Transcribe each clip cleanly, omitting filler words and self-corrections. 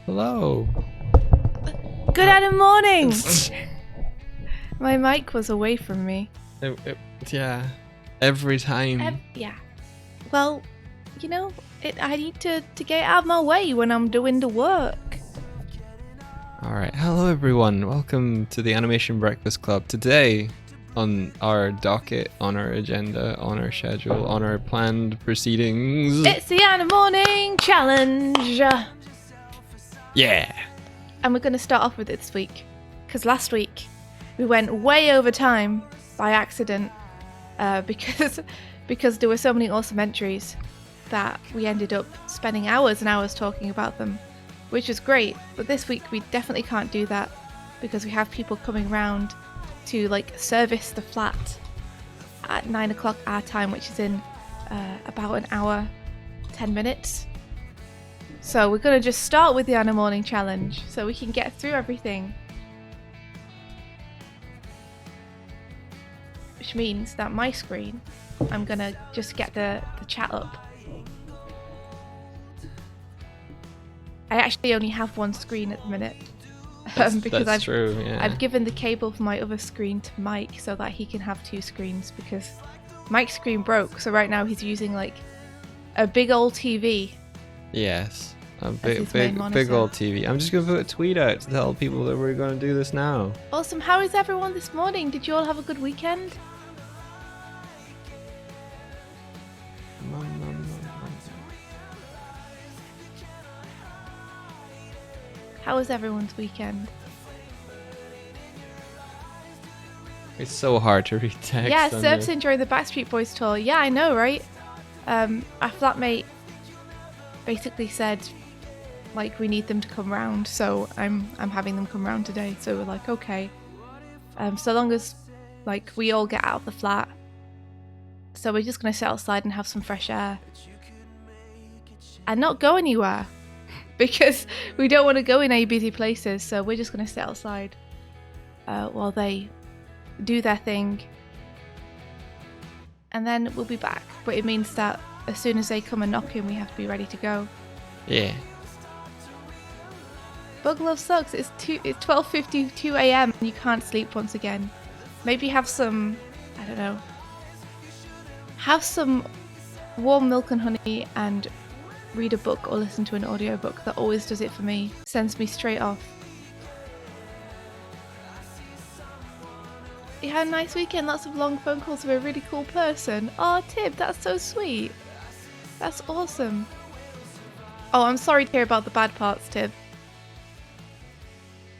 Hello. Good morning. My mic was away from me. Yeah, every time. Yeah. Well, you know, I need to get out of my way when I'm doing the work. Alright, hello everyone. Welcome to the Animation Breakfast Club. Today, on our docket, on our agenda, on our schedule, on our planned proceedings. It's the Animorning Challenge. Yeah. And we're going to start off with it this week. Because last week, we went way over time by accident. Because there were so many awesome entries that we ended up spending hours and hours talking about them, which was great. But this week we definitely can't do that because we have people coming round to service the flat at 9 o'clock our time, which is in about an hour, 10 minutes. So we're going to just start with the Animorning Challenge so we can get through everything. Which means that my screen, I'm going to just get the chat up. I actually only have one screen at the minute. Because that's true, yeah. I've given the cable for my other screen to Mike so that he can have two screens because Mike's screen broke. So right now he's using a big old TV. Yes, a big old TV. I'm just going to put a tweet out to tell people that we're going to do this now. Awesome. How is everyone this morning? Did you all have a good weekend? How was everyone's weekend? It's so hard to read text. Yeah, Serp's enjoying the Backstreet Boys tour. Yeah, I know, right? Our flatmate basically said, we need them to come round, so I'm having them come round today. So we're like, okay. So long as we all get out of the flat. So we're just gonna sit outside and have some fresh air. And not go anywhere. Because we don't want to go in any busy places, so we're just going to sit outside while they do their thing. And then we'll be back. But it means that as soon as they come and knock in, we have to be ready to go. Yeah. Bug Love sucks. It's 12:52 a.m. and you can't sleep once again. Maybe have some, I don't know, have some warm milk and honey and read a book or listen to an audiobook. That always does it for me. Sends me straight off. You had a nice weekend, lots of long phone calls with a really cool person. Oh, Tib, that's so sweet. That's awesome. Oh, I'm sorry to hear about the bad parts, Tib.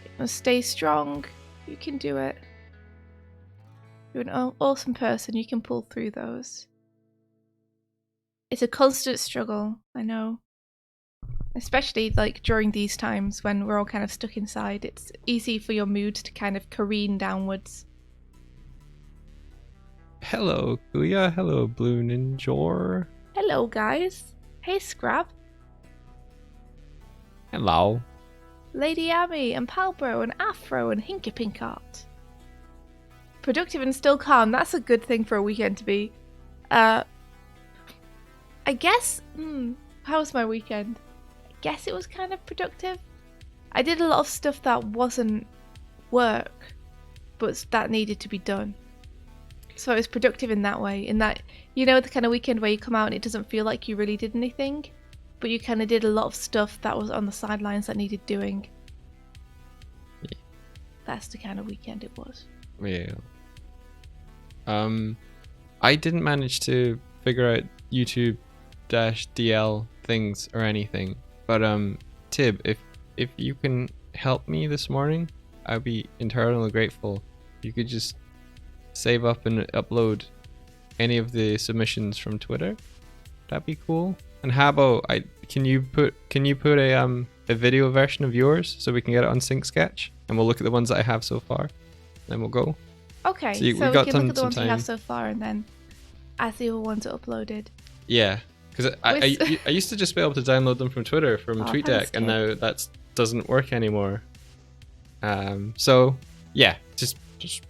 You must stay strong. You can do it. You're an awesome person. You can pull through those. It's a constant struggle, I know. Especially during these times when we're all kind of stuck inside. It's easy for your mood to kind of careen downwards. Hello, Kuya. Hello, Blue Ninjor. Hello, guys. Hey, Scrap. Hello. Lady Abby and Palbro and Afro and Hinky Pinkart. Productive and still calm. That's a good thing for a weekend to be. I guess, how was my weekend? I guess it was kind of productive. I did a lot of stuff that wasn't work, but that needed to be done. So it was productive in that way, in that, the kind of weekend where you come out and it doesn't feel like you really did anything, but you kind of did a lot of stuff that was on the sidelines that needed doing. Yeah. That's the kind of weekend it was. Yeah. I didn't manage to figure out YouTube-DL things or anything, but Tib, if you can help me this morning, I'd be eternally grateful. You could just save up and upload any of the submissions from Twitter. That'd be cool. And how about can you put a video version of yours so we can get it on Sync Sketch, and we'll look at the ones that I have so far, then we'll go. Okay, so we can look at the ones we have so far, and then as the other ones are uploaded. Yeah, because I used to just be able to download them from Twitter, from TweetDeck, and now that doesn't work anymore. So yeah, just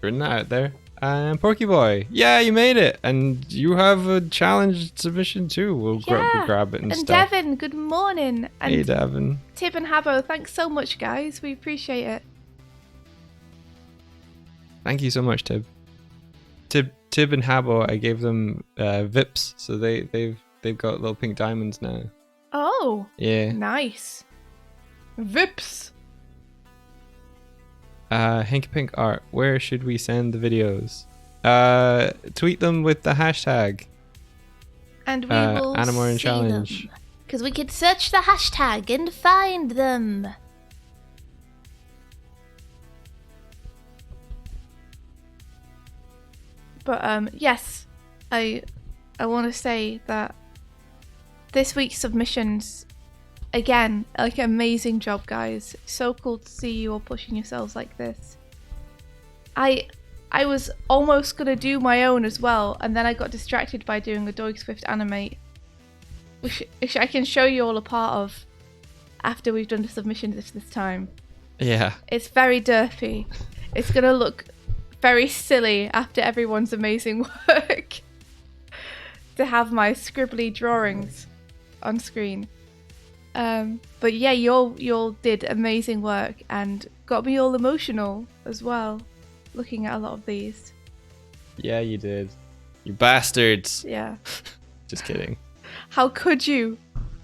putting that out there. And Porky Boy. Yeah, you made it. And you have a challenge submission too. We'll grab it and stuff. Devin, good morning. And hey, Devin. Tib and Habbo, thanks so much, guys. We appreciate it. Thank you so much, Tib. Tib and Habbo, I gave them Vips, so they've got little pink diamonds now. Oh. Yeah. Nice. Vips. Hanky Pink Art, where should we send the videos? Tweet them with the hashtag. And we will Animorning Challenge. Because we could search the hashtag and find them. But yes, I want to say that this week's submissions, again, like amazing job, guys. So cool to see you all pushing yourselves like this. I was almost gonna do my own as well, and then I got distracted by doing a Doig Swift animate, which I can show you all a part of after we've done the submissions this time. Yeah. It's very derpy. It's gonna look very silly after everyone's amazing work to have my scribbly drawings on screen. But yeah, you all did amazing work and got me all emotional as well, looking at a lot of these. Yeah, you did. You bastards. Yeah. Just kidding. How could you?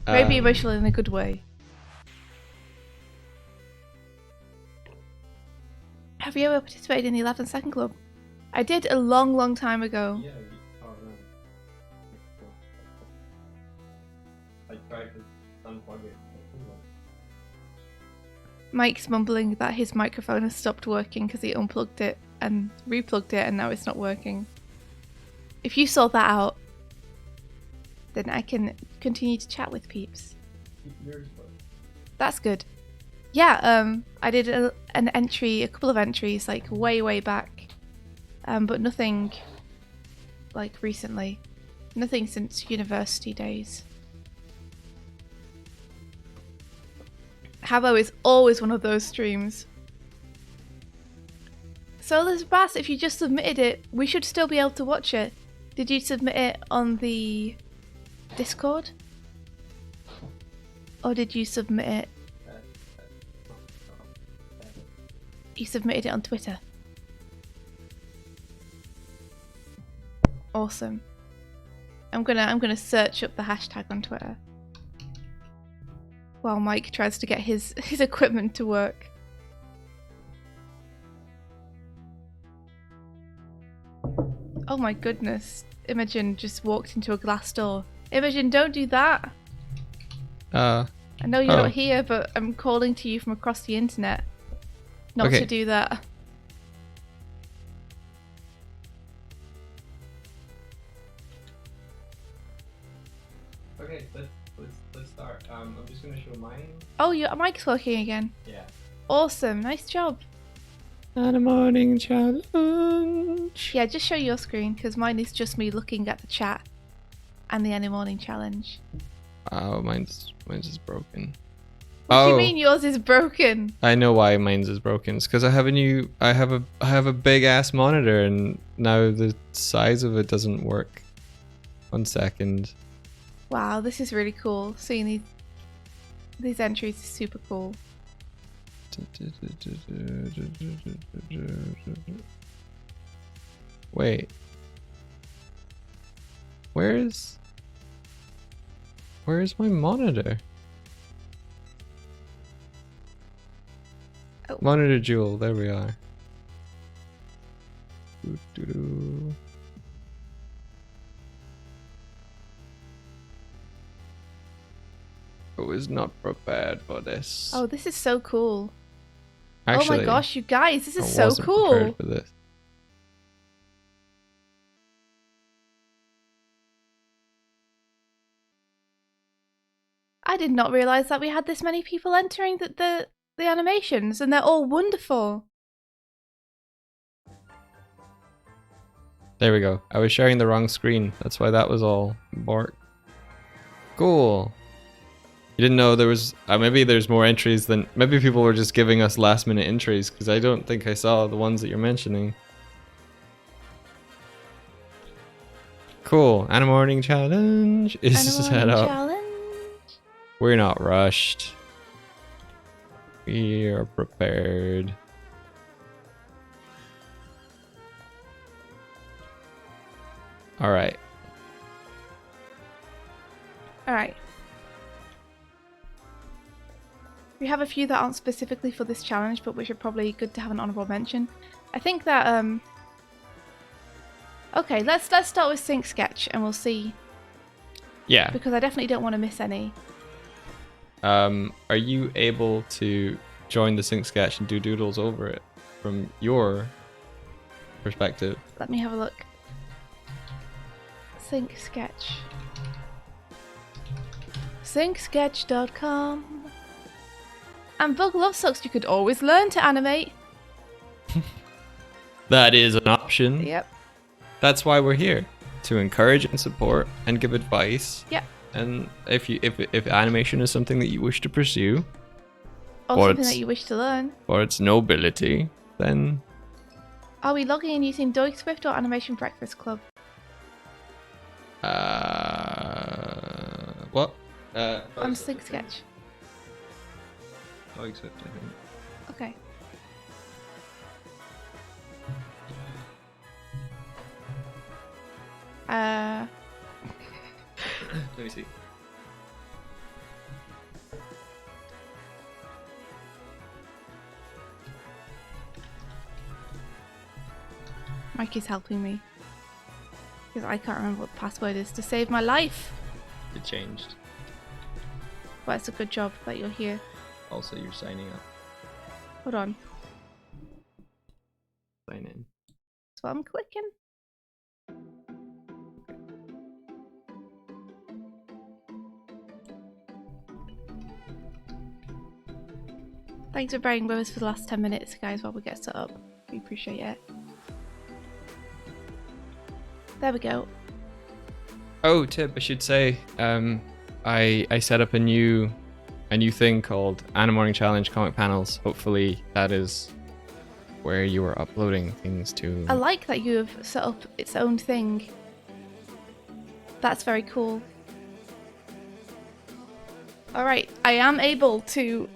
Maybe emotional in a good way. Have you ever participated in the 11-second club? I did a long time ago. Yeah, I tried to unplug it. Mike's mumbling that his microphone has stopped working because he unplugged it and replugged it and now it's not working. If you sort that out, then I can continue to chat with peeps. That's good. Yeah, I did a couple of entries like way back, but nothing like recently. Nothing since university days. Habbo is always one of those streams. So there's Bass, if you just submitted it, we should still be able to watch it. Did you submit it on the Discord? Or did you submit it? You submitted it on Twitter. Awesome. I'm gonna search up the hashtag on Twitter while Mike tries to get his equipment to work. Oh my goodness. Imogen just walked into a glass door. Imogen, don't do that. I know you're not here, but I'm calling to you from across the internet. Not to do that. Okay, let's start. I'm just gonna show mine. Oh, your mic's working again. Yeah. Awesome, nice job. Animorning Challenge. Yeah, just show your screen because mine is just me looking at the chat and the Animorning Challenge. Oh, mine's just broken. What do you mean yours is broken? I know why mine's is broken. It's because I have a big ass monitor and now the size of it doesn't work. 1 second. Wow, this is really cool. Seeing these entries is super cool. Wait. Where's my monitor? Oh. Monitor jewel, there we are. I was not prepared for this. Oh, this is so cool. Actually, oh my gosh, you guys, this is I so wasn't cool. prepared for this. I did not realize that we had this many people entering the animations, and they're all wonderful. There we go. I was sharing the wrong screen. That's why that was all bark. Cool. You didn't know there was... maybe there's more entries than... Maybe people were just giving us last minute entries, because I don't think I saw the ones that you're mentioning. Cool. Animorning Challenge is set up. Challenge. We're not rushed. We are prepared. All right. All right. We have a few that aren't specifically for this challenge, but which are probably good to have an honorable mention. I think that okay, let's start with Sync Sketch and we'll see. Yeah. Because I definitely don't want to miss any. Are you able to join the Sync Sketch and do doodles over it from your perspective? Let me have a look. Sync Sketch. Syncsketch.com. And Bug Love Sucks, you could always learn to animate. That is an option. Yep. That's why we're here, to encourage and support and give advice. Yep. And if animation is something that you wish to pursue, Or something that you wish to learn. or its nobility, then Are we logging in using Doig Swift or Animation Breakfast Club? what? On Sync Sketch. Doig Swift, I think. Okay. Let me see. Mikey's helping me. Because I can't remember what the password is to save my life. It changed. But it's a good job that you're here. Also, you're signing up. Hold on. Sign in. That's what I'm clicking. Thanks for bearing with us for the last 10 minutes, guys, while we get set up. We appreciate it. There we go. Oh, Tib, I should say, I set up a new thing called Animorning Challenge Comic Panels. Hopefully that is where you are uploading things to. I like that you have set up its own thing. That's very cool. Alright, I am able to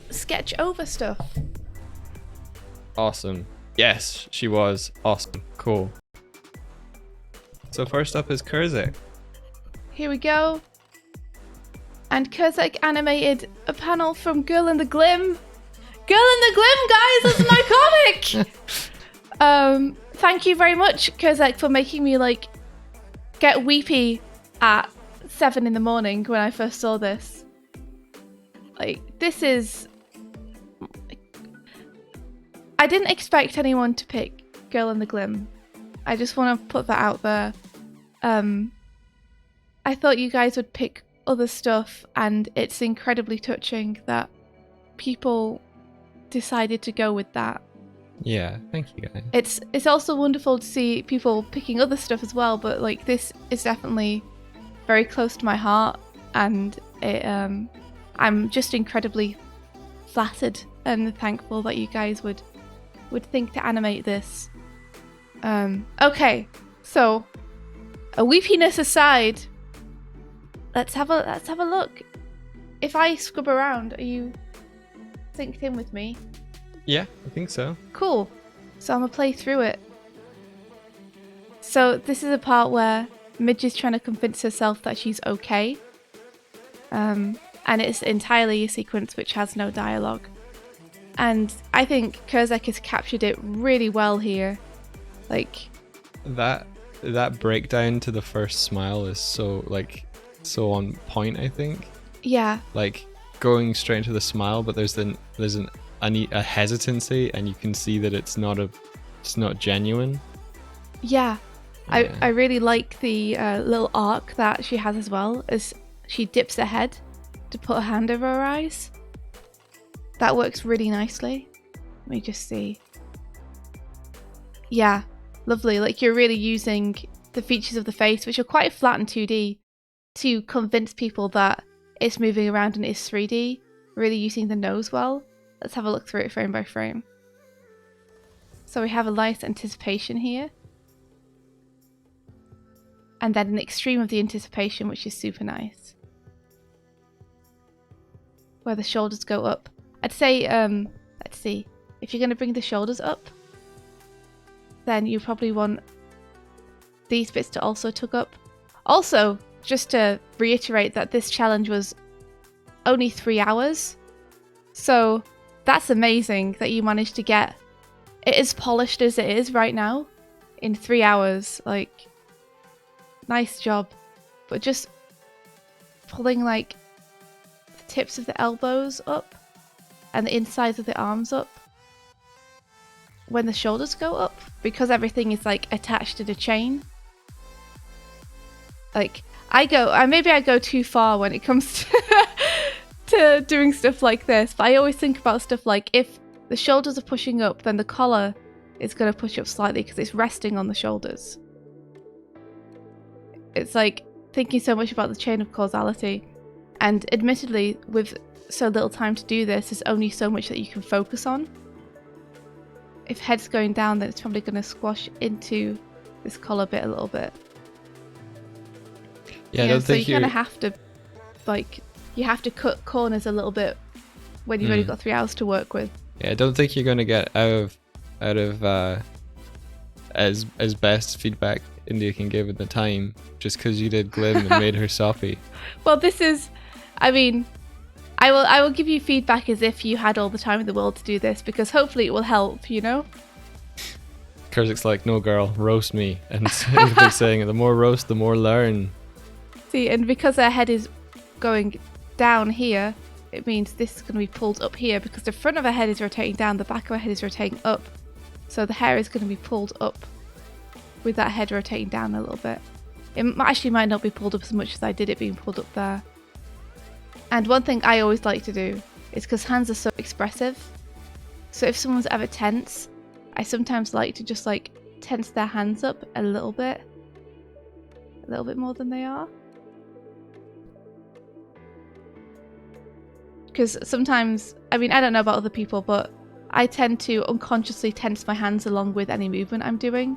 sketch over stuff. Awesome. Yes, she was. Awesome. Cool. So first up is Kurzek. Here we go. And Kurzek animated a panel from Girl in the Glim. Girl in the Glim, guys! That's my comic! Thank you very much, Kurzek, for making me, like, get weepy at 7 in the morning when I first saw this. Like, this is... I didn't expect anyone to pick Girl in the Glim. I just want to put that out there. I thought you guys would pick other stuff, and it's incredibly touching that people decided to go with that. Yeah, thank you guys. It's also wonderful to see people picking other stuff as well, but like this is definitely very close to my heart, and it I'm just incredibly flattered and thankful that you guys would think to animate this. Okay, so a weepiness aside, let's have a look. If I scrub around, are you synced in with me? Yeah, I think so. Cool. So I'm gonna play through it. So this is a part where Midge is trying to convince herself that she's okay. And it's entirely a sequence which has no dialogue. And I think Kurzek has captured it really well here. Like that breakdown to the first smile is so on point, I think. Yeah. Like going straight into the smile, but there's a hesitancy, and you can see that it's not genuine. Yeah. I really like the little arc that she has as well, as she dips her head to put her hand over her eyes. That works really nicely. Let me just see. Yeah, lovely. Like you're really using the features of the face, which are quite flat in 2D, to convince people that it's moving around and it's 3D. Really using the nose well. Let's have a look through it frame by frame. So we have a nice anticipation here. And then an extreme of the anticipation, which is super nice. Where the shoulders go up. I'd say, let's see. If you're going to bring the shoulders up, then you probably want these bits to also tug up. Also, just to reiterate that this challenge was only 3 hours. So that's amazing that you managed to get it as polished as it is right now in 3 hours. Like, nice job. But just pulling like the tips of the elbows up and the insides of the arms up when the shoulders go up, because everything is like attached to the chain. Like, maybe I go too far when it comes to doing stuff like this, but I always think about stuff like if the shoulders are pushing up, then the collar is going to push up slightly because it's resting on the shoulders. It's like thinking so much about the chain of causality, and admittedly, with so little time to do this, there's only so much that you can focus on. If head's going down, then it's probably going to squash into this collar bit a little bit. Yeah, I don't so think you kind of have to, like, you have to cut corners a little bit when you've only got 3 hours to work with. Yeah, I don't think you're going to get out of as best feedback India can give in the time just because you did Glim and made her soppy. Well, this is, I mean, I will give you feedback as if you had all the time in the world to do this, because hopefully it will help, you know? Kurzik's like, no girl, roast me. And they're saying the more roast, the more learn. See, and because her head is going down here, it means this is going to be pulled up here, because the front of her head is rotating down, the back of her head is rotating up. So the hair is going to be pulled up with that head rotating down a little bit. It actually might not be pulled up as much as I did it being pulled up there. And one thing I always like to do is, because hands are so expressive, so if someone's ever tense, I sometimes like to just like tense their hands up a little bit more than they are. Because sometimes, I mean, I don't know about other people, but I tend to unconsciously tense my hands along with any movement I'm doing.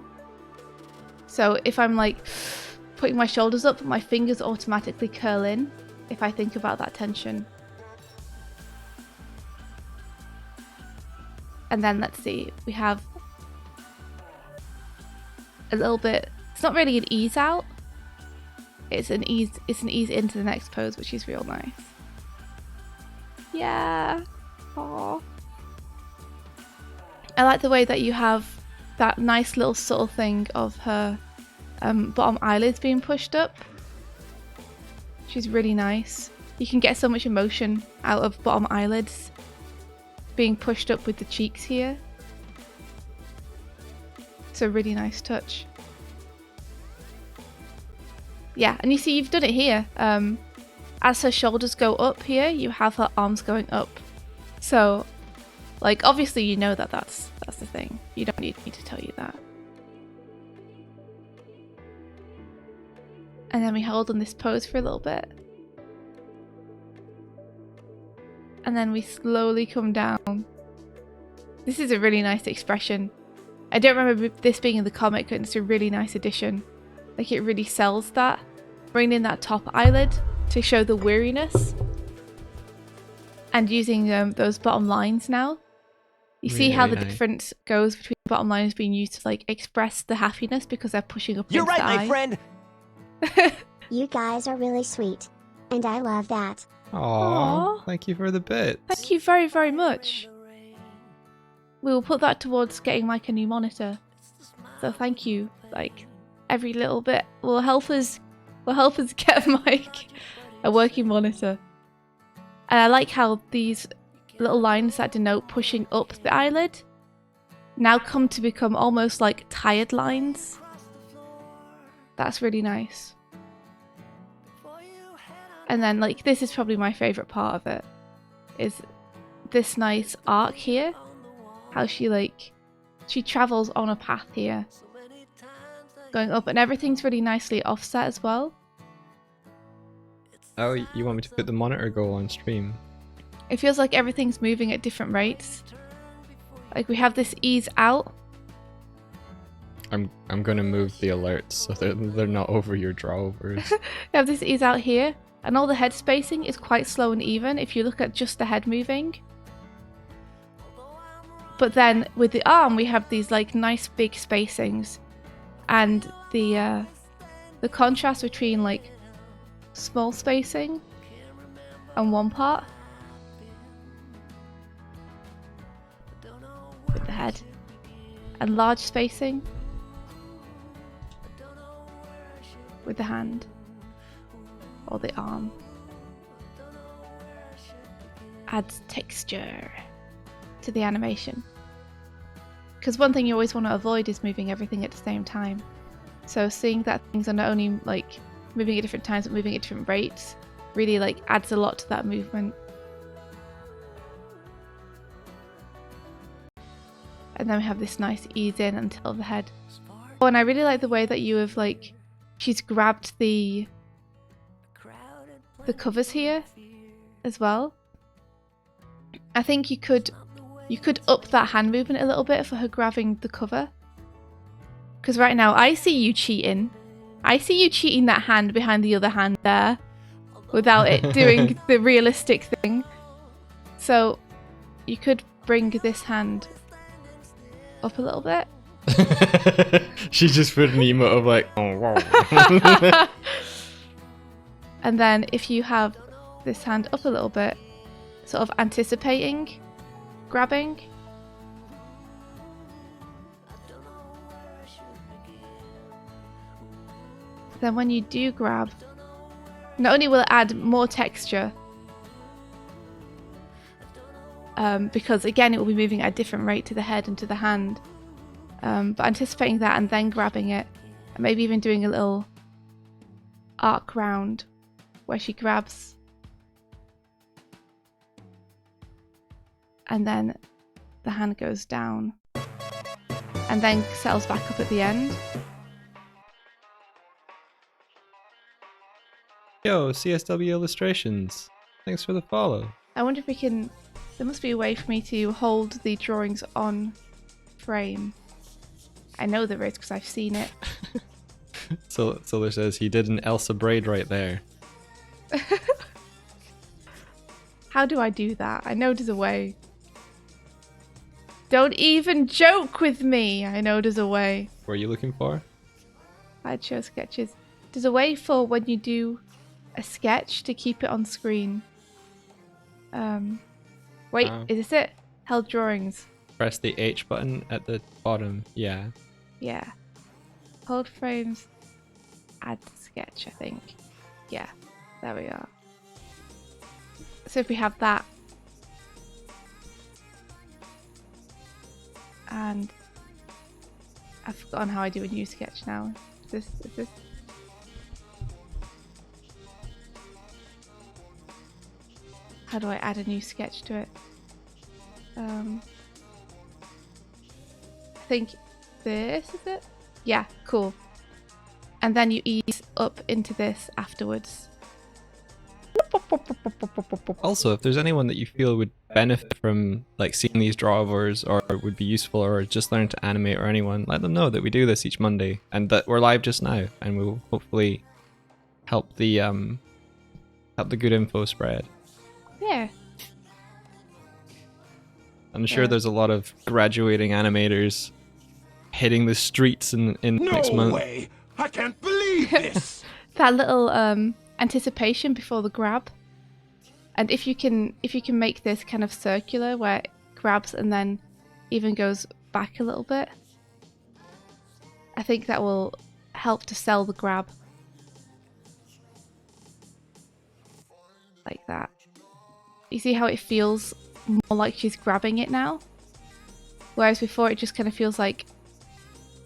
So if I'm like putting my shoulders up, my fingers automatically curl in if I think about that tension. And then let's see, we have a little bit, it's not really an ease out, it's an ease into the next pose, which is real nice. Yeah. Aww. I like the way that you have that nice little subtle thing of her bottom eyelids being pushed up. She's really nice. You can get so much emotion out of bottom eyelids being pushed up with the cheeks here. It's a really nice touch. Yeah, and you see you've done it here. As her shoulders go up here, you have her arms going up. So, like, obviously you know that that's the thing. You don't need me to tell you that. And then we hold on this pose for a little bit. And then we slowly come down. This is a really nice expression. I don't remember this being in the comic, but it's a really nice addition. Like, it really sells that. Bringing in that top eyelid to show the weariness. And using those bottom lines now. You see how the difference goes between the bottom lines being used to like express the happiness because they're pushing up against the eye. You're right, my friend! You guys are really sweet. And I love that. Aww, thank you for the bit. Thank you very, very much. We will put that towards getting Mike a new monitor. So thank you. Like, every little bit will help us get Mike a working monitor. And I like how these little lines that denote pushing up the eyelid now come to become almost like tired lines. That's really nice. And then, like, this is probably my favourite part of it, is this nice arc here. How she travels on a path here, going up, and everything's really nicely offset as well. Oh, you want me to put the monitor go on stream? It feels like everything's moving at different rates. Like, we have this ease out. I'm gonna move the alerts so they're not over your drawovers. You have this ease out here, and all the head spacing is quite slow and even if you look at just the head moving. But then with the arm, we have these like nice big spacings, and the contrast between like small spacing on one part with the head, and large spacing with the hand or the arm adds texture to the animation. Because one thing you always want to avoid is moving everything at the same time. So seeing that things are not only like moving at different times but moving at different rates really like adds a lot to that movement. And then we have this nice ease in until the head. Oh, and I really like the way that you have like, she's grabbed the covers here as well. I think you could up that hand movement a little bit for her grabbing the cover. Because right now I see you cheating. I see you cheating that hand behind the other hand there without it doing the realistic thing. So you could bring this hand up a little bit. She just put an emote of like, oh wow. And then if you have this hand up a little bit, sort of anticipating grabbing. Then when you do grab, not only will it add more texture, because again it will be moving at a different rate to the head and to the hand, but anticipating that and then grabbing it, and maybe even doing a little arc round where she grabs and then the hand goes down and then settles back up at the end. Yo, CSW Illustrations. Thanks for the follow. I wonder if we can... There must be a way for me to hold the drawings on frame. I know there is because I've seen it. Solar says he did an Elsa braid right there. How do I do that? I know there's a way. Don't even joke with me. I know there's a way. What are you looking for? I'd show sketches. There's a way for when you do a sketch to keep it on screen. Wait, is this it? Held drawings. Press the H button at the bottom. Yeah. Yeah. Hold frames. Add sketch, I think. Yeah. There we are. So if we have that. And I've forgotten how I do a new sketch now. Is this? How do I add a new sketch to it? I think this is it? Yeah, cool. And then you ease up into this afterwards. Also, if there's anyone that you feel would benefit from like seeing these drawovers or would be useful or just learn to animate or anyone, let them know that we do this each Monday and that we're live just now and we'll hopefully help the good info spread. Yeah. I'm sure there's a lot of graduating animators hitting the streets in next month. No way! I can't believe this! That little anticipation before the grab. And if you can make this kind of circular where it grabs and then even goes back a little bit, I think that will help to sell the grab. Like that. You see how it feels more like she's grabbing it now? Whereas before it just kind of feels like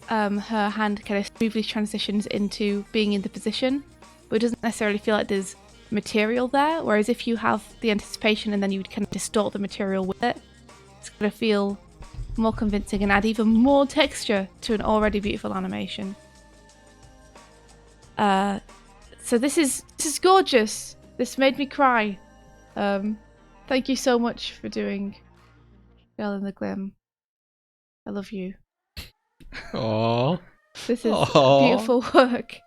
her hand kind of smoothly transitions into being in the position, but it doesn't necessarily feel like there's material there. Whereas if you have the anticipation and then you would kind of distort the material with it, it's going to feel more convincing and add even more texture to an already beautiful animation. So this is gorgeous. This made me cry. Thank you so much for doing Girl in the Glim. I love you. Aww. This is Aw. beautiful work.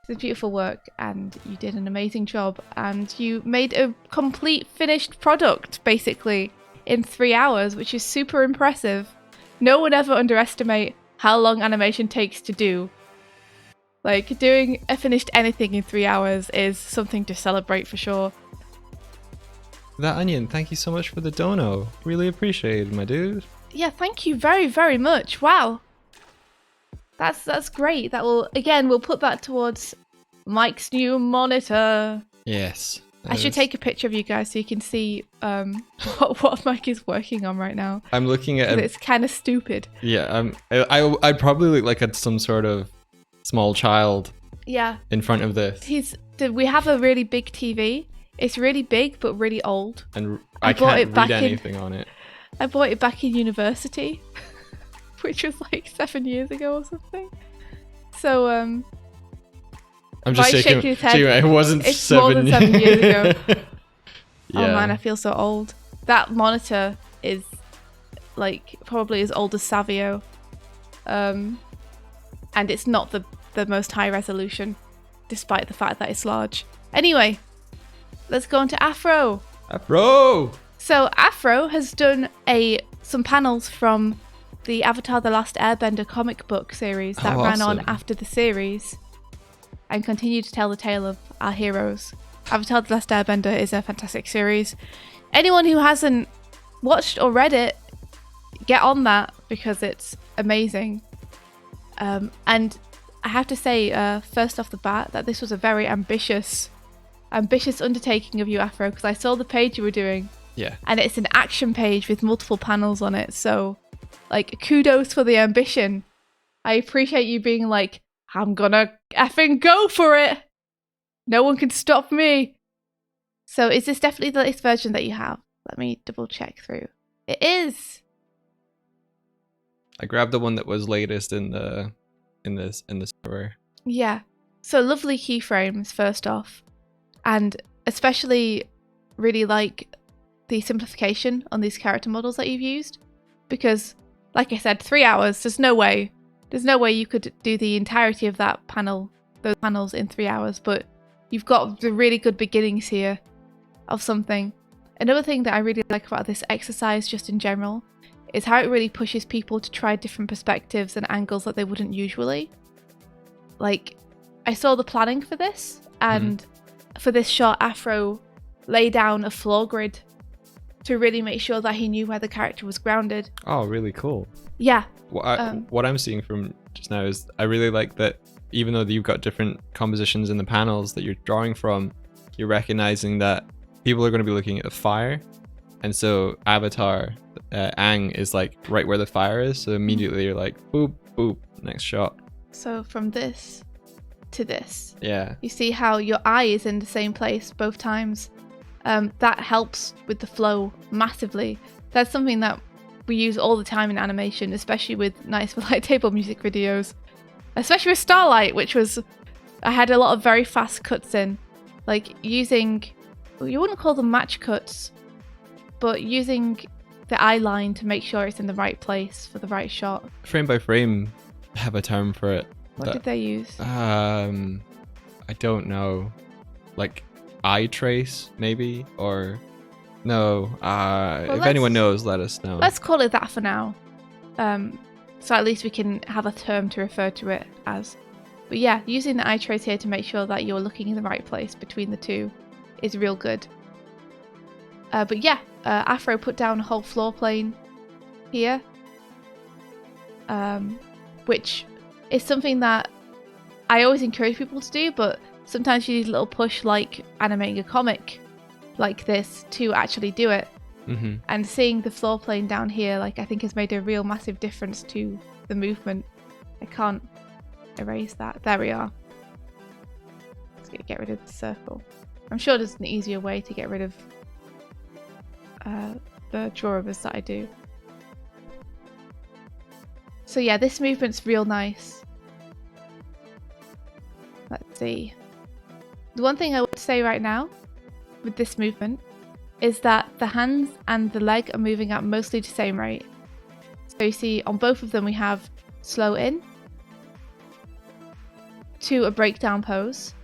It's beautiful work, and you did an amazing job, and you made a complete finished product basically in 3 hours, which is super impressive. No one ever underestimate how long animation takes to do. Like, doing a finished anything in 3 hours is something to celebrate for sure. That Onion, thank you so much for the dono. Really appreciate it, my dude. Yeah, thank you very, very much. Wow. That's great. That will, again, we'll put that towards Mike's new monitor. Yes. I should take a picture of you guys so you can see what Mike is working on right now. I'm looking at It's kind of stupid. Yeah, I'd probably look like some sort of small child. Yeah. In front of this. We have a really big TV. It's really big but really old. And I can't read anything on it. I bought it back in university, which was like 7 years ago or something. So I'm just shaking his head. It wasn't It's 7 more than 7 years ago. Yeah. Oh man, I feel so old. That monitor is like probably as old as Savio, and it's not the most high resolution, despite the fact that it's large. Anyway, let's go on to Afro. Afro! So Afro has done some panels from the Avatar: The Last Airbender comic book series that ran on after the series and continued to tell the tale of our heroes. Avatar: The Last Airbender is a fantastic series. Anyone who hasn't watched or read it, get on that because it's amazing. And I have to say, first off the bat, that this was a very ambitious undertaking of you, Afro, because I saw the page you were doing. Yeah. And it's an action page with multiple panels on it. So, like, kudos for the ambition. I appreciate you being like, I'm gonna effing go for it. No one can stop me. So is this definitely the latest version that you have? Let me double check through. It is. I grabbed the one that was latest in the store. Yeah. So lovely keyframes first off. And especially really like the simplification on these character models that you've used, because like I said, 3 hours, there's no way you could do the entirety of those panels in 3 hours, but you've got the really good beginnings here of something. Another thing that I really like about this exercise just in general is how it really pushes people to try different perspectives and angles that they wouldn't usually. Like, I saw the planning for this, and for this shot, Afro lay down a floor grid to really make sure that he knew where the character was grounded. Oh, really cool. Yeah. What I'm seeing from just now is I really like that even though you've got different compositions in the panels that you're drawing from, you're recognizing that people are going to be looking at the fire. And so Avatar, Aang is like right where the fire is. So immediately you're like, boop, boop, next shot. So from this to this. Yeah. You see how your eye is in the same place both times. That helps with the flow massively. That's something that we use all the time in animation, especially with Nights for Light table music videos. Especially with Starlight, I had a lot of very fast cuts in. Like using, you wouldn't call them match cuts, but using the eye line to make sure it's in the right place for the right shot. Frame by frame, have a term for it. What did they use? I don't know. Like eye trace, maybe? Or no. If anyone knows, let us know. Let's call it that for now. So at least we can have a term to refer to it as. But yeah, using the eye trace here to make sure that you're looking in the right place between the two is real good. But yeah, Afro put down a whole floor plane here, which is something that I always encourage people to do, but sometimes you need a little push like animating a comic like this to actually do it. Mm-hmm. And seeing the floor plane down here, like, I think has made a real massive difference to the movement. I can't erase that. There we are. Let's get rid of the circle. I'm sure there's an easier way to get rid of the drawovers that I do. So yeah, this movement's real nice. Let's see. The one thing I would say right now with this movement is that the hands and the leg are moving at mostly the same rate. So you see on both of them we have slow in to a breakdown pose,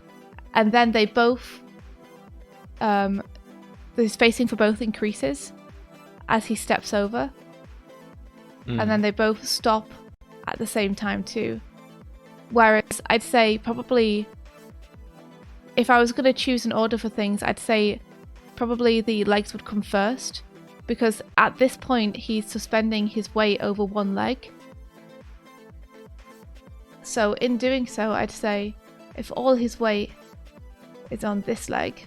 and then they both, the spacing for both increases as he steps over, and then they both stop at the same time too. Whereas I'd say probably, if I was going to choose an order for things, I'd say probably the legs would come first, because at this point he's suspending his weight over one leg. So in doing so, I'd say if all his weight is on this leg,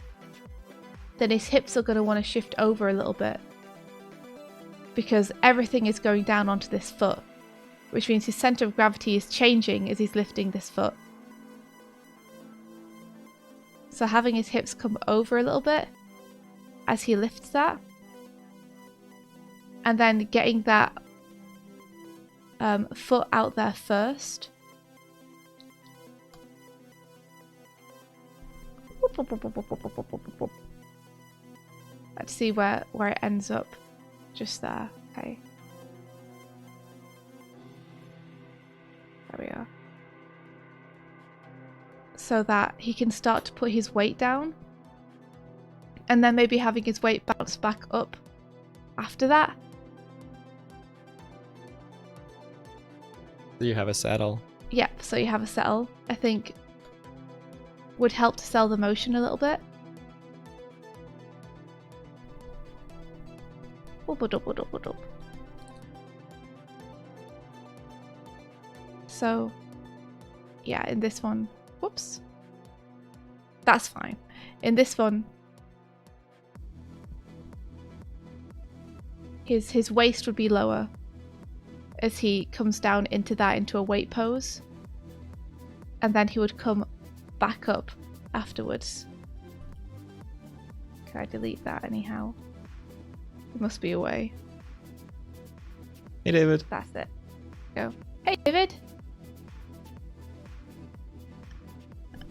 then his hips are going to want to shift over a little bit, because everything is going down onto this foot, which means his center of gravity is changing as he's lifting this foot. So having his hips come over a little bit as he lifts that, and then getting that foot out there first. Let's see where it ends up. Just there. Okay. There we are. So that he can start to put his weight down, and then maybe having his weight bounce back up after that. So you have a settle. Yep, so you have a settle, I think would help to sell the motion a little bit. So, yeah, in this one, whoops, that's fine. In this one, his waist would be lower as he comes down into a weight pose, and then he would come back up afterwards. Can I delete that anyhow? There must be a way. Hey, David. That's it. Go. Hey, David.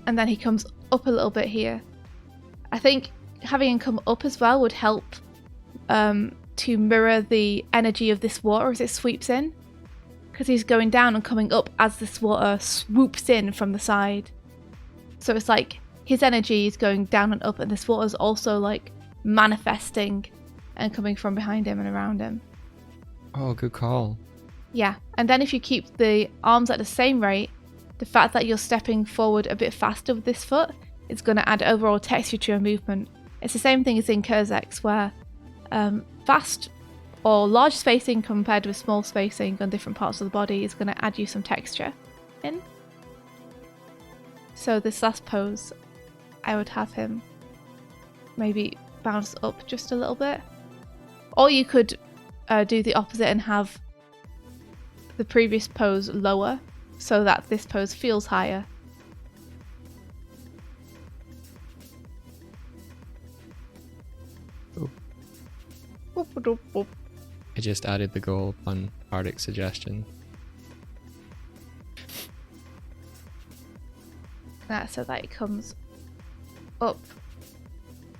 And then he comes up a little bit here. I think having him come up as well would help to mirror the energy of this water as it sweeps in, because he's going down and coming up as this water swoops in from the side. So it's like his energy is going down and up, and this water is also like manifesting and coming from behind him and around him. Oh, good call. Yeah, and then if you keep the arms at the same rate, the fact that you're stepping forward a bit faster with this foot is going to add overall texture to your movement. It's the same thing as in Kurzex, where fast or large spacing compared with small spacing on different parts of the body is going to add you some texture in. So this last pose, I would have him maybe bounce up just a little bit. Or you could do the opposite and have the previous pose lower, so that this pose feels higher. Oh. I just added the goal upon Arctic suggestion. That so that it comes up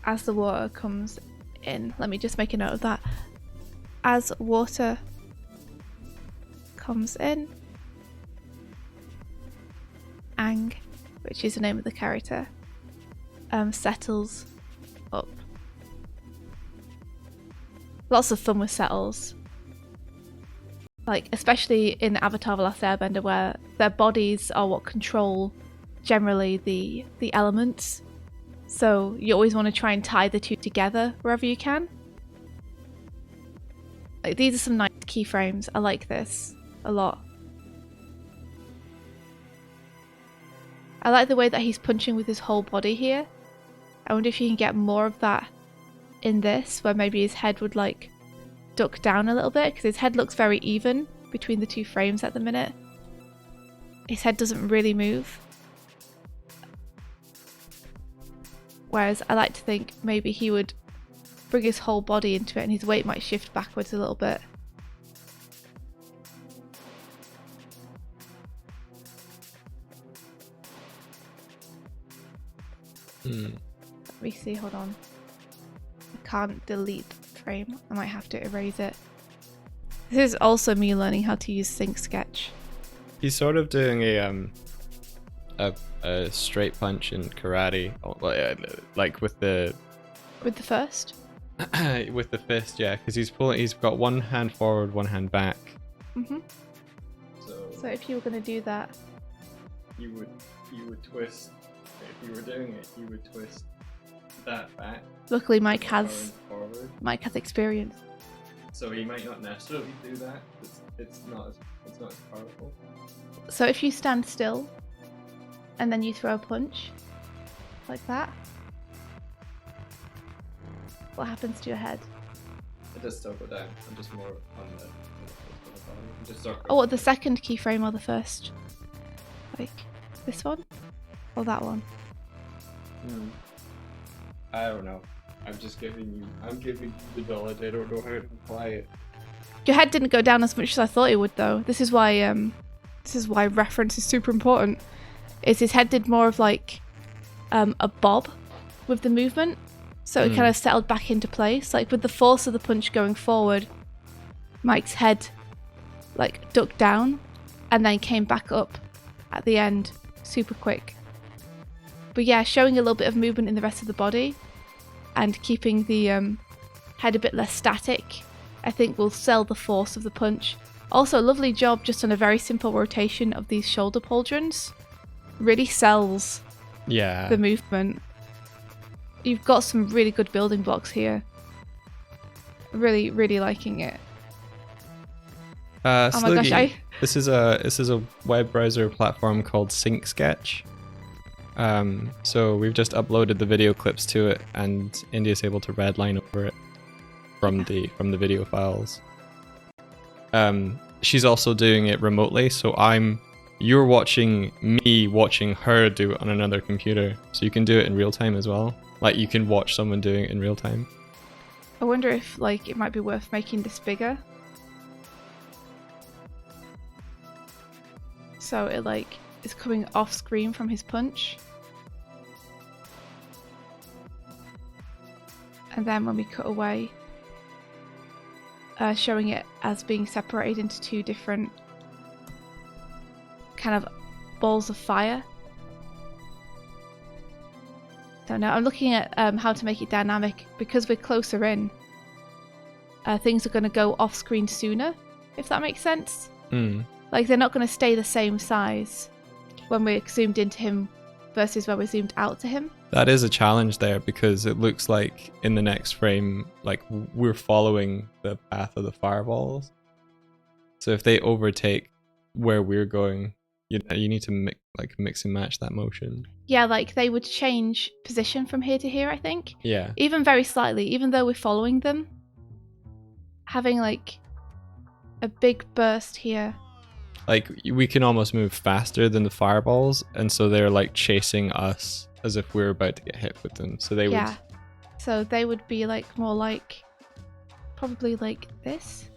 as the water comes in. Let me just make a note of that. As water comes in, Ang, which is the name of the character, settles up. Lots of fun with settles. Like, especially in Avatar: The Last Airbender, where their bodies are what control generally the elements. So you always want to try and tie the two together wherever you can. Like, these are some nice keyframes. I like this a lot. I like the way that he's punching with his whole body here. I wonder if you can get more of that in this, where maybe his head would like duck down a little bit, because his head looks very even between the two frames at the minute. His head doesn't really move. Whereas I like to think maybe he would bring his whole body into it and his weight might shift backwards a little bit. Let me see, hold on. I can't delete the frame. I might have to erase it. This is also me learning how to use Sync Sketch. He's sort of doing a straight punch in karate, like with the first. with the fist, yeah, because he's got one hand forward, one hand back. Mhm. So if you were gonna do that, you would twist. If you were doing it, you would twist that back. luckily Mike has Forward. experience. So he might not necessarily do that. It's not as powerful. So if you stand still, and then you throw a punch, like that, what happens to your head? It does still go down. I'm just more on the body. Just Oh, what, the second keyframe or the first? Like this one? Or that one? I don't know. I'm giving you the knowledge. I don't know how to apply it. Your head didn't go down as much as I thought it would, though. This is why reference is super important. Is his head did more of like a bob with the movement, so it kind of settled back into place. Like with the force of the punch going forward, Mike's head like ducked down and then came back up at the end super quick. But yeah, showing a little bit of movement in the rest of the body and keeping the head a bit less static, I think will sell the force of the punch. Also, lovely job just on a very simple rotation of these shoulder pauldrons. Really sells the movement. You've got some really good building blocks here. Really liking it. Oh my gosh, this is a web browser platform called Sync Sketch. So we've just uploaded the video clips to it, and India's able to redline over it from the video files. She's also doing it remotely, so you're watching me watching her do it on another computer, so you can do it in real time as well. Like you can watch someone doing it in real time. I wonder if like it might be worth making this bigger, so it like is coming off screen from his punch, and then when we cut away, showing it as being separated into two different kind of balls of fire. Don't know. I'm looking at how to make it dynamic because we're closer in. Things are going to go off screen sooner, if that makes sense. Like they're not going to stay the same size when we're zoomed into him versus when we're zoomed out to him. That is a challenge there, because it looks like in the next frame, like we're following the path of the fireballs. So if they overtake where we're going, you need to mix and match that motion. Yeah, like they would change position from here to here, I think. Yeah. Even very slightly, even though we're following them. Having like a big burst here. Like we can almost move faster than the fireballs, and so they're like chasing us as if we're about to get hit with them. So they would. So they would be like more like probably like this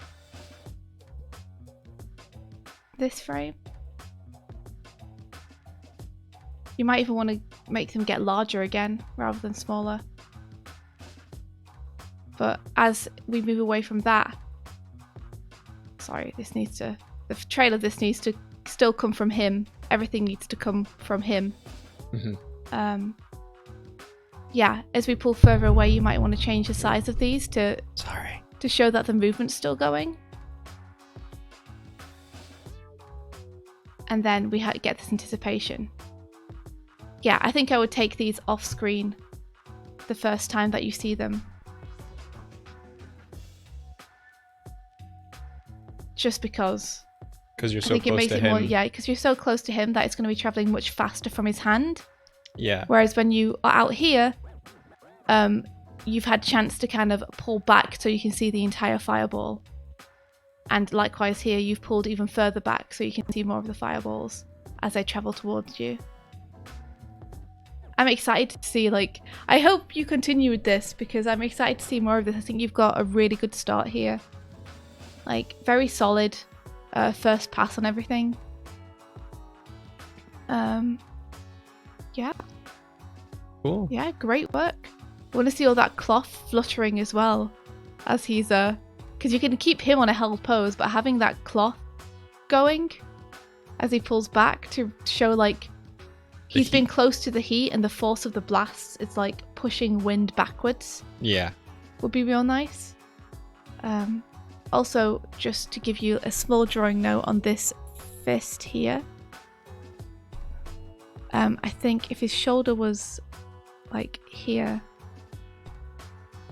frame. You might even want to make them get larger again rather than smaller. But as we move away from that, the trail of this needs to still come from him. Everything needs to come from him. Yeah, as we pull further away, you might want to change the size of these to show that the movement's still going. And then we get this anticipation. Yeah, I think I would take these off screen the first time that you see them. Just because you're so close to him. Because you're so close to him that it's going to be traveling much faster from his hand. Yeah. Whereas when you are out here, you've had chance to kind of pull back so you can see the entire fireball. And likewise here, you've pulled even further back so you can see more of the fireballs as they travel towards you. I'm excited to see, like, I hope you continue with this because I'm excited to see more of this. I think you've got a really good start here. Like, very solid first pass on everything. Yeah. Cool. Yeah, great work. I want to see all that cloth fluttering as well as he's because you can keep him on a held pose, but having that cloth going as he pulls back to show like He's been close to the heat, and the force of the blasts is like pushing wind backwards. Yeah. Would be real nice. Also, just to give you a small drawing note on this fist here. I think if his shoulder was like here,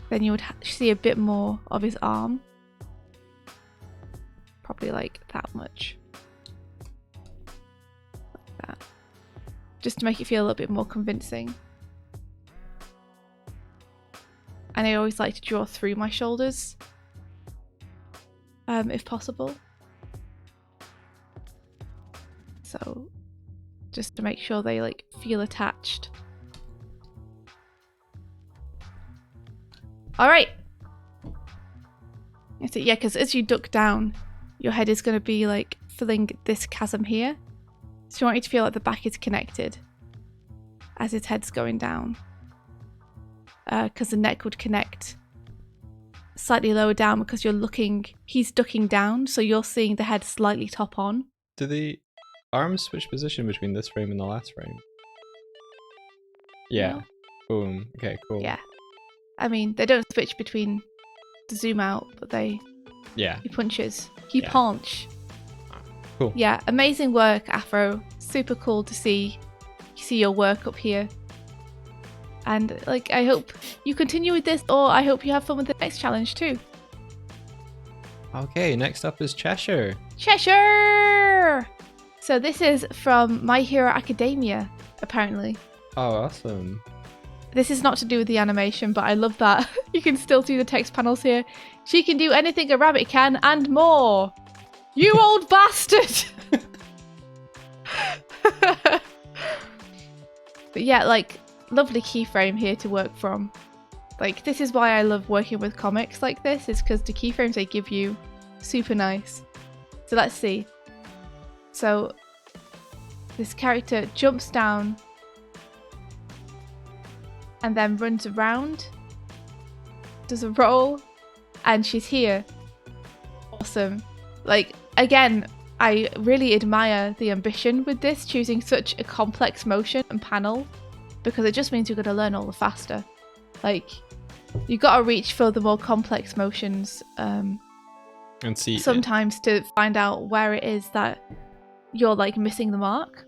then you would see a bit more of his arm. Probably like that much. Like that. Just to make it feel a little bit more convincing. And I always like to draw through my shoulders, if possible. So, just to make sure they like feel attached. All right. So yeah, because as you duck down, your head is going to be like filling this chasm here. So you want it to feel like the back is connected as his head's going down. Because the neck would connect slightly lower down because he's ducking down, so you're seeing the head slightly top on. Do the arms switch position between this frame and the last frame? Yeah. No. Boom. Okay, cool. Yeah. I mean, they don't switch between the zoom out, but he punches. He punch. Cool. Yeah, amazing work, Afro. Super cool to see your work up here. And like, I hope you continue with this, or I hope you have fun with the next challenge too. Okay, next up is Cheshire. Cheshire! So this is from My Hero Academia, apparently. Oh, awesome. This is not to do with the animation, but I love that. You can still see the text panels here. She can do anything a rabbit can and more. You old bastard! But yeah, like, lovely keyframe here to work from. Like, this is why I love working with comics like this, is because the keyframes they give you, super nice. So let's see. So this character jumps down and then runs around, does a roll, and she's here. Awesome. Like, again, I really admire the ambition with this, choosing such a complex motion and panel, because it just means you're going to learn all the faster. Like, you got to reach for the more complex motions And see sometimes to find out where it is that you're like missing the mark.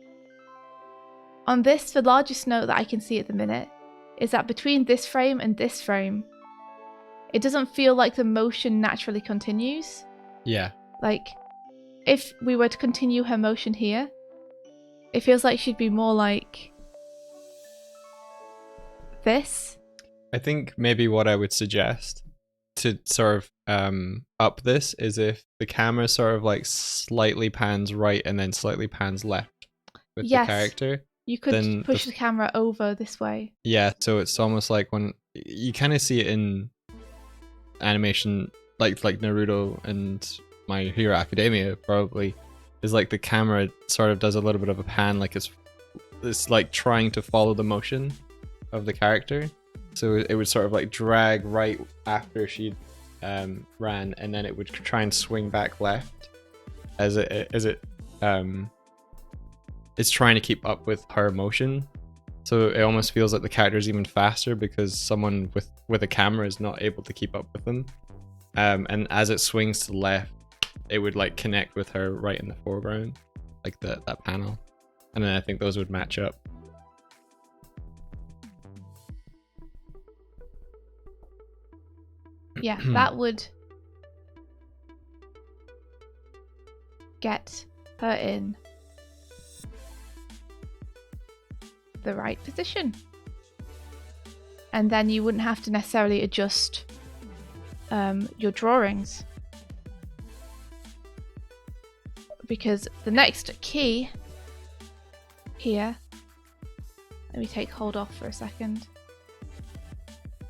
On this, the largest note that I can see at the minute is that between this frame and this frame, it doesn't feel like the motion naturally continues. Yeah. Like, if we were to continue her motion here, it feels like she'd be more like this. I think maybe what I would suggest to sort of up this is if the camera sort of like slightly pans right and then slightly pans left with the character. You could push the camera over this way. Yeah, so it's almost like when you kind of see it in animation, like Naruto and My Hero Academia probably, is like the camera sort of does a little bit of a pan, like it's like trying to follow the motion of the character. So it would sort of like drag right after she ran, and then it would try and swing back left as it it's trying to keep up with her motion. So it almost feels like the character is even faster because someone with a camera is not able to keep up with them. And as it swings to the left, it would like connect with her right in the foreground, like that panel. And then I think those would match up. Yeah, that would get her in the right position. And then you wouldn't have to necessarily adjust your drawings. Because the next key here, let me take hold off for a second.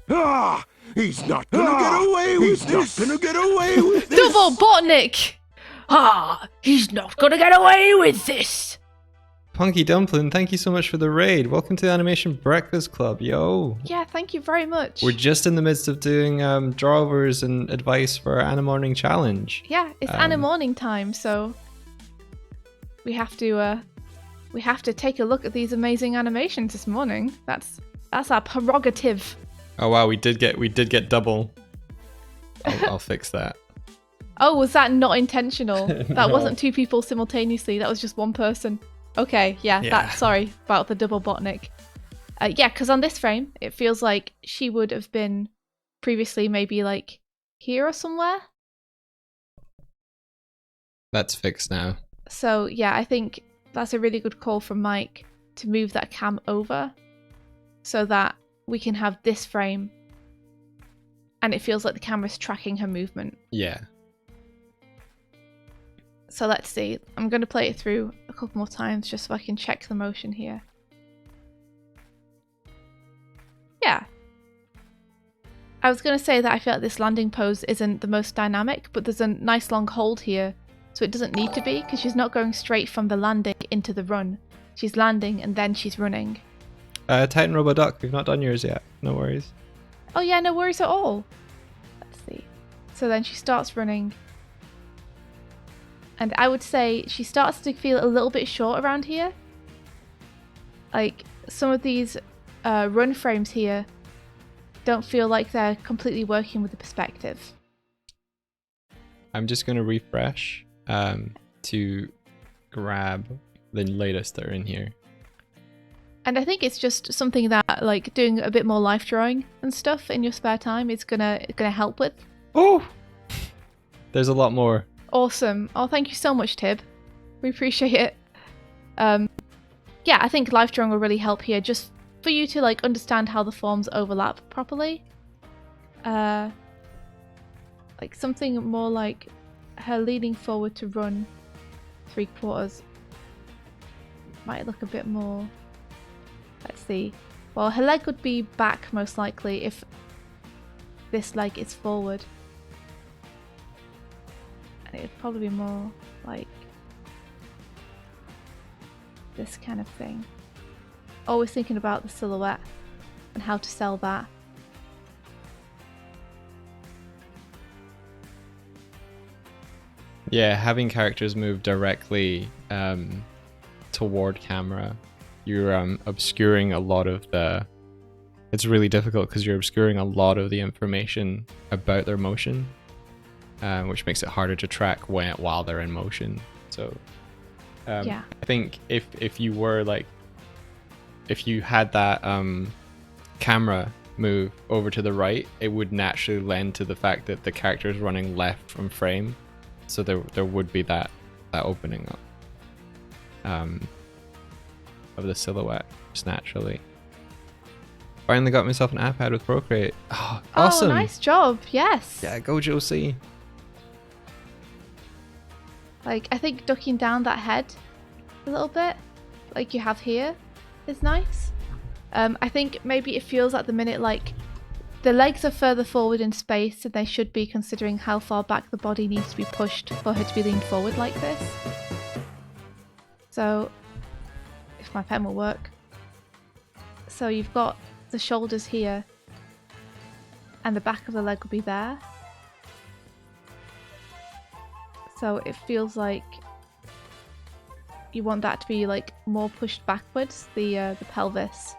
Ah! He's not gonna get away with this! He's not gonna get away with this! Double Botnik! Ah! He's not gonna get away with this! Punky Dumpling, thank you so much for the raid. Welcome to the Animation Breakfast Club, yo. Yeah, thank you very much. We're just in the midst of doing drawovers and advice for our Animorning Challenge. Yeah, it's Animorning time, so we have to we have to take a look at these amazing animations this morning. That's our prerogative. Oh wow, we did get double. I'll fix that. Oh, was that not intentional? No. That wasn't two people simultaneously. That was just one person. Okay, yeah. Sorry about the double botnik. Yeah, because on this frame, it feels like she would have been previously maybe like here or somewhere. That's fixed now. So yeah, I think that's a really good call from Mike to move that cam over so that we can have this frame and it feels like the camera's tracking her movement. Yeah. So let's see. I'm going to play it through a couple more times just so I can check the motion here. Yeah. I was going to say that I feel like this landing pose isn't the most dynamic, but there's a nice long hold here, so it doesn't need to be, because she's not going straight from the landing into the run. She's landing and then she's running. Titan Robo Duck, we've not done yours yet. No worries. Oh yeah, no worries at all. Let's see. So then she starts running. And I would say she starts to feel a little bit short around here. Like, some of these run frames here don't feel like they're completely working with the perspective. I'm just going to refresh to grab the latest that are in here. And I think it's just something that, like, doing a bit more life drawing and stuff in your spare time is gonna help with. Oh! There's a lot more. Awesome. Oh, thank you so much, Tib. We appreciate it. Yeah, I think life drawing will really help here, just for you to like understand how the forms overlap properly. Like something more like her leaning forward to run 3/4 might look a bit more. Let's see. Well, her leg would be back most likely if this leg is forward. And it'd probably be more like this kind of thing. Always thinking about the silhouette and how to sell that. Yeah, having characters move directly toward camera, you're obscuring a lot of the... It's really difficult because you're obscuring a lot of the information about their motion, which makes it harder to track while they're in motion. So Yeah. I think if you were like, if you had that camera move over to the right, it would naturally lend to the fact that the character is running left from frame, so there would be that opening up of the silhouette just naturally. Finally got myself an iPad with Procreate. Oh, awesome! Oh, nice job. Yes. Yeah, go Josie. Like, I think ducking down that head a little bit, like you have here, is nice. I think maybe it feels at the minute like the legs are further forward in space and they should be, considering how far back the body needs to be pushed for her to be leaned forward like this. So, if my pen will work. So you've got the shoulders here and the back of the leg will be there. So it feels like you want that to be like more pushed backwards, the pelvis.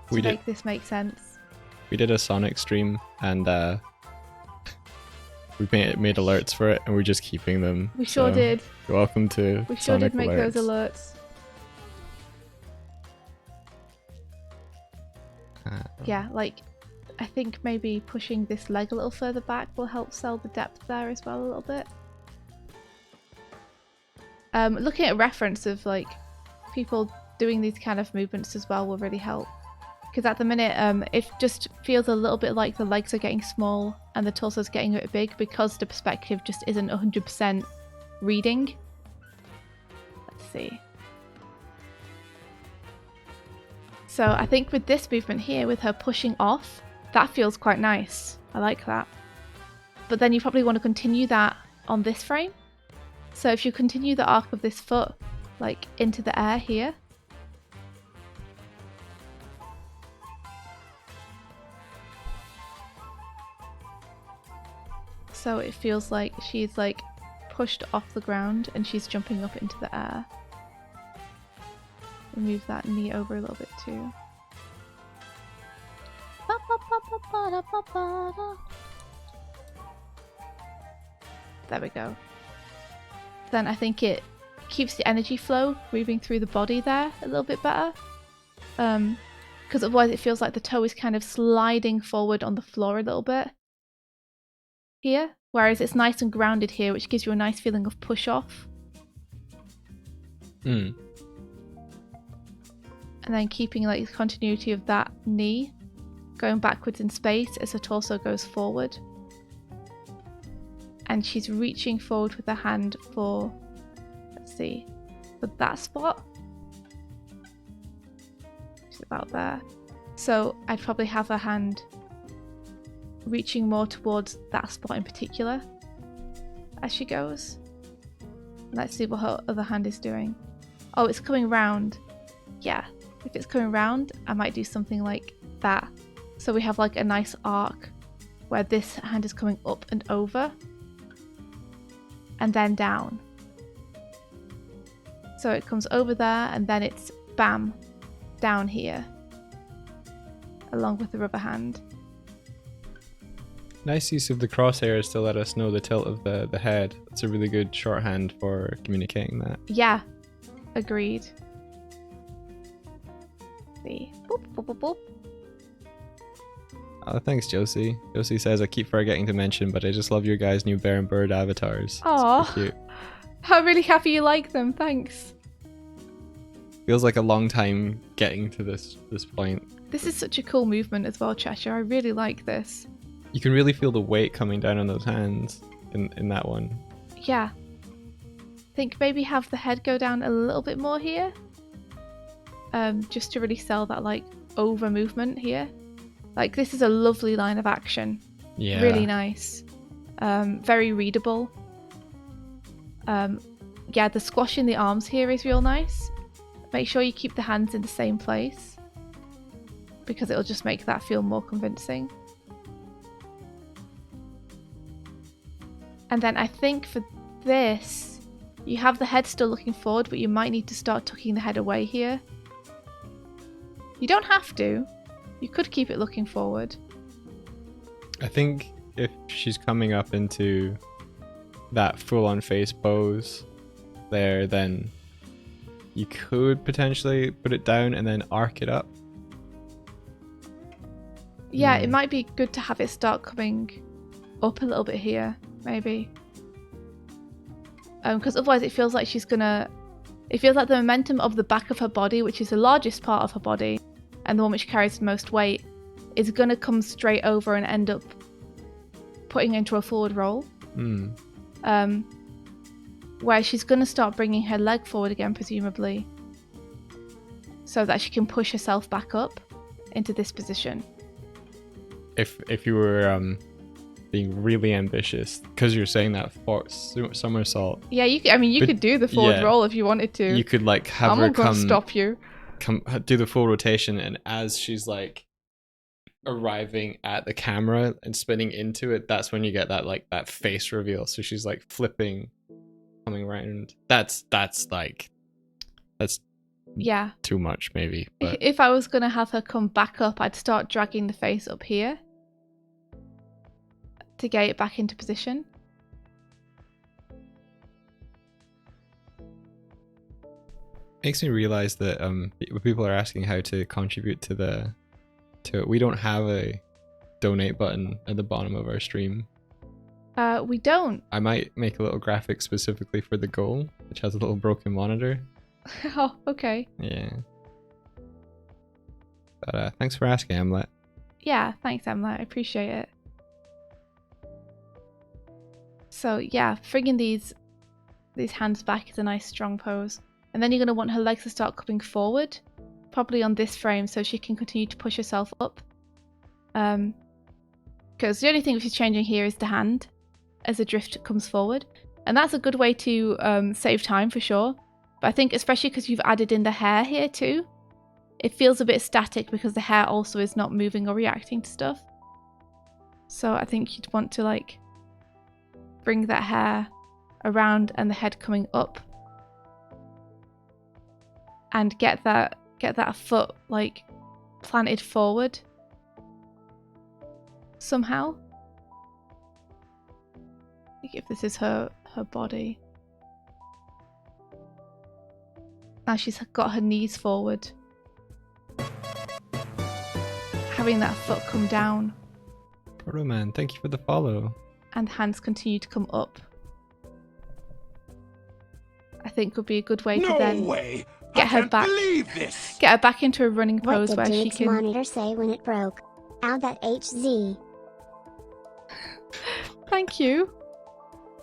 To make this make sense. We did a Sonic stream and we made alerts for it and we're just keeping them. We sure did. You're welcome to We sure Sonic did make alerts. those alerts. Yeah, like I think maybe pushing this leg a little further back will help sell the depth there as well a little bit. Looking at a reference of like people doing these kind of movements as well will really help. Because at the minute it just feels a little bit like the legs are getting small and the torso is getting a bit big because the perspective just isn't 100% reading. Let's see. So I think with this movement here, with her pushing off, that feels quite nice. I like that. But then you probably want to continue that on this frame. So if you continue the arc of this foot, like into the air here. So it feels like she's like pushed off the ground and she's jumping up into the air. We'll move that knee over a little bit too. There we go. Then I think it keeps the energy flow moving through the body there a little bit better. Because otherwise it feels like the toe is kind of sliding forward on the floor a little bit here. Whereas it's nice and grounded here, which gives you a nice feeling of push off. Hmm. And then keeping like the continuity of that knee going backwards in space as her torso goes forward. And she's reaching forward with her hand for, let's see, for that spot. She's about there. So I'd probably have her hand reaching more towards that spot in particular as she goes. Let's see what her other hand is doing. Oh, it's coming round. Yeah, if it's coming round, I might do something like that. So we have like a nice arc where this hand is coming up and over and then down. So it comes over there and then it's bam, down here along with the rubber hand. Nice use of the crosshairs to let us know the tilt of the head. That's a really good shorthand for communicating that. Yeah, agreed. See. Boop, boop, boop, boop. Oh, thanks, Josie. Josie says, I keep forgetting to mention, but I just love your guys' new bear and bird avatars. Aw, Cute. I'm really happy you like them, thanks. Feels like a long time getting to this point. This is such a cool movement as well, Cheshire. I really like this. You can really feel the weight coming down on those hands in that one. Yeah. Think maybe have the head go down a little bit more here. Just to really sell that like over movement here. Like this is a lovely line of action. Yeah. Really nice. Very readable. Yeah, the squash in the arms here is real nice. Make sure you keep the hands in the same place because it'll just make that feel more convincing. And then I think for this, you have the head still looking forward, but you might need to start tucking the head away here. You don't have to. You could keep it looking forward. I think if she's coming up into that full-on face pose there, then you could potentially put it down and then arc it up. Yeah, it might be good to have it start coming up a little bit here, maybe. Because otherwise it feels like she's gonna... It feels like the momentum of the back of her body, which is the largest part of her body, and the one which carries the most weight, is gonna come straight over and end up putting into a forward roll. Where she's gonna start bringing her leg forward again, presumably, so that she can push herself back up into this position. If you were being really ambitious, because you're saying that somersault. Yeah, you could do the forward roll if you wanted to. You could like have I'm her not gonna stop you. Come do the full rotation, and as she's like arriving at the camera and spinning into it, that's when you get that like that face reveal. So she's like flipping, coming around. That's yeah, too much maybe. But if I was gonna have her come back up, I'd start dragging the face up here to get it back into position. makes me realize that people are asking how to contribute to it. We don't have a donate button at the bottom of our stream. We don't. I might make a little graphic specifically for the goal, which has a little broken monitor. Oh, okay. Yeah. But thanks for asking, Hamlet. Yeah, thanks, Emma. I appreciate it. So yeah, bringing these hands back is a nice strong pose. And then you're going to want her legs to start coming forward, probably on this frame, so she can continue to push herself up. Because the only thing she's changing here is the hand as the drift comes forward. And that's a good way to save time for sure. But I think especially because you've added in the hair here too, it feels a bit static because the hair also is not moving or reacting to stuff. So I think you'd want to like bring that hair around and the head coming up. And get that foot like planted forward somehow. Like if this is her body. Now she's got her knees forward. Having that foot come down. Proto Man, thank you for the follow. And hands continue to come up. I think would be a good way to then get her back. Get her back into a running pose where she can. What did Doig's monitor say when it broke? Ow, that HZ. Thank you.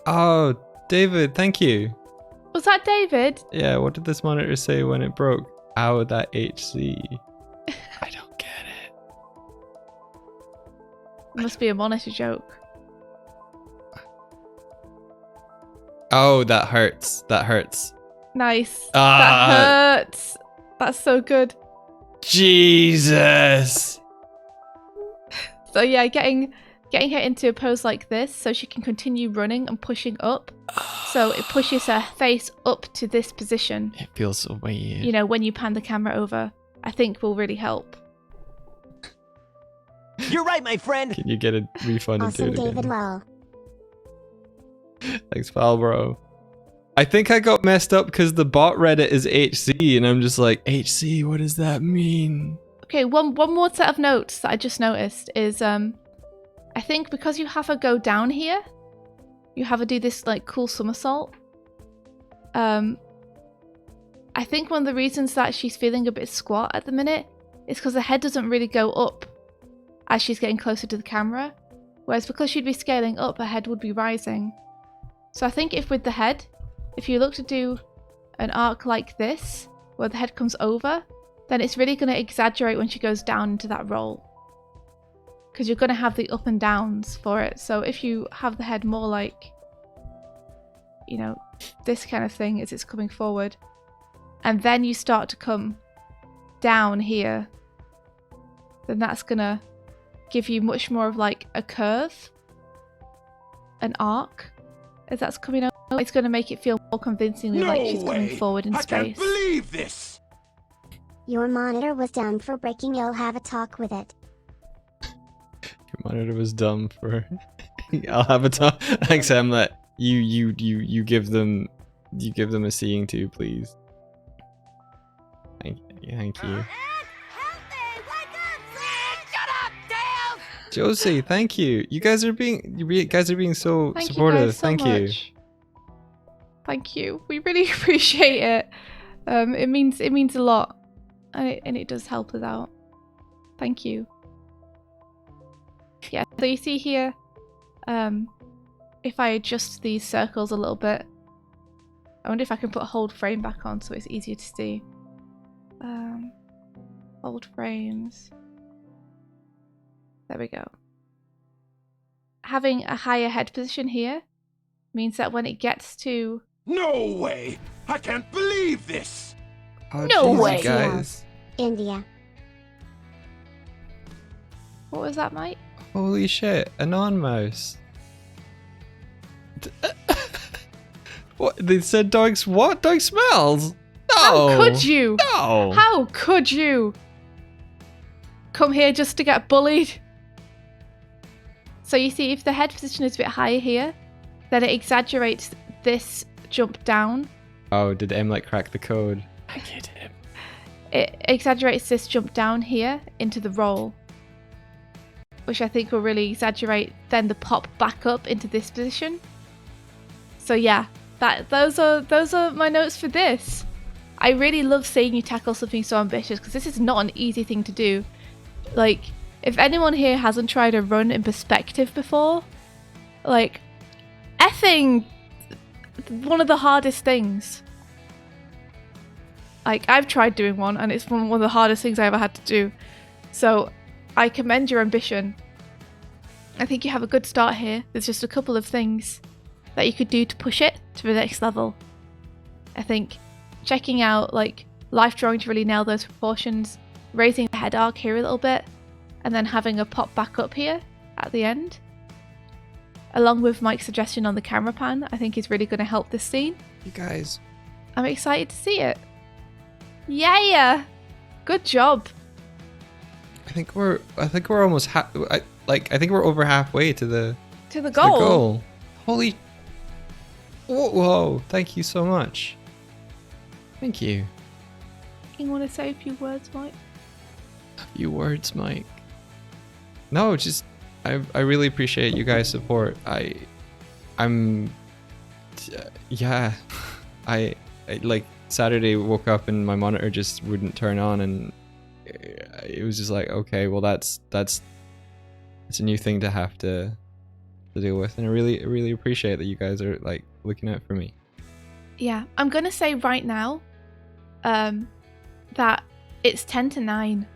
Oh, David, thank you. Was that David? Yeah, what did this monitor say when it broke? Ow, that HZ. I don't get it. It must be a monitor joke. Oh, that hurts. That hurts. Nice. That hurts. That's so good. Jesus. So yeah, getting her into a pose like this so she can continue running and pushing up. So it pushes her face up to this position. It feels so weird. You know, when you pan the camera over, I think will really help. You're right, my friend. Can you get a refund and do Awesome, it David. again? Well, Thanks, pal, bro. I think I got messed up because the bot read it as HC, and I'm just like, HC, what does that mean? Okay, one more set of notes that I just noticed is I think because you have her go down here, you have her do this like cool somersault. I think one of the reasons that she's feeling a bit squat at the minute is because the head doesn't really go up as she's getting closer to the camera, whereas because she'd be scaling up, her head would be rising. So I think if with the head, if you look to do an arc like this, where the head comes over, then it's really going to exaggerate when she goes down into that roll. Because you're going to have the up and downs for it. So if you have the head more like, you know, this kind of thing as it's coming forward, and then you start to come down here, then that's going to give you much more of like a curve, an arc, as that's coming out. It's going to make it feel more convincingly like she's coming forward in space. I can't believe this! your monitor was dumb for breaking. You'll have a talk with it. Your monitor was dumb for... I'll have a talk. Thanks, Hamlet. You give them a seeing too, please. Thank you. Josie, thank you. You guys are being so Thank supportive. You guys so thank much. you. Thank you. We really appreciate it. It means a lot, and it does help us out. Thank you. Yeah. So you see here, if I adjust these circles a little bit, I wonder if I can put hold frame back on so it's easier to see. Hold frames. There we go. Having a higher head position here means that when it gets to... No way! I can't believe this! Oh, No geez, way. guys. India. What was that, Mike? Holy shit, a non-mouse. What? They said dogs what? Dog smells? No! How could you? No! How could you? Come here just to get bullied? So you see, if the head position is a bit higher here, then it exaggerates this jump down. Oh, did Emlet crack the code? I did him. It exaggerates this jump down here into the roll, which I think will really exaggerate then the pop back up into this position. So yeah, those are my notes for this. I really love seeing you tackle something so ambitious because this is not an easy thing to do. Like, if anyone here hasn't tried a run in perspective before, like, effing one of the hardest things. Like, I've tried doing one and it's one of the hardest things I ever had to do. So I commend your ambition. I think you have a good start here. There's just a couple of things that you could do to push it to the next level. I think checking out like life drawing to really nail those proportions, raising the head arc here a little bit, and then having a pop back up here at the end. along with Mike's suggestion on the camera pan, I think is really going to help this scene. You guys. I'm excited to see it. Yeah! Good job. I think we're almost I think we're over halfway to the goal. Holy. Whoa! Thank you so much. Thank you. You want to say a few words, Mike? A few words, Mike. No, just I really appreciate you guys' support. I'm I like Saturday woke up and my monitor just wouldn't turn on, and it was just like, okay, well that's a new thing to have to deal with, and I really appreciate that you guys are like looking out for me. Yeah, I'm gonna say right now that it's 10 to 9.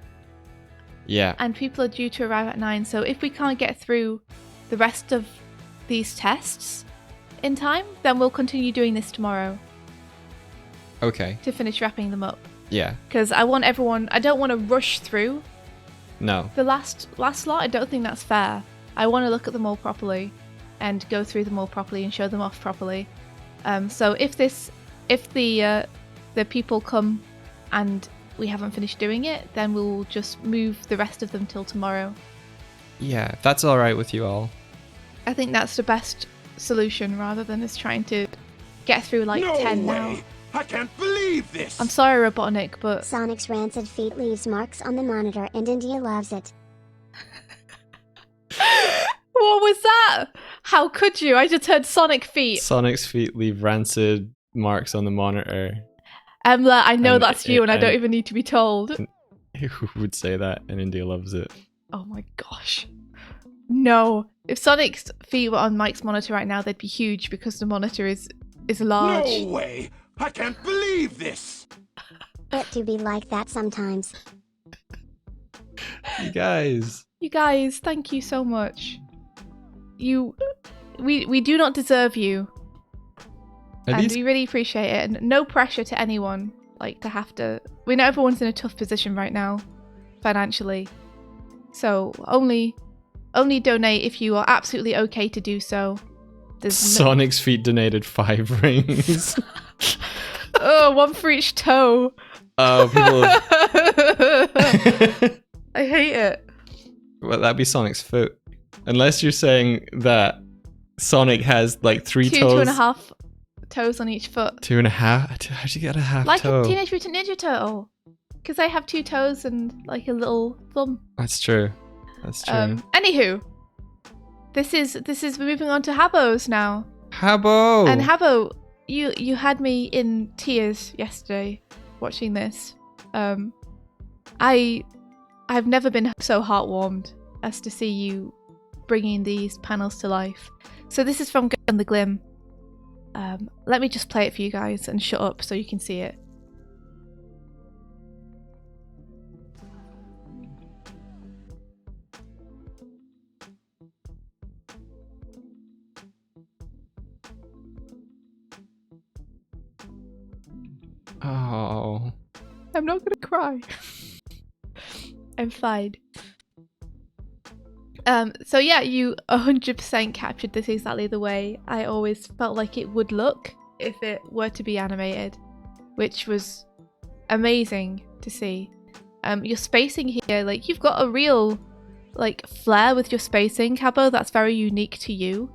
Yeah. And people are due to arrive at 9, so if we can't get through the rest of these tests in time, then we'll continue doing this tomorrow. Okay. To finish wrapping them up. Yeah. Because I don't want to rush through. No. The last lot, I don't think that's fair. I want to look at them all properly and go through them all properly and show them off properly. So if the people come and we haven't finished doing it, then we'll just move the rest of them till tomorrow. Yeah, if that's all right with you all. I think that's the best solution rather than us trying to get through like 10 now. I can't believe this! I'm sorry, Robotnik, but... Sonic's rancid feet leaves marks on the monitor and India loves it. What was that? How could you? I just heard Sonic feet. Sonic's feet leave rancid marks on the monitor. Emla, I know that's you and I don't even need to be told. Who would say that? And India loves it. Oh my gosh. No. If Sonic's feet were on Mike's monitor right now, they'd be huge because the monitor is large. No way! I can't believe this! It do be like that sometimes. You guys, thank you so much. We do not deserve you. We really appreciate it. And no pressure to anyone, like to have to. We know everyone's in a tough position right now, financially. So only donate if you are absolutely okay to do so. Sonic's feet donated 5 rings. Oh, one for each toe. Oh, people. I hate it. Well, that'd be Sonic's foot. Unless you're saying that Sonic has like 3 toes. 2.5 toes on each foot. 2.5? How'd you get a half like toe? Like a Teenage Mutant Ninja Turtle. Because they have 2 toes and like a little thumb. That's true. Anywho, this is we're moving on to Habbo's now. Habbo! And Habbo, you had me in tears yesterday watching this. I've never been so heartwarmed as to see you bringing these panels to life. So this is from Gun the Glim. Let me just play it for you guys and shut up so you can see it. Oh. I'm not gonna cry. I'm fine. So yeah, you 100% captured this exactly the way I always felt like it would look if it were to be animated, which was amazing to see. Your spacing here, like you've got a real like flair with your spacing, Habbo, that's very unique to you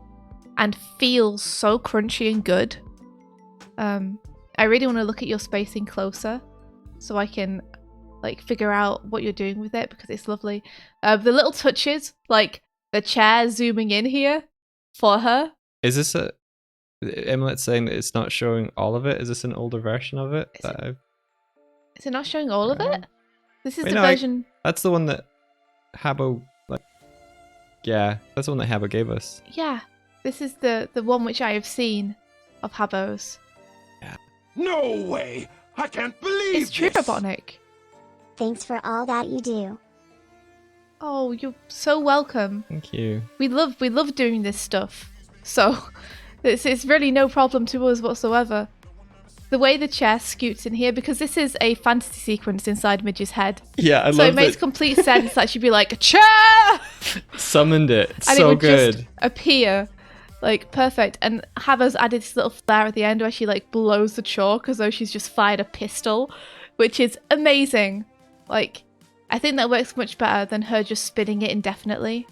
and feels so crunchy and good. I really want to look at your spacing closer so I can like figure out what you're doing with it because it's lovely. The little touches, like the chair zooming in here for her. Is this Emilet's saying that it's not showing all of it? Is this an older version of it? Is it not showing all of it? This is Wait, the version. That's the one that Habbo that's the one that Habbo gave us. Yeah. This is the one which I have seen of Habbo's. Yeah. No way! I can't believe it's true, this! Robotnik. Thanks for all that you do. Oh, you're so welcome. Thank you. We love doing this stuff. So it's really no problem to us whatsoever. The way the chair scoots in here, because this is a fantasy sequence inside Midge's head. Yeah, I love it. So it makes complete sense that she'd be like, a chair! Summoned it. And so it would good. just appear. Like, perfect. And Habo's added this little flair at the end where she, like, blows the chalk as though she's just fired a pistol, which is amazing. Like, I think that works much better than her just spinning it indefinitely.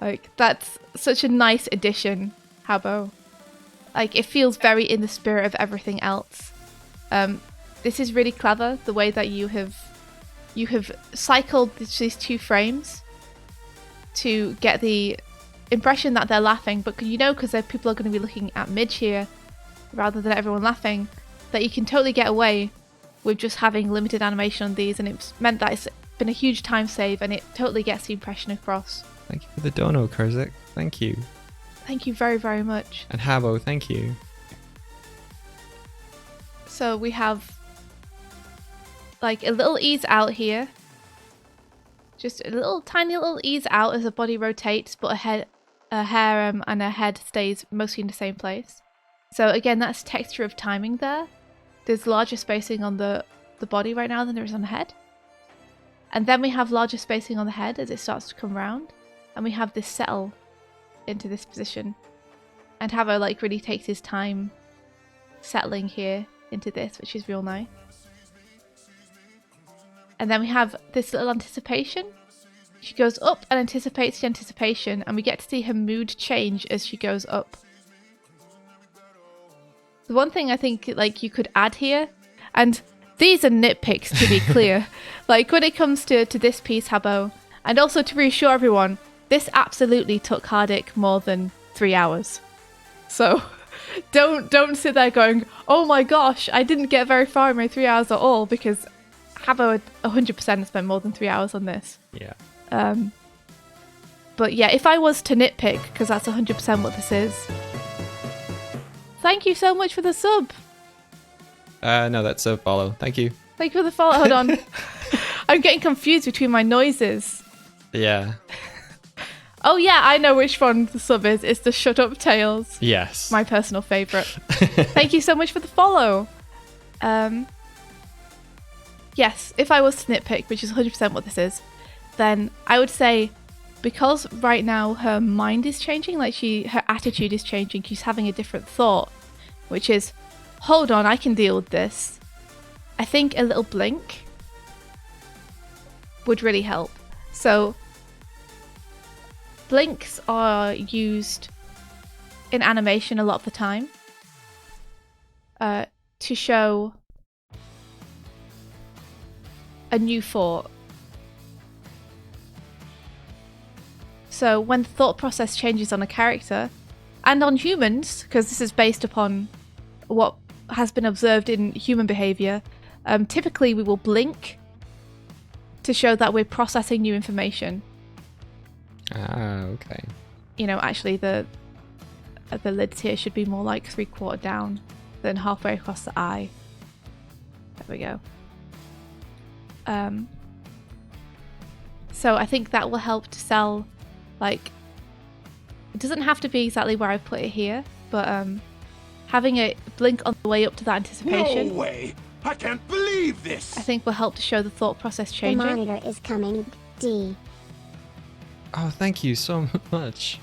Like, that's such a nice addition, Habo. Like, it feels very in the spirit of everything else. This is really clever, the way that you have cycled these 2 frames to get the impression that they're laughing, but you know, because people are going to be looking at Midge here rather than everyone laughing, that you can totally get away with just having limited animation on these, and it's meant that it's been a huge time save, and it totally gets the impression across. Thank you for the dono, Kurzik. Thank you. Thank you very, very much. And Habo, thank you. So we have like a little ease out here. Just a little tiny little ease out as the body rotates, but her hair and her head stays mostly in the same place. So again, that's texture of timing there. There's larger spacing on the body right now than there is on the head. And then we have larger spacing on the head as it starts to come round. And we have this settle into this position. And Habo like really takes his time settling here into this, which is real nice. And then we have this little anticipation. She goes up and anticipates the anticipation, and we get to see her mood change as she goes up. The one thing I think like you could add here, and these are nitpicks to be clear, like when it comes to this piece, Habo, and also to reassure everyone, this absolutely took Hardik more than 3 hours. So don't sit there going, oh my gosh, I didn't get very far in my 3 hours at all, because Habo 100% spent more than 3 hours on this. Yeah. But yeah, if I was to nitpick, because that's 100% what this is. Thank you so much for the sub. No, that's a follow. Thank you. Thank you for the follow. Hold on. I'm getting confused between my noises. Yeah. Oh yeah, I know which one the sub is. It's the Shut Up Tales. Yes. My personal favourite. Thank you so much for the follow. Yes, if I was to nitpick, which is 100% what this is, then I would say, because right now her mind is changing, like her attitude is changing, she's having a different thought, which is, hold on, I can deal with this. I think a little blink would really help. So blinks are used in animation a lot of the time to show a new thought. So when the thought process changes on a character, and on humans, because this is based upon what has been observed in human behaviour, typically we will blink to show that we're processing new information. Ah, okay. You know, actually the lids here should be more like 3/4 down than halfway across the eye. There we go. So I think that will help to sell, like, it doesn't have to be exactly where I put it here, but having it blink on the way up to that anticipation. No way! I can't believe this! I think will help to show the thought process The changing. monitor is coming. D. Oh, thank you so much.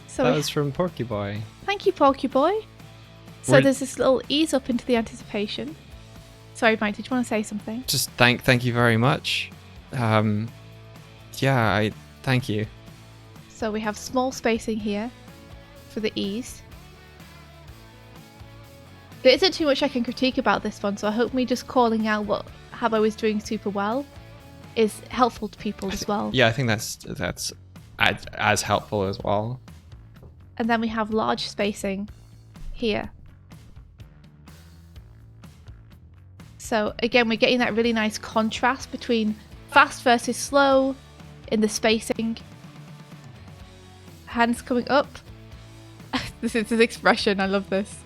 So That was from Porky Boy. thank you, Porky Boy. So We're- there's this little ease up into the anticipation. Sorry, Mike, did you want to say something? Just thank you very much. Yeah, I thank you. So we have small spacing here for the ease. There isn't too much I can critique about this one, so I hope me just calling out what Habo is doing super well is helpful to people as well. Yeah, I think that's as helpful as well. And then we have large spacing here. So again, we're getting that really nice contrast between fast versus slow in the spacing. Hands coming up. This is his expression, I love this.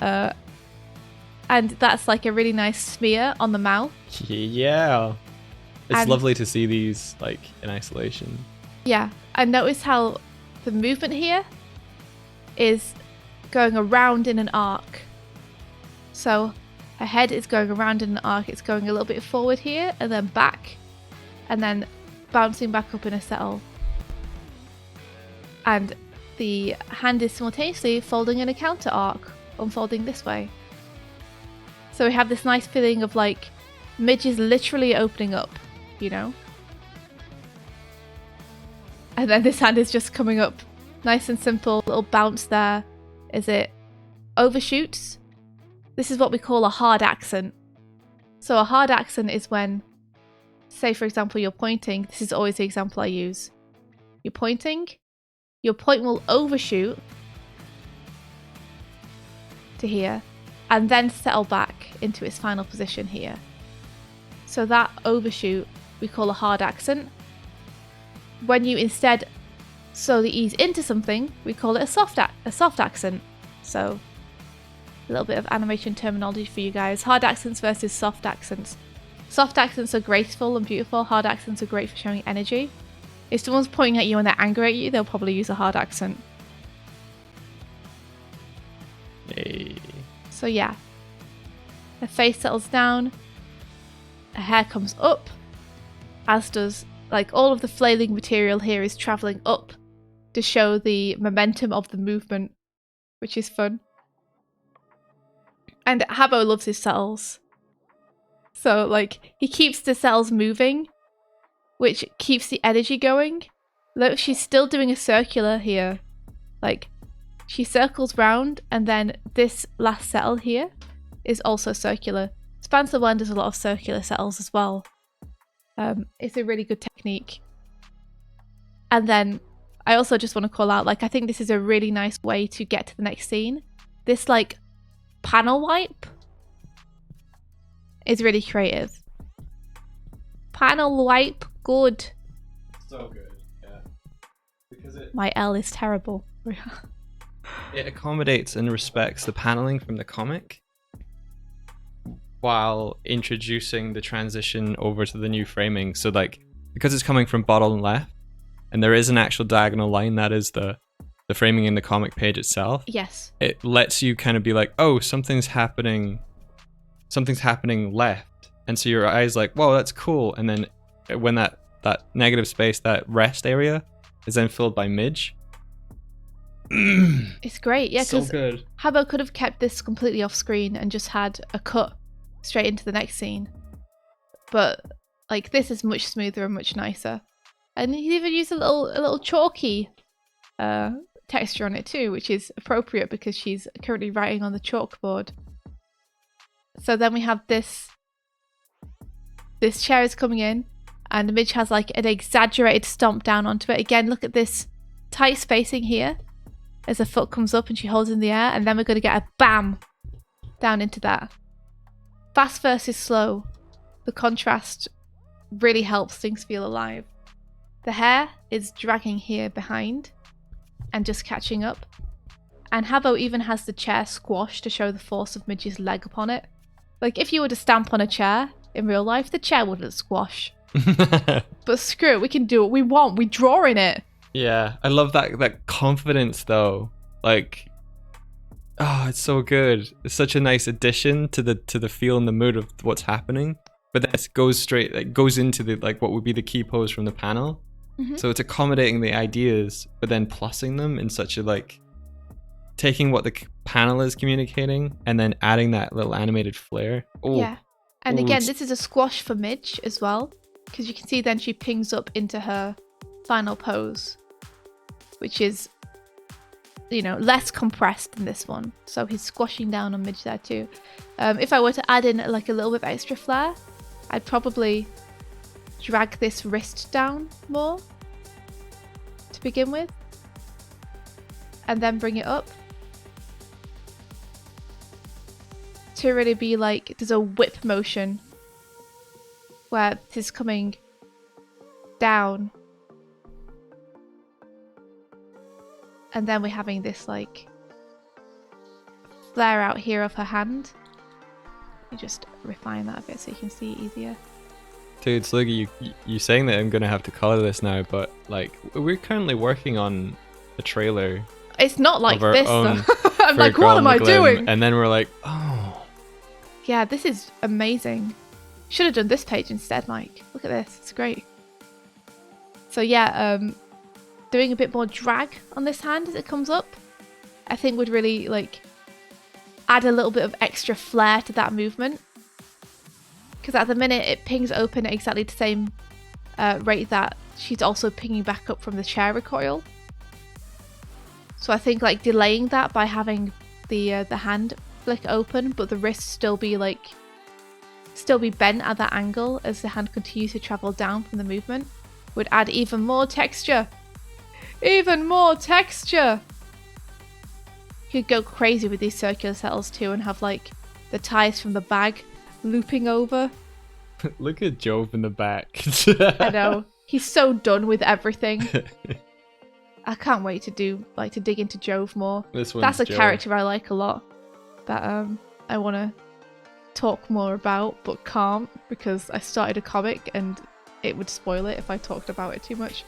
And that's like a really nice smear on the mouth. Yeah. It's And- lovely to see these like in isolation. Yeah, and notice how the movement here is going around in an arc. So her head is going around in an arc. It's going a little bit forward here and then back, and then bouncing back up in a settle. And the hand is simultaneously folding in a counter arc, unfolding this way. So we have this nice feeling of like Midge is literally opening up, you know? And then this hand is just coming up nice and simple, little bounce there as it overshoots. This is what we call a hard accent. So a hard accent is when, say for example, you're pointing. This is always the example I use. You're pointing, your point will overshoot to here and then settle back into its final position here. So that overshoot we call a hard accent. When you instead slowly ease into something, we call it a soft accent. So a little bit of animation terminology for you guys. Hard accents versus soft accents. Soft accents are graceful and beautiful. Hard accents are great for showing energy. If someone's pointing at you and they're angry at you, they'll probably use a hard accent. Hey. So yeah, her face settles down, her hair comes up, as does, like, all of the flailing material here is travelling up to show the momentum of the movement, which is fun. And Habbo loves his cells. So, like, he keeps the cells moving, which keeps the energy going. Look, she's still doing a circular here. Like, she circles round, and then this last cell here is also circular. Spencer One does a lot of circular cells as well. It's a really good technique. And then I also just want to call out, like, I think this is a really nice way to get to the next scene. This, like, panel wipe is really creative. Panel wipe, good. So good, yeah. Because My L is terrible. it accommodates and respects the paneling from the comic while introducing the transition over to the new framing. So, like, because it's coming from bottom left, and there is an actual diagonal line that is the framing in the comic page itself. Yes. It lets you kind of be like, oh, something's happening left. And so your eye's like, whoa, that's cool. And then when that negative space, that rest area, is then filled by Midge. It's great, yeah, So because good. Habbo could have kept this completely off screen and just had a cut straight into the next scene. But, like, this is much smoother and much nicer. And he even used a little chalky texture on it too, which is appropriate because she's currently writing on the chalkboard. So then we have this chair is coming in, and Midge has like an exaggerated stomp down onto it. Again, look at this tight spacing here as her foot comes up and she holds in the air, and then we're going to get a bam down into that. Fast versus slow. The contrast really helps things feel alive. The hair is dragging here behind and just catching up. And Habbo even has the chair squashed to show the force of Midge's leg upon it. Like, if you were to stamp on a chair in real life, the chair wouldn't squash. But screw it, we can do what we want. We draw in it. Yeah, I love that confidence though. Like, oh, it's so good. It's such a nice addition to the feel and the mood of what's happening. But then it goes into the, like, what would be the key pose from the panel. Mm-hmm. So it's accommodating the ideas, but then plussing them in such a, like, taking what the panel is communicating and then adding that little animated flair. Oh, yeah. And again, this is a squash for Midge as well, because you can see then she pings up into her final pose, which is, you know, less compressed than this one. So he's squashing down on Midge there too. If I were to add in like a little bit of extra flair, I'd probably drag this wrist down more to begin with, and then bring it up to really be like, there's a whip motion where this is coming down, and then we're having this like flare out here of her hand. You just refine that a bit so you can see it easier. Dude, Sluggy, you saying that I'm gonna have to color this now, but, like, we're currently working on a trailer. It's not like of our this own though. I'm for like, Girl what am I McGlim, doing? And then we're like, oh. Yeah, this is amazing. Should have done this page instead, Mike. Look at this, it's great. So yeah, doing a bit more drag on this hand as it comes up, I think would really like add a little bit of extra flair to that movement. Because at the minute it pings open at exactly the same rate that she's also pinging back up from the chair recoil. So I think like delaying that by having the hand flick open, but the wrist still be bent at that angle as the hand continues to travel down from the movement, would add even more texture. Even more texture! You could go crazy with these circular cells too and have like the ties from the bag looping over. Look at Jove in the back. I know. He's so done with everything. I can't wait to dig into Jove more. That's a character I like a lot that I want to talk more about but can't because I started a comic and it would spoil it if I talked about it too much.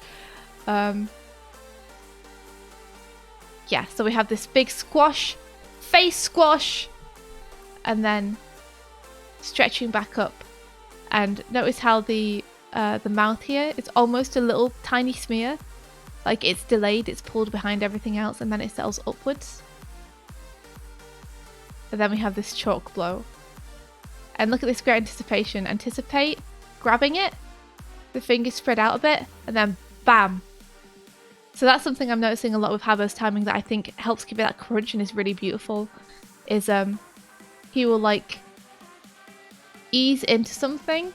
Yeah, so we have this big squash, face squash, and then stretching back up. And notice how the mouth here, it's almost a little tiny smear. Like it's delayed, it's pulled behind everything else, and then it settles upwards. And then we have this chalk blow. And look at this great anticipation. Anticipate, grabbing it, the fingers spread out a bit, and then bam. So that's something I'm noticing a lot with Habo's timing that I think helps give it that crunch and is really beautiful. Is he will like ease into something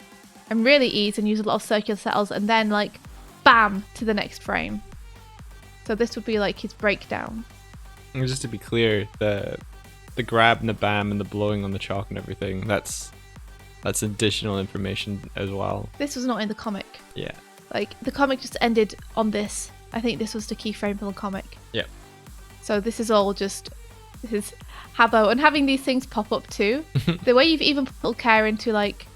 and really ease and use a lot of circular settles and then like bam to the next frame. So this would be like his breakdown. And just to be clear, the grab and the bam and the blowing on the chalk and everything, that's additional information as well. This was not in the comic. Yeah. Like the comic just ended on this. I think this was the keyframe for the comic. Yeah. So this is all just his Habo and having these things pop up too. The way you've even put care into like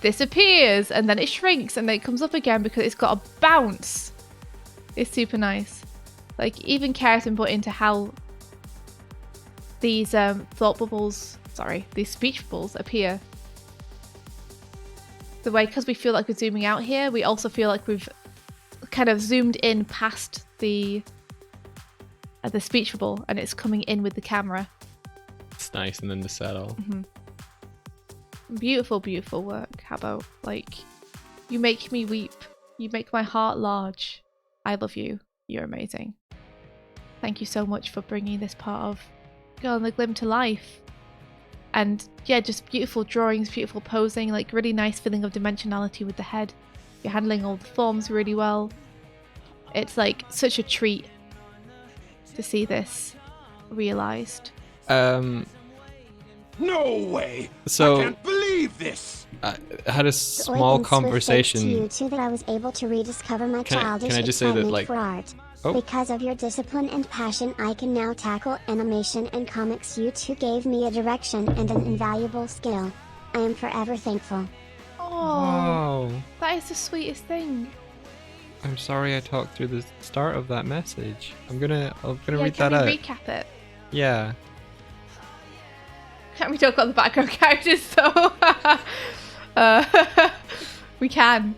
this appears and then it shrinks and then it comes up again because it's got a bounce. It's super nice. Like even care has been put into how these these speech bubbles appear. The way, because we feel like we're zooming out here, we also feel like we've kind of zoomed in past the speech bubble and it's coming in with the camera. It's nice, and then the settle. Mm-hmm. Beautiful, beautiful work, Habo. Like, you make me weep. You make my heart large. I love you. You're amazing. Thank you so much for bringing this part of Girl in the Glim to life. And yeah, just beautiful drawings, beautiful posing, like really nice feeling of dimensionality with the head. You're handling all the forms really well. It's like such a treat to see this realized. No way! So I can't believe this! I had a small conversation. To you too that I was able to rediscover my childish can I just say that, excitement like, for art. oh. Because of your discipline and passion, I can now tackle animation and comics. You two gave me a direction and an invaluable skill. I am forever thankful. Oh, that is the sweetest thing. I'm sorry I talked through the start of that message. I'm gonna read that can out. we recap it? Yeah. Can't we talk about the background characters though? We can.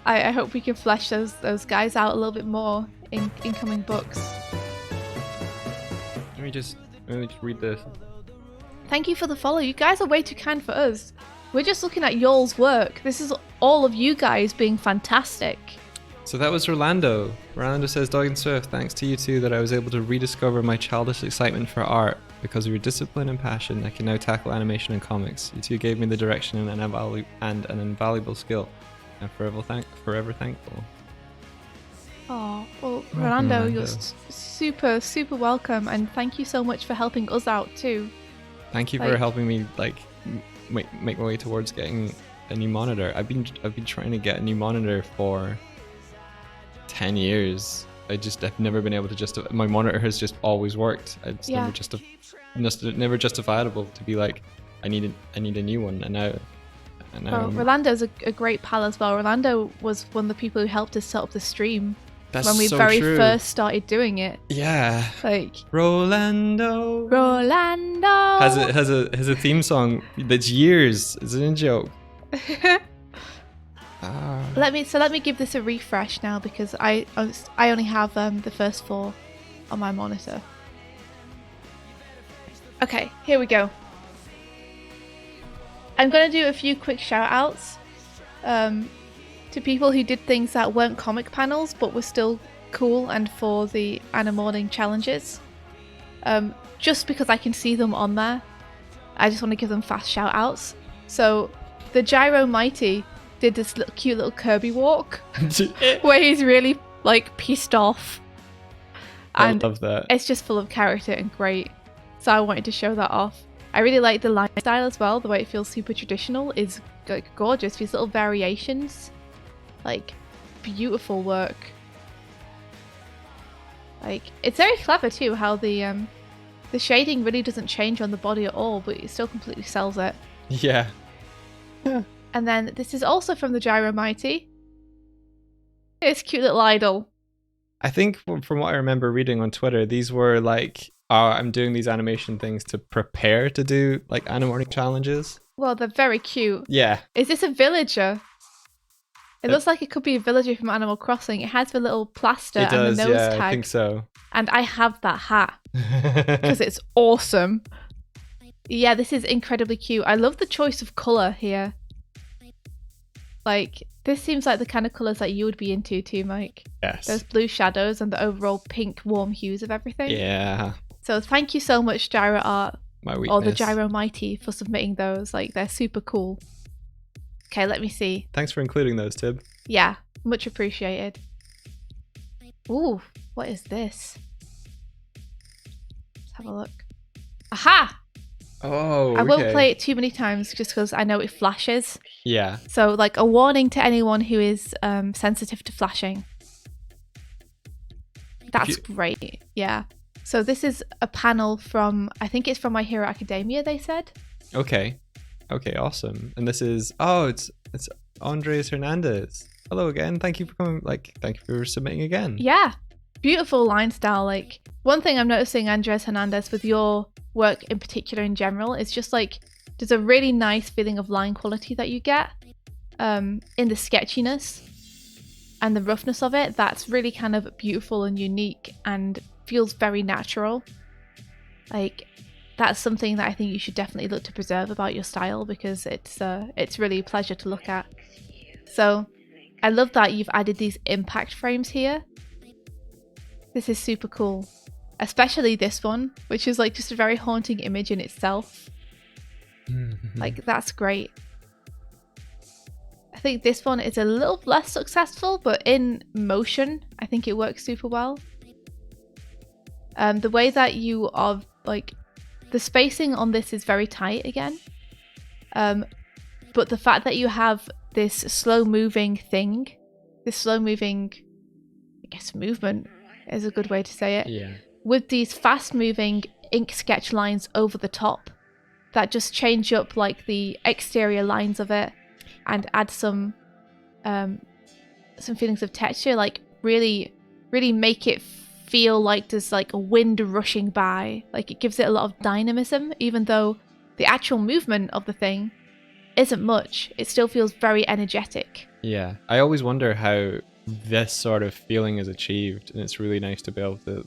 I hope we can flesh those guys out a little bit more in incoming books. Let me just read this. Thank you for the follow. You guys are way too kind for us. We're just looking at y'all's work. This is all of you guys being fantastic. So that was Rolando. Rolando says, Doig and Swift, thanks to you two that I was able to rediscover my childish excitement for art. Because of your discipline and passion, I can now tackle animation and comics. You two gave me the direction and an invaluable skill. I'm forever thankful. Oh, well, Rolando, you're super, super welcome. And thank you so much for helping us out too. Thank you for helping me make my way towards getting a new monitor. I've been trying to get a new monitor for 10 years. I've never been able to justify. My monitor has just always worked. It's never justifiable to be like, I need a new one. And now Rolando's a great pal as well. Rolando was one of the people who helped us set up the stream when we so very true. first started doing it. Yeah. Like Rolando has a theme song that's years. It's a joke. Let me give this a refresh now because I only have the first 4 on my monitor. Okay, here we go. I'm gonna do a few quick shout outs to people who did things that weren't comic panels but were still cool and for the Animorning challenges. Just because I can see them on there, I just want to give them fast shout outs. So the Gyro Mighty did this cute little Kirby walk where he's really like pissed off. And I love that. It's just full of character and great. So I wanted to show that off. I really like the line style as well. The way it feels super traditional is like gorgeous. These little variations, like beautiful work. Like it's very clever too. How the shading really doesn't change on the body at all, but it still completely sells it. Yeah. And then this is also from the Gyro Mighty. It's cute little idol. I think from what I remember reading on Twitter, these were like, I'm doing these animation things to prepare to do like Animorning challenges. Well, they're very cute. Yeah. Is this a villager? It looks like it could be a villager from Animal Crossing. It has the little plaster It does, and the nose yeah, tag. I think so. And I have that hat because it's awesome. Yeah, this is incredibly cute. I love the choice of colour here. Like, this seems like the kind of colours that you would be into too, Mike. Yes. Those blue shadows and the overall pink warm hues of everything. Yeah. So thank you so much, Gyro Art. My weakness. Or the Gyro Mighty for submitting those. Like, they're super cool. Okay, let me see. Thanks for including those, Tib. Yeah, much appreciated. Ooh, what is this? Let's have a look. Aha! Oh, I won't play it too many times just because I know it flashes. Yeah. So, like, a warning to anyone who is sensitive to flashing. That's great. Yeah. So this is a panel from, I think it's from My Hero Academia, they said. Okay. Okay, awesome. And this is, it's Andres Hernandez. Hello again. Thank you for coming. Thank you for submitting again. Yeah. Beautiful line style. Like, one thing I'm noticing, Andres Hernandez, with your work in particular in general, is just like, there's a really nice feeling of line quality that you get in the sketchiness and the roughness of it. That's really kind of beautiful and unique and feels very natural. Like, that's something that I think you should definitely look to preserve about your style, because it's really a pleasure to look at. So I love that you've added these impact frames here. This is super cool, especially this one, which is like just a very haunting image in itself. Like, that's great. I think this one is a little less successful, but in motion, I think it works super well. The way that you are, like, the spacing on this is very tight again. But the fact that you have this slow-moving thing, this slow-moving, I guess, movement is a good way to say it. Yeah. With these fast-moving ink sketch lines over the top that just change up, like, the exterior lines of it and add some feelings of texture, like, really, really make it feel like there's like a wind rushing by. Like, it gives it a lot of dynamism, even though the actual movement of the thing isn't much. It still feels very energetic. Yeah. I always wonder how this sort of feeling is achieved, and it's really nice to be able to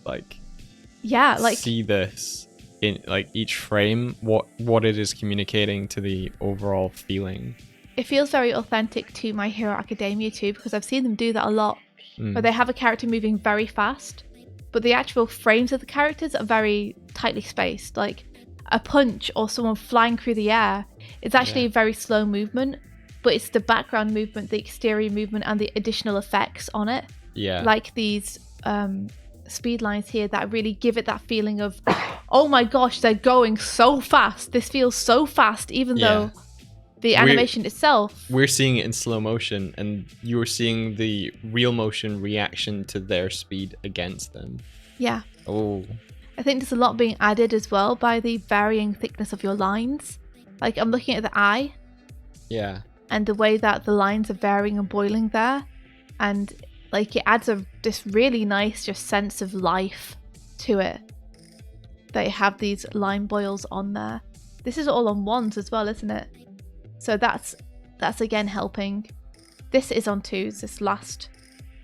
see this in like each frame, what it is communicating to the overall feeling. It feels very authentic to My Hero Academia too, because I've seen them do that a lot, where they have a character moving very fast, but the actual frames of the characters are very tightly spaced. Like, a punch or someone flying through the air is actually a very slow movement, but it's the background movement, the exterior movement, and the additional effects on it. Yeah. Like these speed lines here that really give it that feeling of, oh my gosh, they're going so fast. This feels so fast, even though the animation itself... We're seeing it in slow motion, and you're seeing the real motion reaction to their speed against them. Yeah. Oh. I think there's a lot being added as well by the varying thickness of your lines. Like, I'm looking at the eye. Yeah. And the way that the lines are varying and boiling there. And, like, it adds this really nice just sense of life to it. That you have these line boils on there. This is all on ones as well, isn't it? So that's again helping. this is on 2s.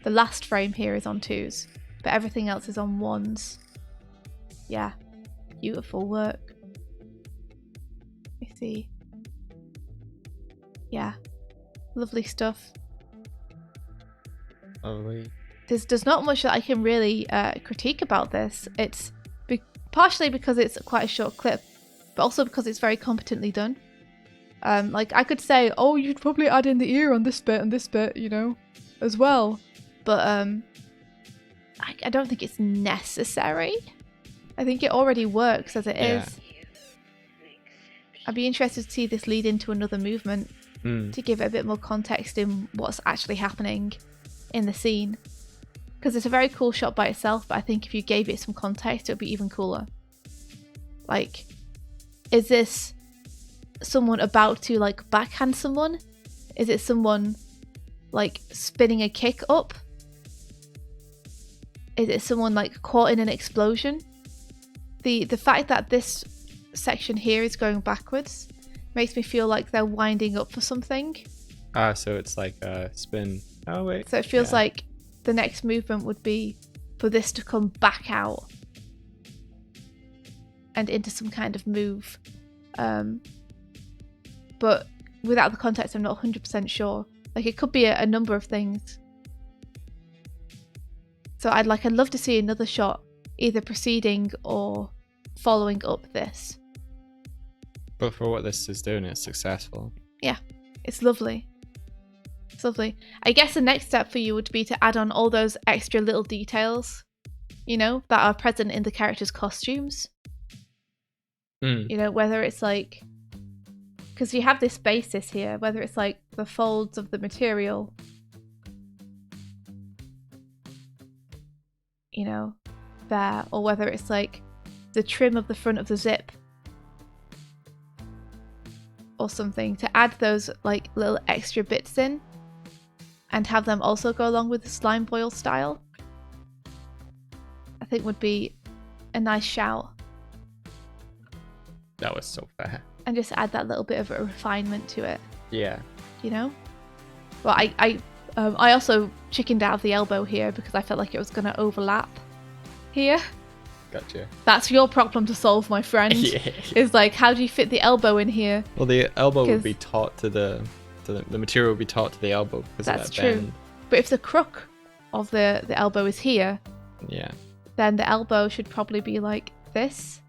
The last frame here is on 2s, but everything else is on 1s. Yeah, beautiful work. Let me see. Yeah, lovely stuff. Lovely. There's not much that I can really critique about this. It's partially because it's quite a short clip, but also because it's very competently done. Like I could say, oh, you'd probably add in the ear on this bit and this bit, you know, as well. But I don't think it's necessary. I think it already works as it is. I'd be interested to see this lead into another movement to give it a bit more context in what's actually happening in the scene. Because it's a very cool shot by itself, but I think if you gave it some context, it would be even cooler. Like, is this someone about to like backhand someone? Is it someone like spinning a kick up? Is it someone like caught in an explosion? The fact that this section here is going backwards makes me feel like they're winding up for something. So it's like a spin. Oh wait. So it feels like the next movement would be for this to come back out and into some kind of move. But without the context, I'm not 100% sure. Like it could be a number of things. So I'd love to see another shot either preceding or following up this. But for what this is doing, it's successful. Yeah, it's lovely. It's lovely. I guess the next step for you would be to add on all those extra little details, you know, that are present in the characters' costumes. You know, whether it's like, because you have this basis here, whether it's like the folds of the material, you know, there, or whether it's like the trim of the front of the zip or something, to add those like little extra bits in and have them also go along with the slime boil style, I think would be a nice shout. That was so fair. And just add that little bit of a refinement to it. Yeah. You know? Well, I also chickened out of the elbow here because I felt like it was going to overlap here. Gotcha. That's your problem to solve, my friend. Yeah. Is like, how do you fit the elbow in here? Well, the elbow would be taught to the material would be taught to the elbow because that's of that true. bend. But if the crook of the elbow is here, yeah, then the elbow should probably be like this.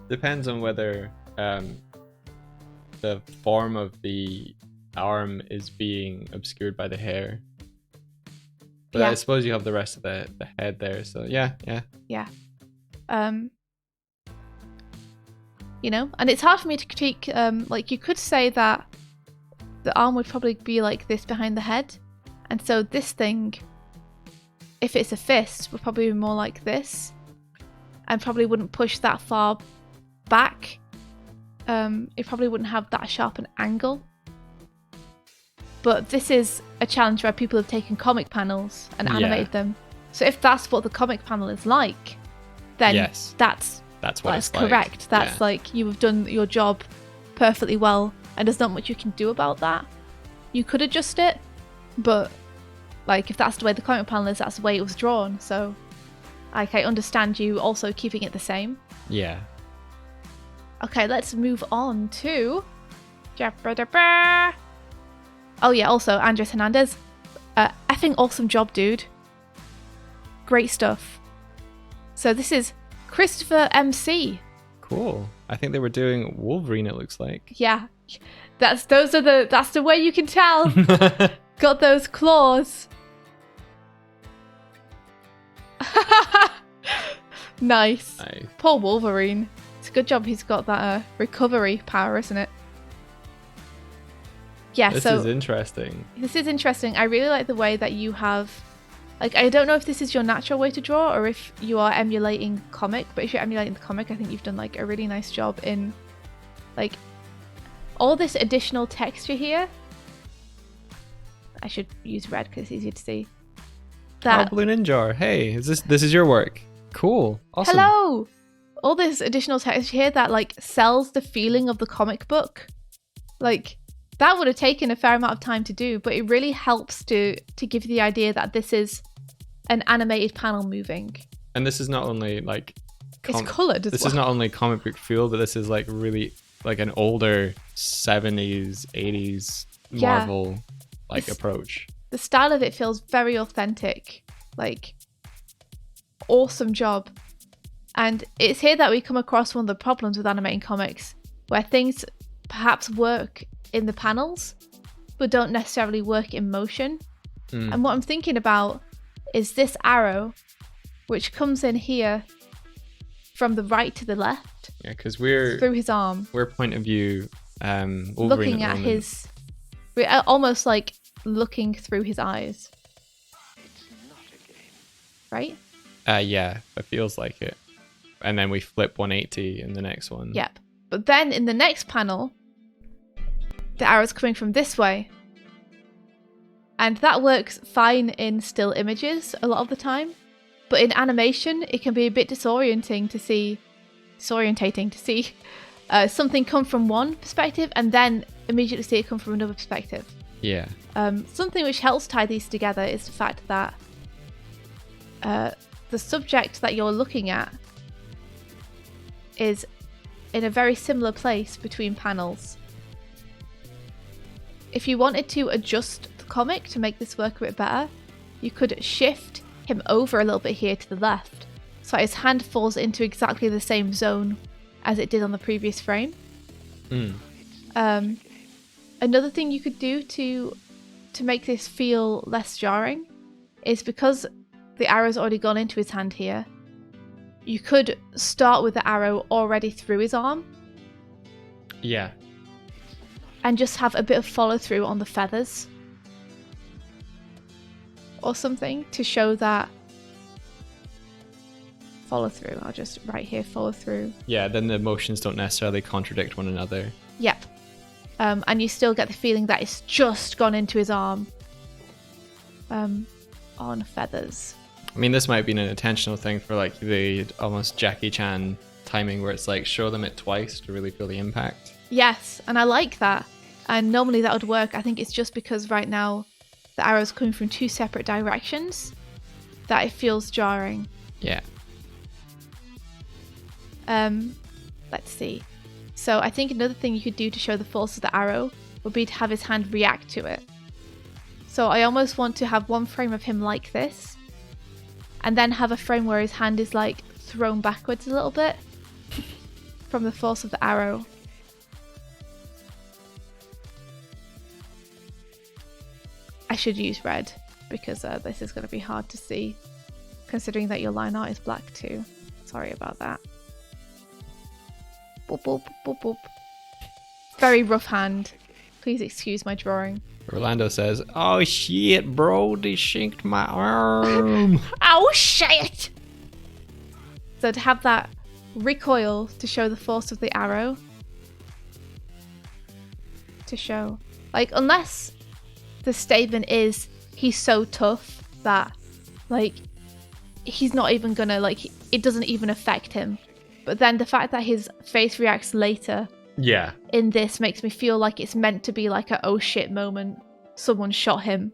Depends on whether the form of the arm is being obscured by the hair. But I suppose you have the rest of the head there, so yeah. You know, and it's hard for me to critique. Like you could say that the arm would probably be like this behind the head, and so this thing, if it's a fist, would probably be more like this, and probably wouldn't push that far back. It probably wouldn't have that sharp an angle. But this is a challenge where people have taken comic panels and animated them. So if that's what the comic panel is like, then that's what it's correct. Like. That's like you have done your job perfectly well, and there's not much you can do about that. You could adjust it, but like if that's the way the comic panel is, that's the way it was drawn. So like I understand you also keeping it the same. Yeah. Okay, let's move on to oh yeah, also Andres Hernandez. Effing awesome job, dude. Great stuff. So this is Christopher MC. Cool. I think they were doing Wolverine, it looks like. Yeah. That's the way you can tell. Got those claws. Nice. Poor Wolverine. It's a good job he's got that recovery power, isn't it? Yeah, this is interesting. This is interesting. I really like the way that you have, like, I don't know if this is your natural way to draw or if you are emulating comic, but if you're emulating the comic, I think you've done like a really nice job in like all this additional texture here. I should use red because it's easier to see. Oh, Blue Ninja. Hey, this is your work. Cool. Awesome. Hello. All this additional texture here that like sells the feeling of the comic book. Like that would have taken a fair amount of time to do, but it really helps to give you the idea that this is an animated panel moving. And this is not only like it's coloured as this well. is not only comic book feel, but this is like really like an older 70s 80s Marvel like approach. The style of it feels very authentic, like awesome job. And it's here that we come across one of the problems with animating comics, where things perhaps work in the panels but don't necessarily work in motion. And what I'm thinking about is this arrow, which comes in here from the right to the left. Yeah, because we're through his arm. We're point of view Wolverine looking at his, we're almost like looking through his eyes. Right? Yeah, it feels like it. And then we flip 180 in the next one. Yep. But then in the next panel, the arrow's coming from this way. And that works fine in still images a lot of the time. But in animation, it can be a bit disorientating to see something come from one perspective and then immediately see it come from another perspective. Yeah. Something which helps tie these together is the fact that the subject that you're looking at is in a very similar place between panels. If you wanted to adjust the comic to make this work a bit better, you could shift him over a little bit here to the left, so his hand falls into exactly the same zone as it did on the previous frame. Another thing you could do to make this feel less jarring is, because the arrow's already gone into his hand here, you could start with the arrow already through his arm. Yeah. And just have a bit of follow through on the feathers or something to show that follow through. I'll just write here follow through. Yeah, then the motions don't necessarily contradict one another. Yep. And you still get the feeling that it's just gone into his arm on feathers. I mean, this might have been an intentional thing for like the almost Jackie Chan timing, where it's like show them it twice to really feel the impact. Yes, and I like that. And normally that would work. I think it's just because right now the arrow's coming from two separate directions that it feels jarring. Yeah. Let's see. So I think another thing you could do to show the force of the arrow would be to have his hand react to it. So I almost want to have one frame of him like this, and then have a frame where his hand is like thrown backwards a little bit from the force of the arrow. I should use red because this is going to be hard to see, considering that your line art is black too. Sorry about that. Boop, boop, boop, boop. Very rough hand. Please excuse my drawing. Orlando says, "Oh shit, bro, they shanked my arm." Oh shit! So to have that recoil to show the force of the arrow. To show, like, unless the statement is he's so tough that, like, he's not even gonna, like, it doesn't even affect him. But then the fact that his face reacts later in this makes me feel like it's meant to be like a oh shit moment. Someone shot him.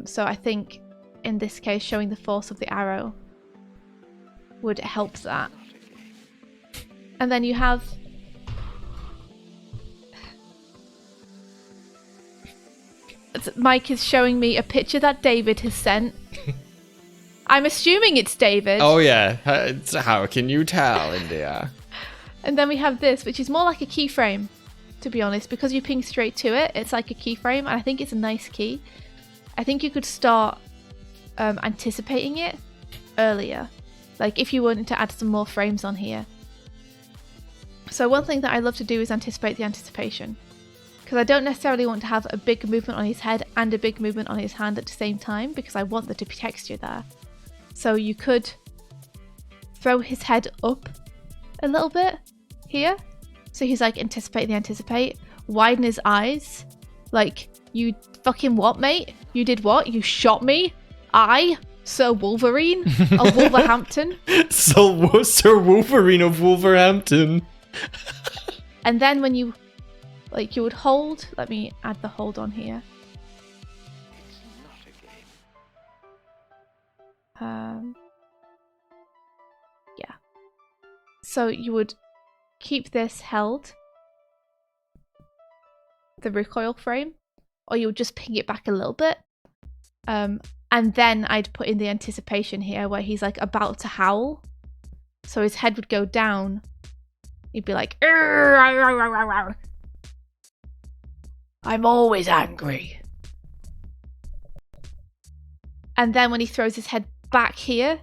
So I think in this case showing the force of the arrow would help that. And then you have Mike is showing me a picture that David has sent. I'm assuming it's David. Oh yeah, how can you tell, India? And then we have this, which is more like a keyframe, to be honest, because you ping straight to it. It's like a keyframe, and I think it's a nice key. I think you could start anticipating it earlier, like if you wanted to add some more frames on here. So one thing that I love to do is anticipate the anticipation, because I don't necessarily want to have a big movement on his head and a big movement on his hand at the same time, because I want there to be texture there. So you could throw his head up a little bit here, so he's like anticipate the anticipate. Widen his eyes, like, you fucking what, mate? You did what? You shot me? I, Sir Wolverine of Wolverhampton. Sir Wolverine of Wolverhampton. And then when you Like you would hold. Let me add the hold on here. Yeah. So you would keep this held, the recoil frame, or you would just ping it back a little bit. And then I'd put in the anticipation here where he's like about to howl. So his head would go down. He'd be like, I'm always angry. And then when he throws his head back here,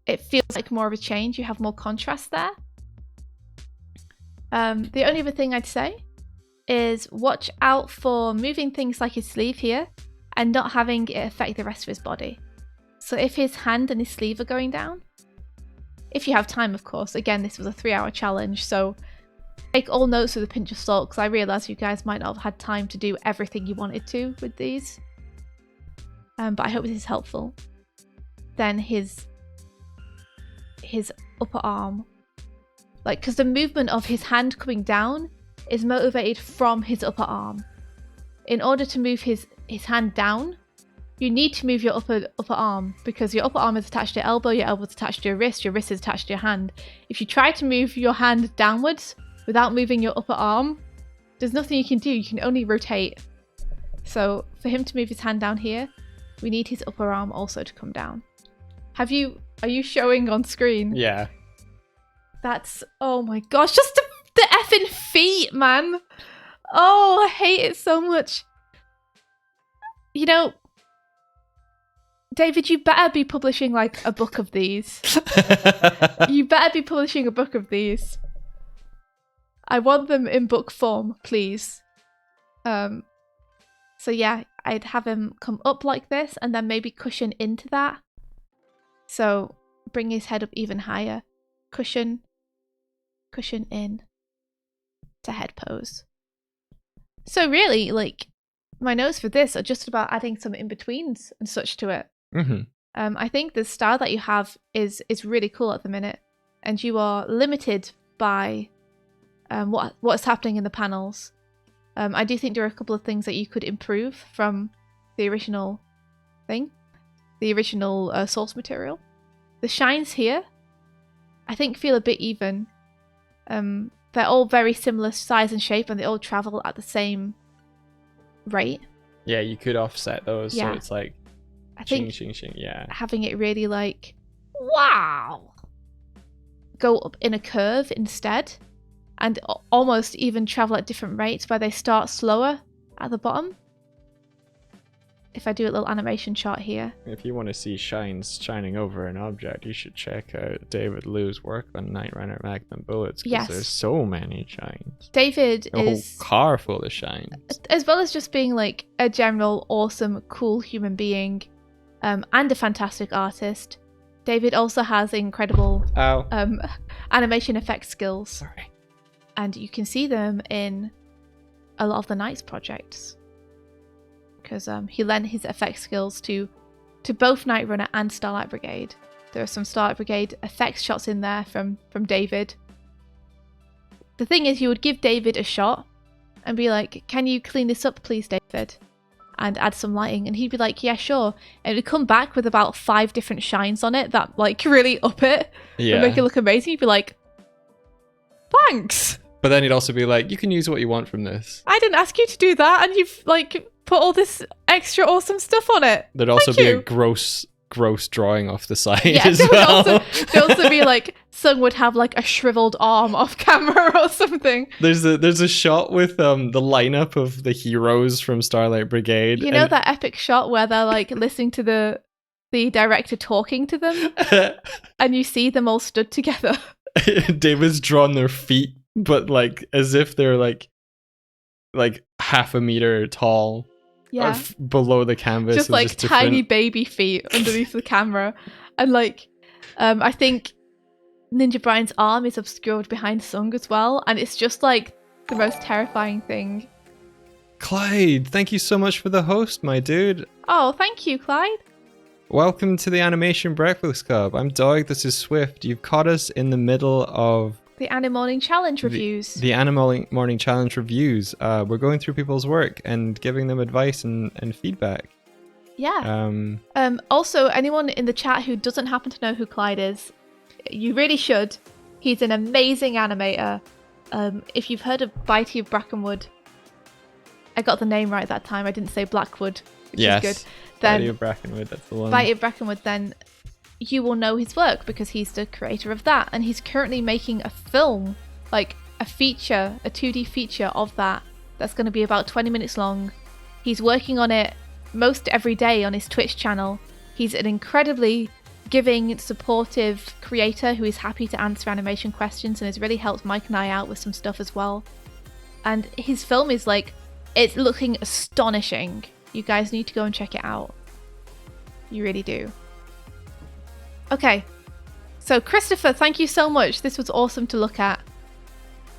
it feels like more of a change. You have more contrast there. The only other thing I'd say is watch out for moving things like his sleeve here and not having it affect the rest of his body. So if his hand and his sleeve are going down, if you have time, of course. Again, this was a 3-hour challenge, so take all notes with a pinch of salt, because I realise you guys might not have had time to do everything you wanted to with these. But I hope this is helpful. Then his upper arm. Like, because the movement of his hand coming down is motivated from his upper arm. In order to move his hand down, you need to move your upper arm, because your upper arm is attached to your elbow is attached to your wrist is attached to your hand. If you try to move your hand downwards without moving your upper arm, there's nothing you can do. You can only rotate. So for him to move his hand down here, we need his upper arm also to come down. Are you showing on screen? Yeah. That's, oh my gosh, just the effing feet, man. Oh, I hate it so much. You know, David, you better be publishing like a book of these. You better be publishing a book of these. I want them in book form, please. So yeah, I'd have him come up like this and then maybe cushion into that. So bring his head up even higher. Cushion in to head pose. So really, like, my notes for this are just about adding some in-betweens and such to it. Mm-hmm. I think the style that you have is really cool at the minute, and you are limited by what's happening in the panels. I do think there are a couple of things that you could improve from the original thing, the original source material. The shines here, I think, feel a bit even. They're all very similar size and shape, and they all travel at the same rate. Yeah, you could offset those, Yeah. so it's like I think shing, yeah. having it really like, wow, go up in a curve instead, and almost even travel at different rates where they start slower at the bottom. If I do a little animation shot here. If you want to see shines shining over an object, you should check out David Liu's work on Night Runner Magnum Bullets, because Yes. there's so many shines. David A whole is, car full of shines. as well as just being like a general awesome, cool human being, and a fantastic artist, David also has incredible Ow. animation effect skills. Sorry. And you can see them in a lot of the Knights projects, because he lent his effect skills to both Night Runner and Starlight Brigade. There are some Starlight Brigade effects shots in there from David. The thing is, you would give David a shot and be like, can you clean this up please, David, and add some lighting, and he'd be like, yeah, sure, and it would come back with about 5 different shines on it that like really up it Yeah. and make it look amazing. You'd be like, thanks. But then he'd also be like, you can use what you want from this. I didn't ask you to do that, and you've like put all this extra awesome stuff on it. There'd also Thank be you. a gross drawing off the side Yeah, as there well. would also be like, Sung would have like a shriveled arm off camera or something. There's a shot with the lineup of the heroes from Starlight Brigade. You know that epic shot where they're like listening to the director talking to them, and you see them all stood together. David's drawn their feet, but like as if they're like half a meter tall. Yeah, Below the canvas. just and like just tiny different- baby feet underneath the camera, and like I think Ninja Brian's arm is obscured behind Sung as well, and it's just like the most terrifying thing. Clyde, thank you so much for the host, my dude. Oh, thank you, Clyde. Welcome to the Animation Breakfast Club. I'm Doig, this is Swift. You've caught us in the middle of The Animorning Challenge reviews. The Animorning Challenge reviews. We're going through people's work and giving them advice and feedback. Yeah. Also, anyone in the chat who doesn't happen to know who Clyde is, you really should. He's an amazing animator. If you've heard of Bitey of Brackenwood, I got the name right that time. I didn't say Blackwood, which is good. Then Bitey of Brackenwood, that's the one. Bitey of Brackenwood, then you will know his work because he's the creator of that. And he's currently making a film, like a feature, a 2D feature of that. That's going to be about 20 minutes long. He's working on it most every day on his Twitch channel. He's an incredibly giving, supportive creator who is happy to answer animation questions and has really helped Mike and I out with some stuff as well. And his film is like, it's looking astonishing. You guys need to go and check it out. You really do. Okay, so Christopher, thank you so much. This was awesome to look at.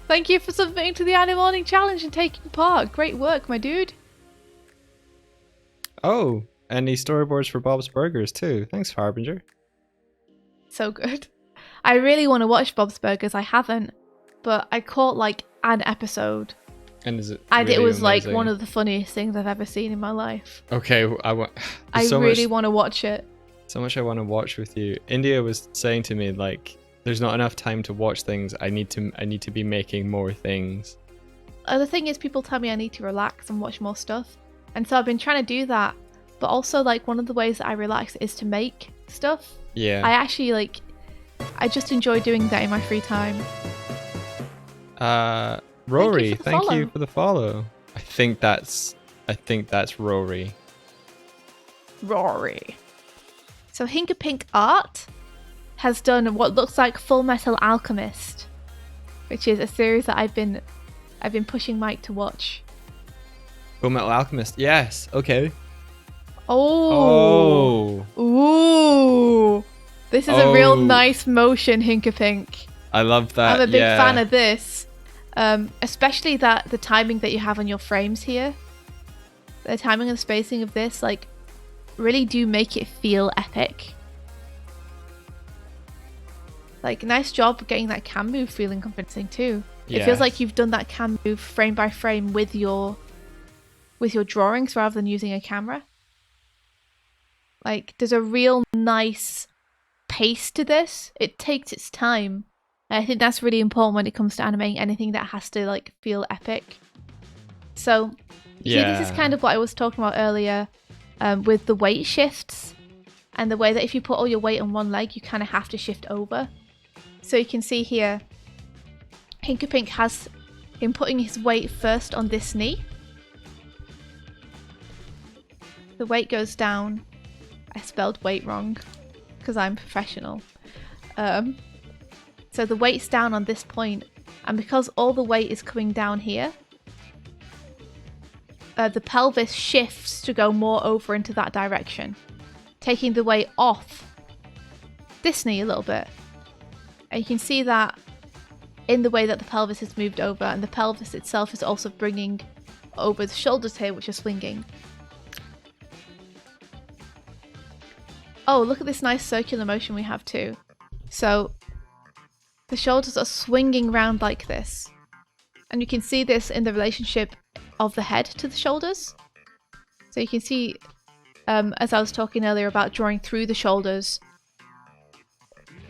Thank you for submitting to the Animorning Challenge and taking part. Great work, my dude. Oh, and he storyboards for Bob's Burgers too. Thanks, Harbinger. So good. I really want to watch Bob's Burgers. I haven't, but I caught like an episode. And is it? And really it was amazing? like one of the funniest things I've ever seen in my life. Okay, I really want to watch it. So much I want to watch with you. India was saying to me like, "There's not enough time to watch things. I need to be making more things." The thing is, people tell me I need to relax and watch more stuff, and so I've been trying to do that. But also, like, one of the ways that I relax is to make stuff. Yeah. I just enjoy doing that in my free time. Rory, thank follow. you for the follow. I think that's Rory. Rory. So Hinkapink Art has done what looks like Full Metal Alchemist, which is a series that I've been pushing Mike to watch. Full Metal Alchemist. Yes. Okay. Oh. Ooh. This is a real nice motion, Hinkapink. I love that. I'm a big fan of this. Especially the timing that you have on your frames here. The timing and the spacing of this, like, really do make it feel epic. Like, nice job getting that cam move feeling convincing too. It feels like you've done that cam move frame by frame with your drawings rather than using a camera. Like, there's a real nice pace to this. It takes its time. And I think that's really important when it comes to animating anything that has to, like, feel epic. So, here, this is kind of what I was talking about earlier with the weight shifts. And the way that if you put all your weight on one leg, you kind of have to shift over. So you can see here, Hinkapink has him putting his weight first on this knee. The weight goes down. I spelled weight wrong because I'm professional. So the weight's down on this point, and because all the weight is coming down here, the pelvis shifts to go more over into that direction, taking the weight off this knee a little bit. And you can see that in the way that the pelvis is moved over, and the pelvis itself is also bringing over the shoulders here, which are swinging. Oh, look at this nice circular motion we have too. So the shoulders are swinging round like this. And you can see this in the relationship of the head to the shoulders. So you can see, as I was talking earlier about drawing through the shoulders,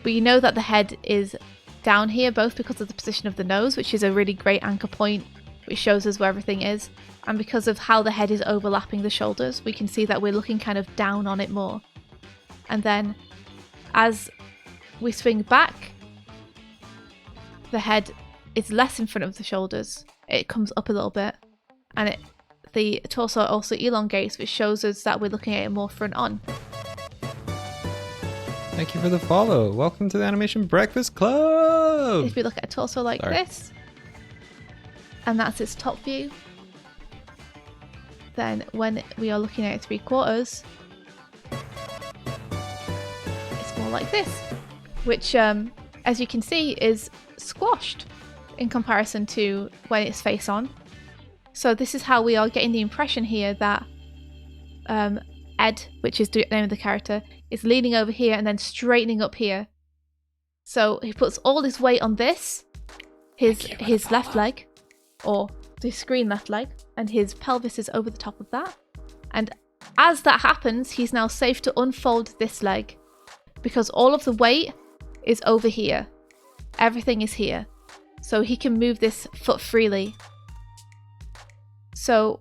we know that the head is down here, both because of the position of the nose, which is a really great anchor point, which shows us where everything is, and because of how the head is overlapping the shoulders, we can see that we're looking kind of down on it more. And then as we swing back, the head is less in front of the shoulders. It comes up a little bit, and the torso also elongates, which shows us that we're looking at it more front on. Thank you for the follow. Welcome to the Animation Breakfast Club. If we look at a torso like this, and that's its top view, then when we are looking at it 3/4, it's more like this, which, as you can see, is squashed in comparison to when it's face on. So this is how we are getting the impression here that Ed, which is the name of the character, is leaning over here and then straightening up here. So he puts all his weight on this, his left leg, or the screen left leg, and his pelvis is over the top of that. And as that happens, he's now safe to unfold this leg because all of the weight is over here. Everything is here. So he can move this foot freely. So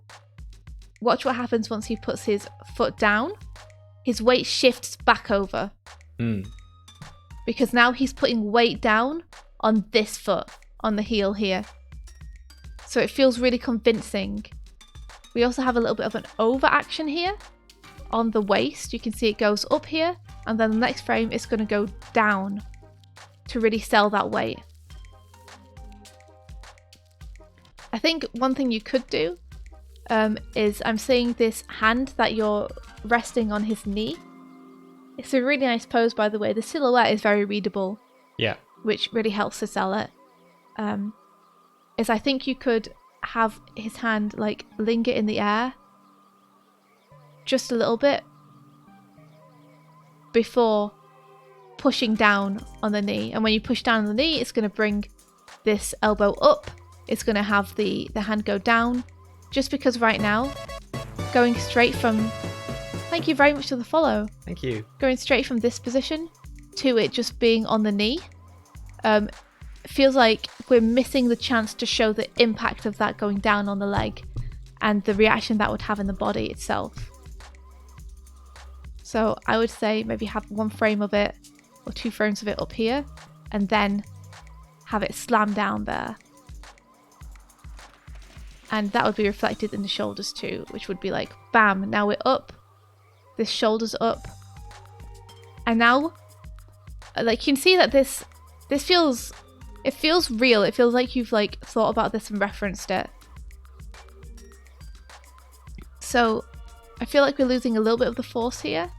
watch what happens once he puts his foot down. His weight shifts back over. Because now he's putting weight down on this foot, on the heel here. So it feels really convincing. We also have a little bit of an over action here on the waist. You can see it goes up here, and then the next frame it's going to go down to really sell that weight. I think one thing you could do is I'm seeing this hand that you're resting on his knee. It's a really nice pose, by the way. The silhouette is very readable. Yeah. Which really helps to sell it. Is I think you could have his hand like linger in the air just a little bit before pushing down on the knee. And when you push down on the knee, it's going to bring this elbow up. It's going to have the hand go down. Just because right now, going straight from... Thank you very much for the follow. Thank you. Going straight from this position to it just being on the knee, feels like we're missing the chance to show the impact of that going down on the leg and the reaction that would have in the body itself. So I would say maybe have one frame of it or 2 frames of it up here and then have it slam down there. And that would be reflected in the shoulders too, which would be like, bam, now we're up. This shoulder's up. And now, like, you can see that this feels, it feels real. It feels like you've like thought about this and referenced it. So I feel like we're losing a little bit of the force here.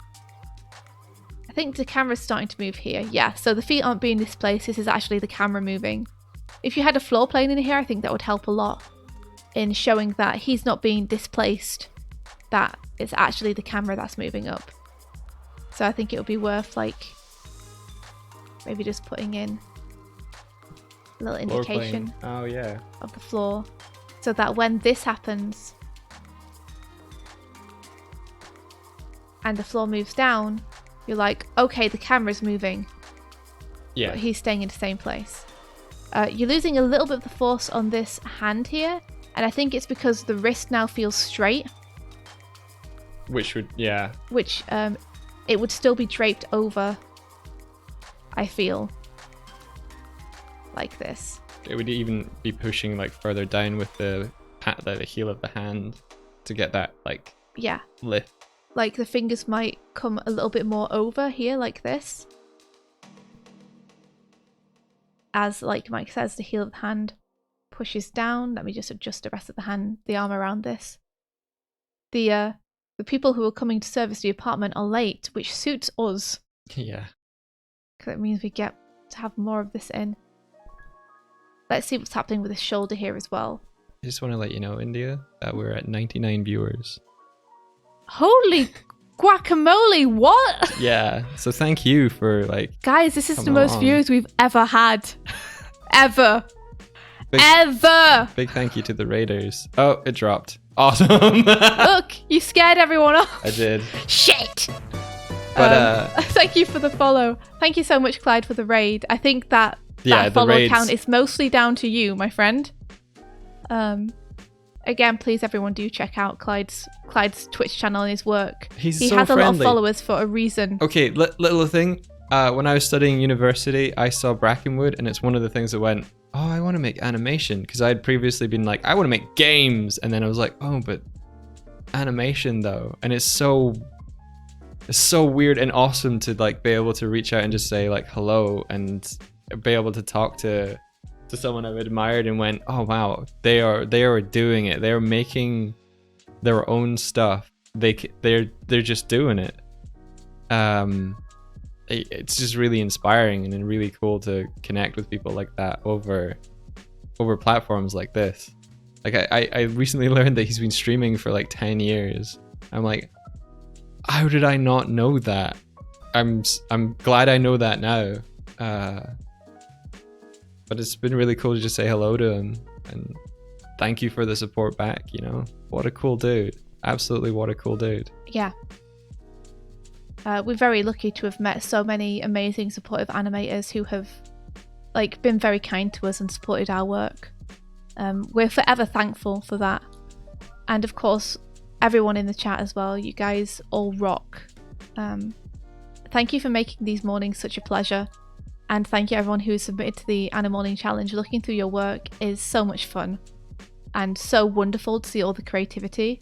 I think the camera's starting to move here. Yeah, so the feet aren't being displaced. This is actually the camera moving. If you had a floor plane in here, I think that would help a lot in showing that he's not being displaced, that it's actually the camera that's moving up. So I think it would be worth like maybe just putting in a little indication of the floor so that when this happens and the floor moves down, you're like, okay, the camera's moving. Yeah. But he's staying in the same place. You're losing a little bit of the force on this hand here, and I think it's because the wrist now feels straight. Which would, yeah. Which it would still be draped over, I feel. Like this. It would even be pushing like further down with the heel of the hand to get that like lift. Like the fingers might come a little bit more over here like this. As like Mike says, the heel of the hand pushes down. Let me just adjust the rest of the hand, the arm around this. The people who are coming to service the apartment are late, which suits us. Yeah. Because it means we get to have more of this in. Let's see what's happening with his shoulder here as well. I just want to let you know, India, that we're at 99 viewers. Holy guacamole, what? Yeah, so thank you for like... Guys, this is the most views we've ever had. Ever. Ever. Big thank you to the raiders. Oh, it dropped. Awesome. Look, you scared everyone off. I did. Shit. But thank you for the follow. Thank you so much, Clyde, for the raid. I think that follow count is mostly down to you, my friend. Again, please, everyone, do check out Clyde's Twitch channel and his work. He so has friendly. A lot of followers for a reason. Okay, little thing. When I was studying university, I saw Brackenwood, and it's one of the things that went, oh, I want to make animation, because I had previously been like, I want to make games, and then I was like, oh, but animation though, and it's so weird and awesome to like be able to reach out and just say like hello and be able to talk to someone I've admired and went, oh wow, they are doing it. They're making their own stuff. They're just doing it. It's just really inspiring and really cool to connect with people like that over platforms like this. Like I recently learned that he's been streaming for like 10 years. I'm like, how did I not know that? I'm glad I know that now. but it's been really cool to just say hello to him and thank you for the support back. You know, what a cool dude. Absolutely, what a cool dude. Yeah. We're very lucky to have met so many amazing supportive animators who have like been very kind to us and supported our work. We're forever thankful for that. And of course, everyone in the chat as well. You guys all rock. Thank you for making these mornings such a pleasure. And thank you everyone who has submitted to the Animorning Challenge. Looking through your work is so much fun and so wonderful to see all the creativity.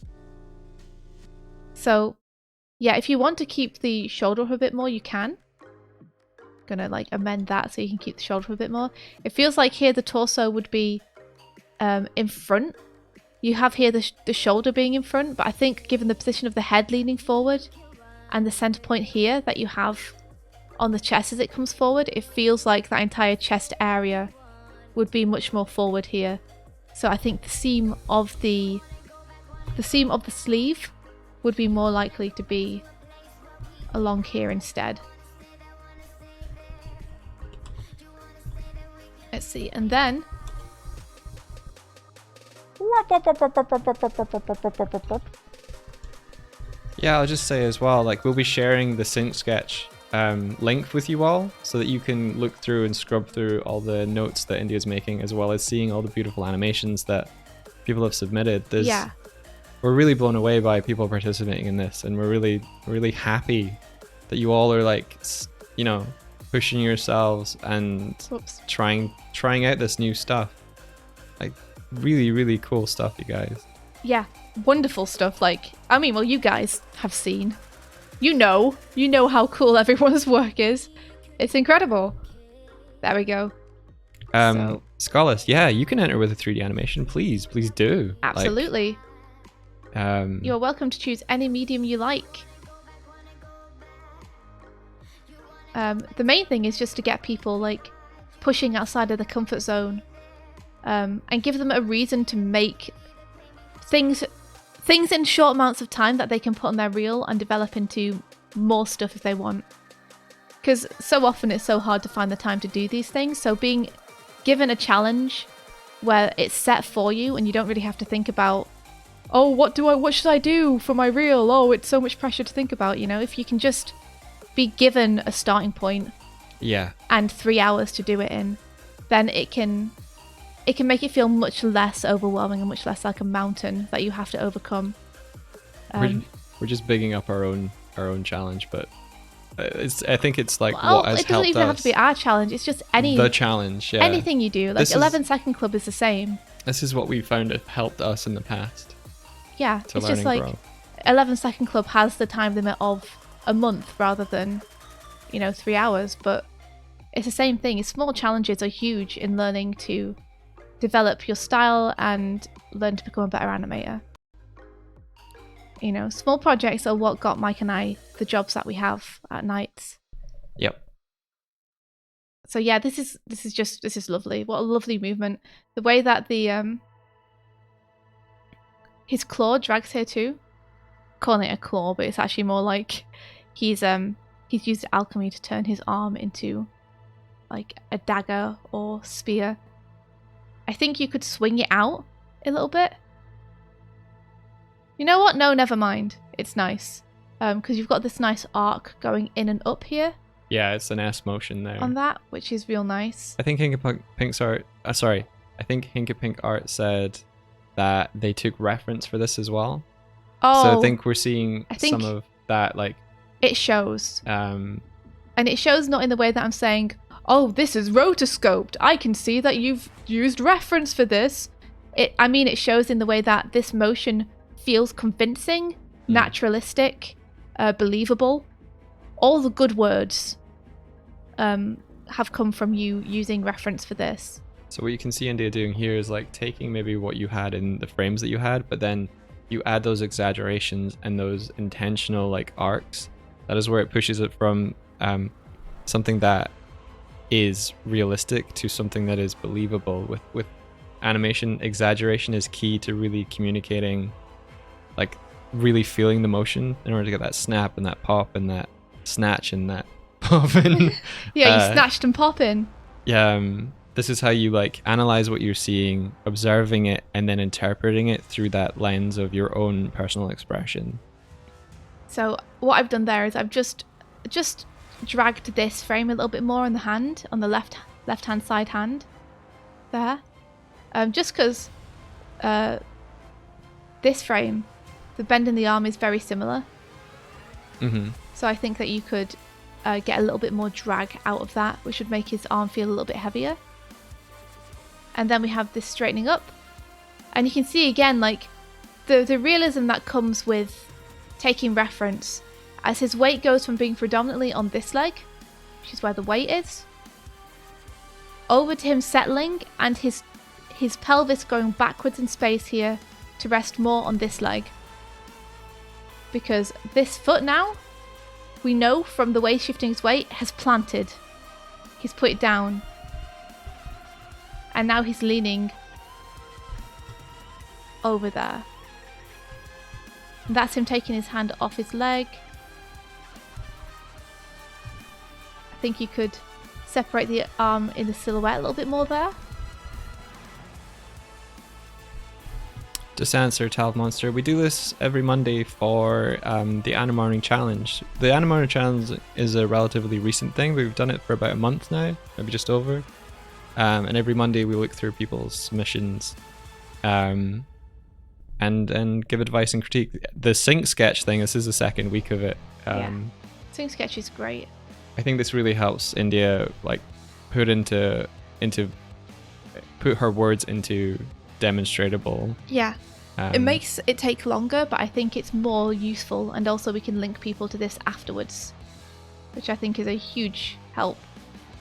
So yeah, if you want to keep the shoulder up a bit more, you can. Gonna like amend that so you can keep the shoulder up a bit more. It feels like here the torso would be in front. You have here the shoulder being in front, but I think given the position of the head leaning forward and the center point here that you have on the chest as it comes forward, it feels like that entire chest area would be much more forward here. So I think the seam of the sleeve would be more likely to be along here instead. Let's see, and then yeah, I'll just say as well, like we'll be sharing the sync sketch link with you all so that you can look through and scrub through all the notes that India's making, as well as seeing all the beautiful animations that people have submitted. yeah. We're really blown away by people participating in this, and we're really happy that you all are like, you know, pushing yourselves and trying out this new stuff. Like really cool stuff, you guys. Yeah, wonderful stuff. Like, I mean, well, you guys have seen. You know how cool everyone's work is. It's incredible. There we go. Scholas, yeah, you can enter with a 3D animation. Please do. Absolutely. Like, you're welcome to choose any medium you like. The main thing is just to get people like pushing outside of the comfort zone, and give them a reason to make things in short amounts of time that they can put on their reel and develop into more stuff if they want. Because so often it's so hard to find the time to do these things. So being given a challenge where it's set for you and you don't really have to think about, oh, what should I do for my reel? Oh, it's so much pressure to think about, you know. If you can just be given a starting point, yeah, and 3 hours to do it in, then it can make it feel much less overwhelming and much less like a mountain that you have to overcome. We're just bigging up our own challenge, but I think it's like well, what has helped us. It doesn't even have to be our challenge. It's just the challenge. Yeah. Anything you do, like 11 Second Club is the same. This is what we found have helped us in the past. Yeah, it's just like 11 Second Club has the time limit of a month rather than, 3 hours, but it's the same thing. Small challenges are huge in learning to develop your style and learn to become a better animator. Small projects are what got Mike and I the jobs that we have at nights. Yep. So yeah, this is lovely. What a lovely movement. The way that the his claw drags here too. Calling it a claw, but it's actually more like he's used alchemy to turn his arm into like a dagger or spear. I think you could swing it out a little bit. You know what? No, never mind. It's nice. Because you've got this nice arc going in and up here. Yeah, it's an S motion there. On that, which is real nice. I think Hinkapink's art... I think Hinkapink Art said that they took reference for this as well. Oh. So I think we're seeing some of that, like... It shows. And it shows not in the way that I'm saying, oh, this is rotoscoped. I can see that you've used reference for this. It shows in the way that this motion feels convincing, naturalistic, believable. All the good words have come from you using reference for this. So what you can see India doing here is like taking maybe what you had in the frames that you had, but then you add those exaggerations and those intentional like arcs. That is where it pushes it from something that is realistic to something that is believable. With animation, exaggeration is key to really communicating, like really feeling the motion in order to get that snap and that pop and that snatch and that pop in. Yeah, you snatched and pop in. Yeah, this is how you like analyze what you're seeing, observing it, and then interpreting it through that lens of your own personal expression. So what I've done there is I've just dragged this frame a little bit more on the hand, on the left hand side hand there, just because this frame, the bend in the arm is very similar. So I think that you could get a little bit more drag out of that, which would make his arm feel a little bit heavier. And then we have this straightening up, and you can see again like the realism that comes with taking reference as his weight goes from being predominantly on this leg, which is where the weight is, over to him settling and his pelvis going backwards in space here to rest more on this leg. Because this foot now, we know from the way shifting his weight, has planted. He's put it down. And now he's leaning over there. And that's him taking his hand off his leg. I think you could separate the arm in the silhouette a little bit more there. Just answer Talv Monster. We do this every Monday for the Animorning Challenge. The Animorning Challenge is a relatively recent thing. We've done it for about a month now, maybe just over. And every Monday we look through people's submissions and give advice and critique. The sync sketch thing, this is the second week of it. Sync sketch is great. I think this really helps India like put her words into demonstratable. Yeah. It makes it take longer, but I think it's more useful, and also we can link people to this afterwards, which I think is a huge help.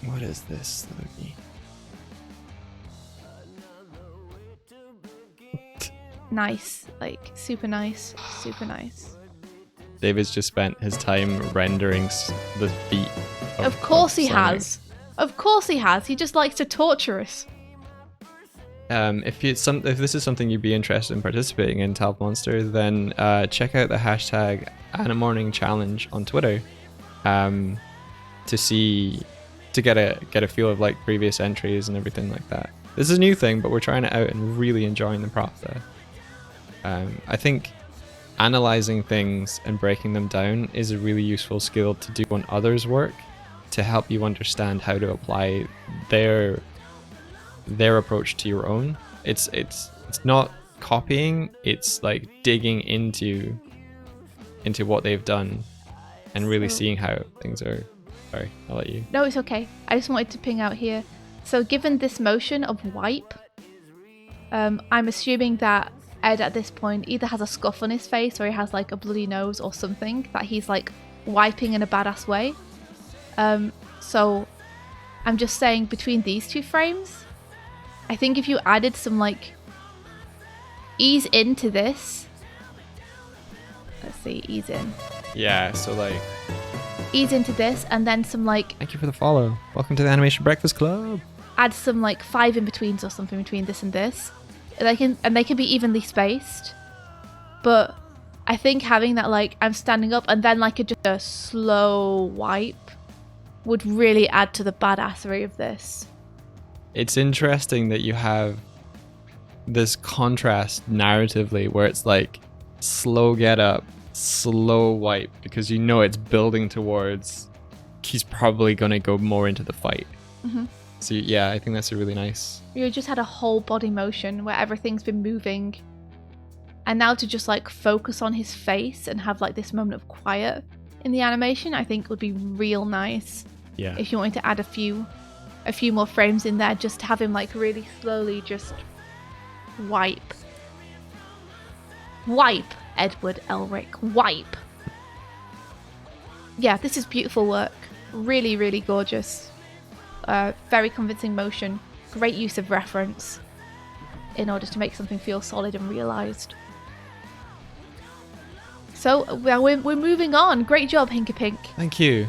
What is this, Loki? Nice, like super nice, super nice. David's just spent his time rendering the feet. Of course he Sonic. has. Of course he has. He just likes to torture us. If this is something you'd be interested in participating in, Talv Monster, then check out the hashtag Animorning Challenge on Twitter to get a feel of like previous entries and everything like that. This is a new thing, but we're trying it out and really enjoying the process. I think analyzing things and breaking them down is a really useful skill to do on others' work to help you understand how to apply their approach to your own. It's not copying, it's like digging into what they've done and really seeing how things are. Sorry, I'll let you. No, it's okay. I just wanted to ping out here. So given this motion of wipe, I'm assuming that Ed at this point either has a scuff on his face or he has like a bloody nose or something that he's like wiping in a badass way. So I'm just saying between these two frames, I think if you added some like ease into this, let's see, ease in. Yeah, so like ease into this and then some like, thank you for the follow. Welcome to the Animation Breakfast Club. Add some like 5 in-betweens or something between this and this. They can be evenly spaced. But I think having that like I'm standing up and then like just a slow wipe would really add to the badassery of this. It's interesting that you have this contrast narratively where it's like slow get up, slow wipe, because you know it's building towards he's probably going to go more into the fight. Mm-hmm. So yeah, I think that's a really nice. You just had a whole body motion where everything's been moving, and now to just like focus on his face and have like this moment of quiet in the animation, I think would be real nice. Yeah. If you wanted to add a few more frames in there, just to have him like really slowly just wipe, Edward Elric, wipe. Yeah, this is beautiful work. Really, really gorgeous. Very convincing motion. Great use of reference in order to make something feel solid and realised. So we're moving on. Great job, Hinky Pink. Thank you.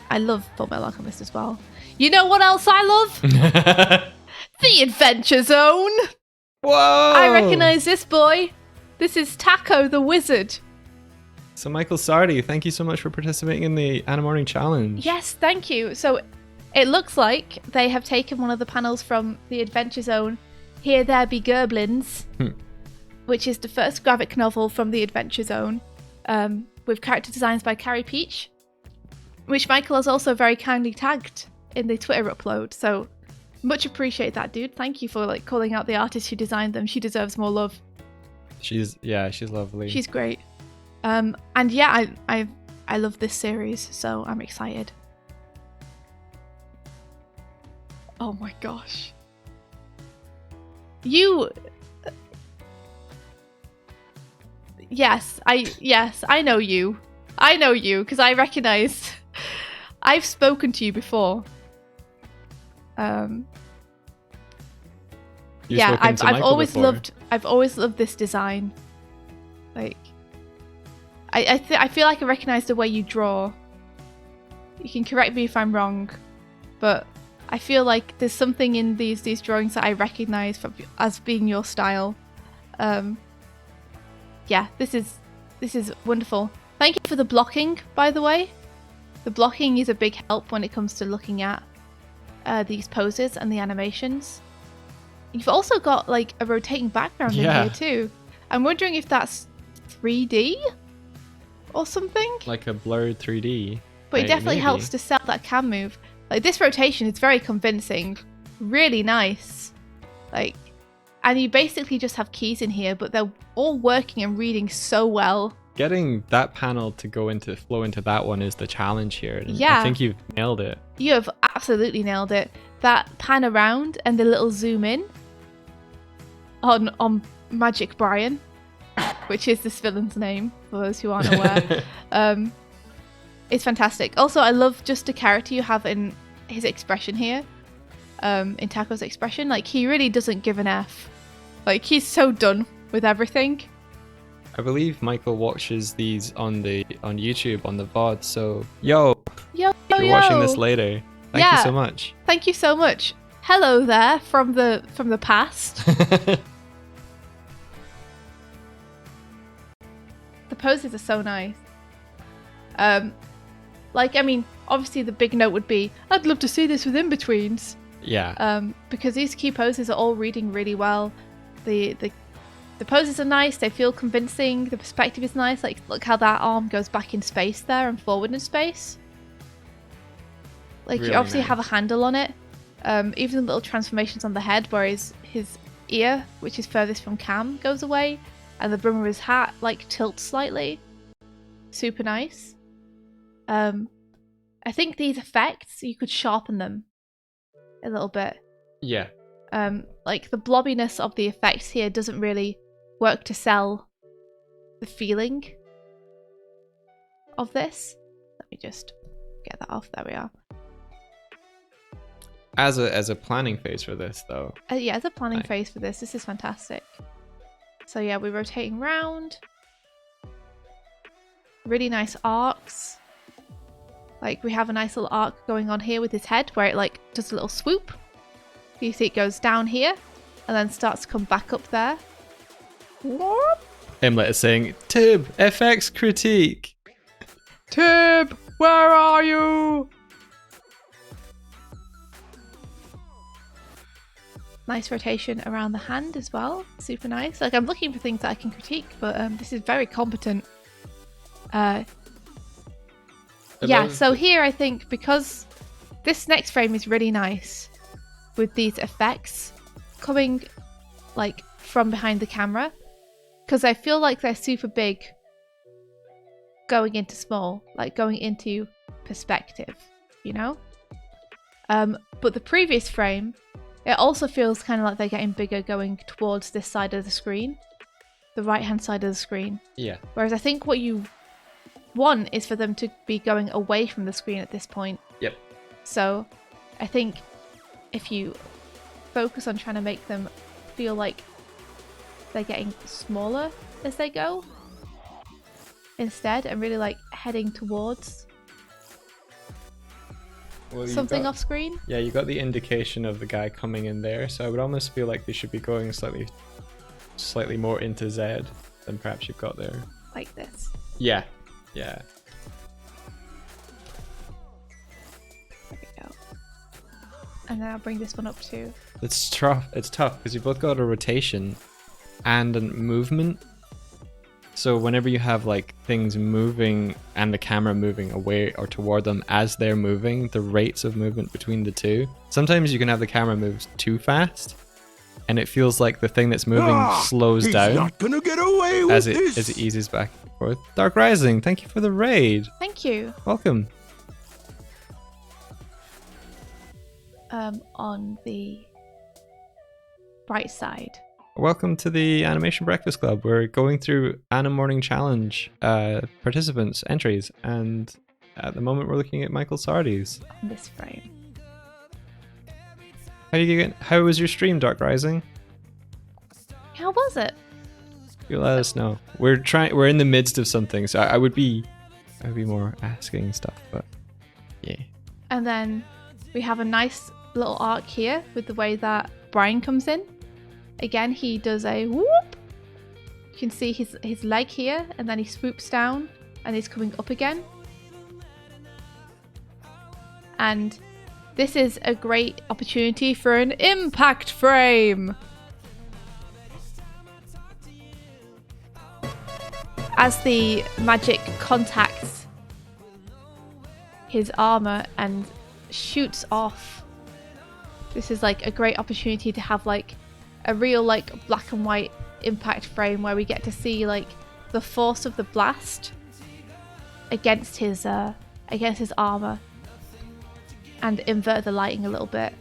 I love Fullmetal Alchemist as well. You know what else I love? The Adventure Zone. Whoa! I recognise this boy. This is Taco the Wizard. So Michael Sardi, thank you so much for participating in the Animorning Challenge. Yes, thank you. So It looks like they have taken one of the panels from the Adventure Zone, Here There Be Gerblins, which is the first graphic novel from the Adventure Zone, with character designs by Carrie Peach, which Michael has also very kindly tagged in the Twitter upload. So much appreciate that, dude. Thank you for like calling out the artist who designed them. She deserves more love. She's lovely. She's great. And yeah, I love this series, so I'm excited. Oh my gosh. Yes, I know you. I know you because I recognize I've spoken to you before. Yeah, I've always loved this design. Like I feel like I recognize the way you draw. You can correct me if I'm wrong, but I feel like there's something in these drawings that I recognize as being your style. Yeah, this is wonderful. Thank you for the blocking, by the way. The blocking is a big help when it comes to looking at these poses and the animations. You've also got like a rotating background in here too. I'm wondering if that's 3D or something. Like a blurred 3D. But it definitely helps to sell that can move. Like this rotation is very convincing. Really nice. Like, and you basically just have keys in here, but they're all working and reading so well. Getting that panel to flow into that one is the challenge here. And yeah. I think you've nailed it. You have absolutely nailed it. That pan around and the little zoom in on Magic Brian, which is this villain's name for those who aren't aware. It's fantastic. Also, I love just the character you have in his expression here. In Taco's expression, like he really doesn't give an F. Like he's so done with everything. I believe Michael watches these on YouTube on the VOD. So yo, if you're watching this later, thank you so much. Thank you so much. Hello there from the past. The poses are so nice. Like, I mean, obviously the big note would be, I'd love to see this with in-betweens. Yeah. Because these key poses are all reading really well. The poses are nice, they feel convincing, the perspective is nice. Like, look how that arm goes back in space there and forward in space. Like, really you obviously have a handle on it. Even the little transformations on the head, where his ear, which is furthest from cam, goes away. And the brim of his hat, like, tilts slightly. Super nice. I think these effects, you could sharpen them a little bit. Yeah. Like, the blobbiness of the effects here doesn't really work to sell the feeling of this. Let me just get that off. There we are. As a planning phase for this, though. Yeah, as a planning phase for this is fantastic. So yeah, we're rotating round. Really nice arcs. Like, we have a nice little arc going on here with his head, where it like does a little swoop. You see it goes down here and then starts to come back up there. Imlet is saying, Tib, FX critique. Tib, where are you? Nice rotation around the hand as well. Super nice. Like, I'm looking for things that I can critique, but this is very competent. Yeah, so here I think, because this next frame is really nice with these effects coming like from behind the camera, because I feel like they're super big going into small, like going into perspective, you know? But the previous frame, it also feels kind of like they're getting bigger going towards this side of the screen, the right hand side of the screen. Yeah. Whereas I think what you want is for them to be going away from the screen at this point. Yep. So I think if you focus on trying to make them feel like they're getting smaller as they go instead, and really like heading towards something off screen. Yeah, you got the indication of the guy coming in there, so I would almost feel like they should be going slightly more into Z than perhaps you've got there. Like this. Yeah. Yeah. There we go. And then I'll bring this one up too. It's tough. It's tough because you both got a rotation and a movement. So whenever you have like things moving and the camera moving away or toward them as they're moving, the rates of movement between the two. Sometimes you can have the camera move too fast, and it feels like the thing that's moving slows he's down not gonna get away with as this. it eases back and forth. Dark Rising, thank you for the raid. Thank you. Welcome. On the bright side. Welcome to the Animation Breakfast Club. We're going through Animorning Challenge participants entries, and at the moment we're looking at Michael Sardi's. On this frame. How was your stream, Dark Rising? How was it? You let us know. We're in the midst of something, so I would be more asking stuff, but yeah. And then we have a nice little arc here with the way that Brian comes in. Again, he does a whoop. You can see his leg here, and then he swoops down and he's coming up again. And this is a great opportunity for an impact frame. As the magic contacts his armor and shoots off, this is like a great opportunity to have like a real like black and white impact frame where we get to see like the force of the blast against his armor and invert the lighting a little bit.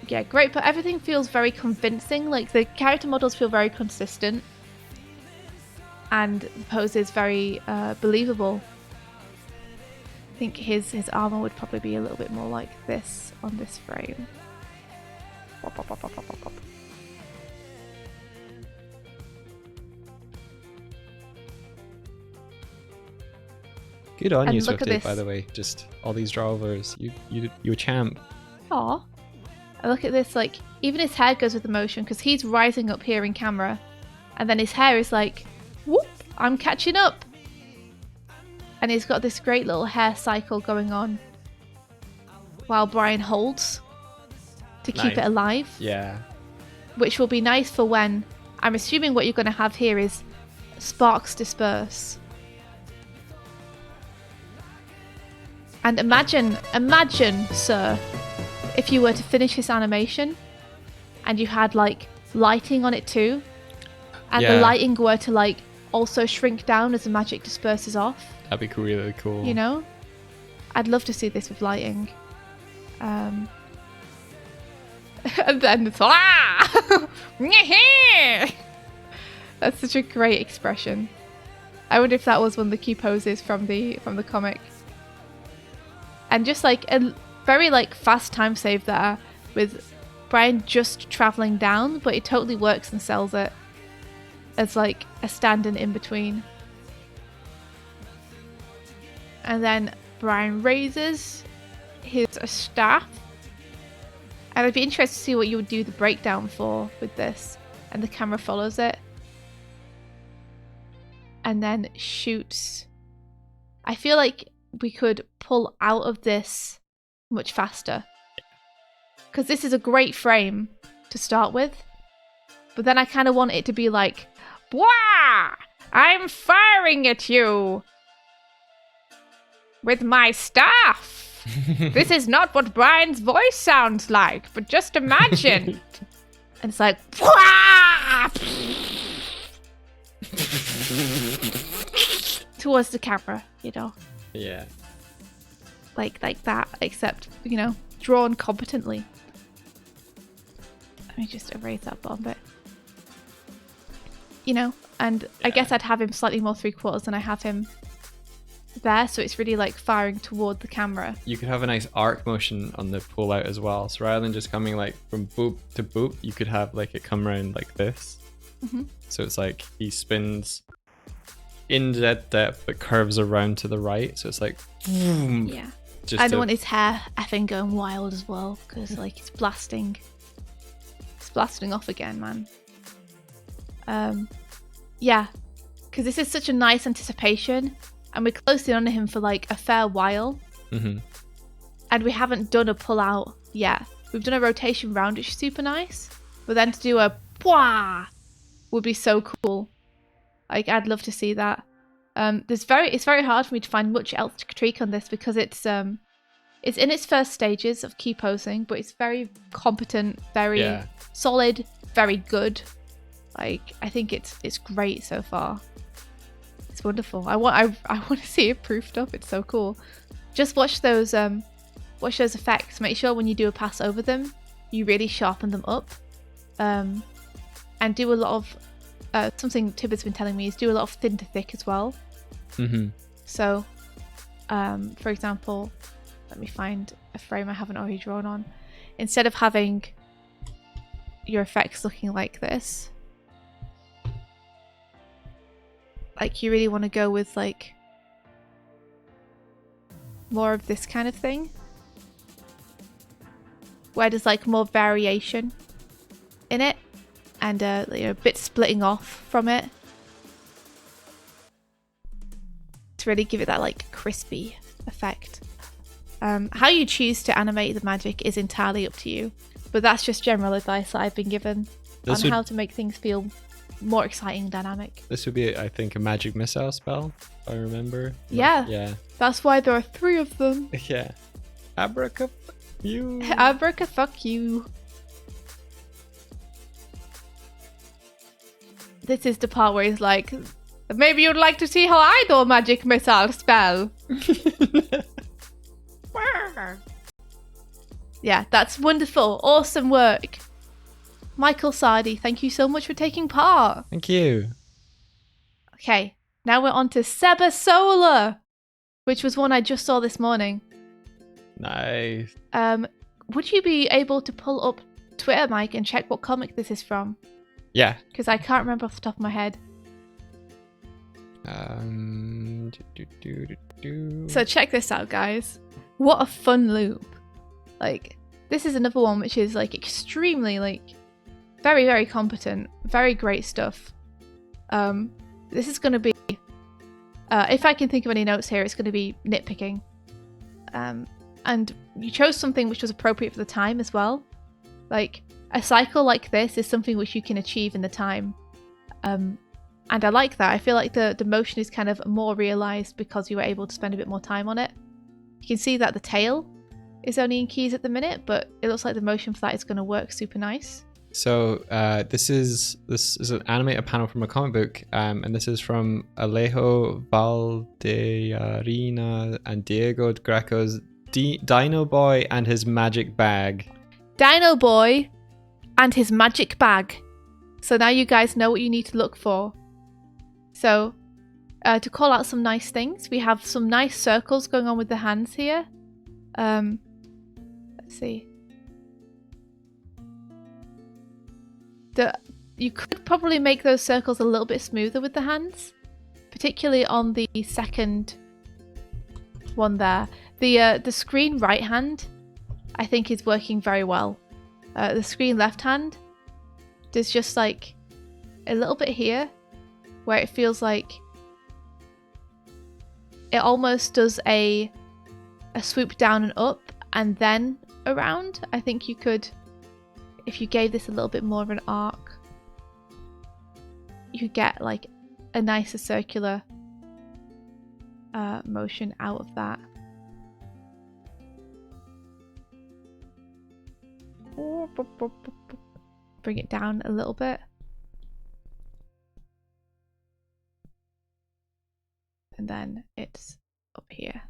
Yeah, great, but everything feels very convincing. Like the character models feel very consistent and the pose is very believable. I think his armor would probably be a little bit more like this on this frame. Pop, pop, pop, pop, pop, pop. Good on And you, look at Swifty, this. by the way. Just all these drawovers. You a champ. Aw. And look at this, like, even his hair goes with the motion because he's rising up here in camera. And then his hair is like, whoop, I'm catching up. And he's got this great little hair cycle going on while Brian holds to keep it alive. Yeah. Which will be nice for when, I'm assuming what you're going to have here is sparks disperse. And imagine, sir, if you were to finish this animation and you had like lighting on it too, and the lighting were to like also shrink down as the magic disperses off. That'd be really cool. You know? I'd love to see this with lighting. And then it's That's such a great expression. I wonder if that was one of the key poses from the comic. And just like a very like fast time save there with Brian just traveling down, but it totally works and sells it as like a stand-in in between. And then Brian raises his staff. And I'd be interested to see what you would do the breakdown for with this. And the camera follows it. And then shoots. I feel like we could pull out of this much faster. Because this is a great frame to start with. But then I kind of want it to be like, "Wah! I'm firing at you with my staff. This is not what Brian's voice sounds like, but just imagine." And it's like, "Wah!" towards the camera, you know. Yeah. Like that, except, you know, drawn competently. Let me just erase that bottom bit. You know, and I guess I'd have him slightly more 3/4 than I have him there, so it's really like firing toward the camera. You could have a nice arc motion on the pull out as well. So rather than just coming like from boop to boop, you could have like it come around like this. Mm-hmm. So it's like he spins in dead depth but curves around to the right. So it's like boom. Yeah. I don't want his hair effing going wild as well, because like it's blasting. It's blasting off again, man. Yeah, because this is such a nice anticipation, and we're closing on him for like a fair while. And we haven't done a pull out yet. We've done a rotation round, which is super nice. But then to do a pwah would be so cool. Like, I'd love to see that. It's very hard for me to find much else to critique on this because it's in its first stages of key posing, but it's very competent, very solid, very good. Like, I think it's great so far. It's wonderful. I want to see it proofed up. It's so cool. Just watch those effects. Make sure when you do a pass over them, you really sharpen them up. And do a lot of something Tib has been telling me is do a lot of thin to thick as well. So, for example, let me find a frame I haven't already drawn on. Instead of having your effects looking like this, like you really want to go with like more of this kind of thing, where there's like more variation in it and a bit splitting off from it to really give it that like crispy effect. How you choose to animate the magic is entirely up to you, but that's just general advice that I've been given on how to make things feel more exciting and dynamic. This would be, I think, a magic missile spell, if I remember. Yeah. That's why there are 3 of them. Yeah. Abraca you. Abraca fuck you. This is the part where he's like, maybe you'd like to see how I do a magic missile spell. Yeah, that's wonderful. Awesome work. Michael Sardi, thank you so much for taking part. Thank you. Okay, now we're on to Seba Solar, which was one I just saw this morning. Nice. Would you be able to pull up Twitter, Mike, and check what comic this is from? Yeah. Because I can't remember off the top of my head. So check this out, guys. What a fun loop. Like, this is another one which is like extremely like very, very competent, very great stuff. This is going to be, if I can think of any notes here, it's going to be nitpicking. And you chose something which was appropriate for the time as well. Like, a cycle like this is something which you can achieve in the time. And I like that. I feel like the motion is kind of more realised because you were able to spend a bit more time on it. You can see that the tail is only in keys at the minute, but it looks like the motion for that is going to work super nice. So this is an animator panel from a comic book, and this is from Alejo Valdearina and Diego Greco's Dino Boy and His Magic Bag. Dino Boy and His Magic Bag. So now you guys know what you need to look for. So to call out some nice things, we have some nice circles going on with the hands here. Let's see. You could probably make those circles a little bit smoother with the hands, particularly on the second one there. The screen right hand, I think, is working very well. The screen left hand, there's just like a little bit here where it feels like it almost does a swoop down and up and then around. I think you could, if you gave this a little bit more of an arc, you could get like a nicer circular motion out of that. Bring it down a little bit. And then it's up here.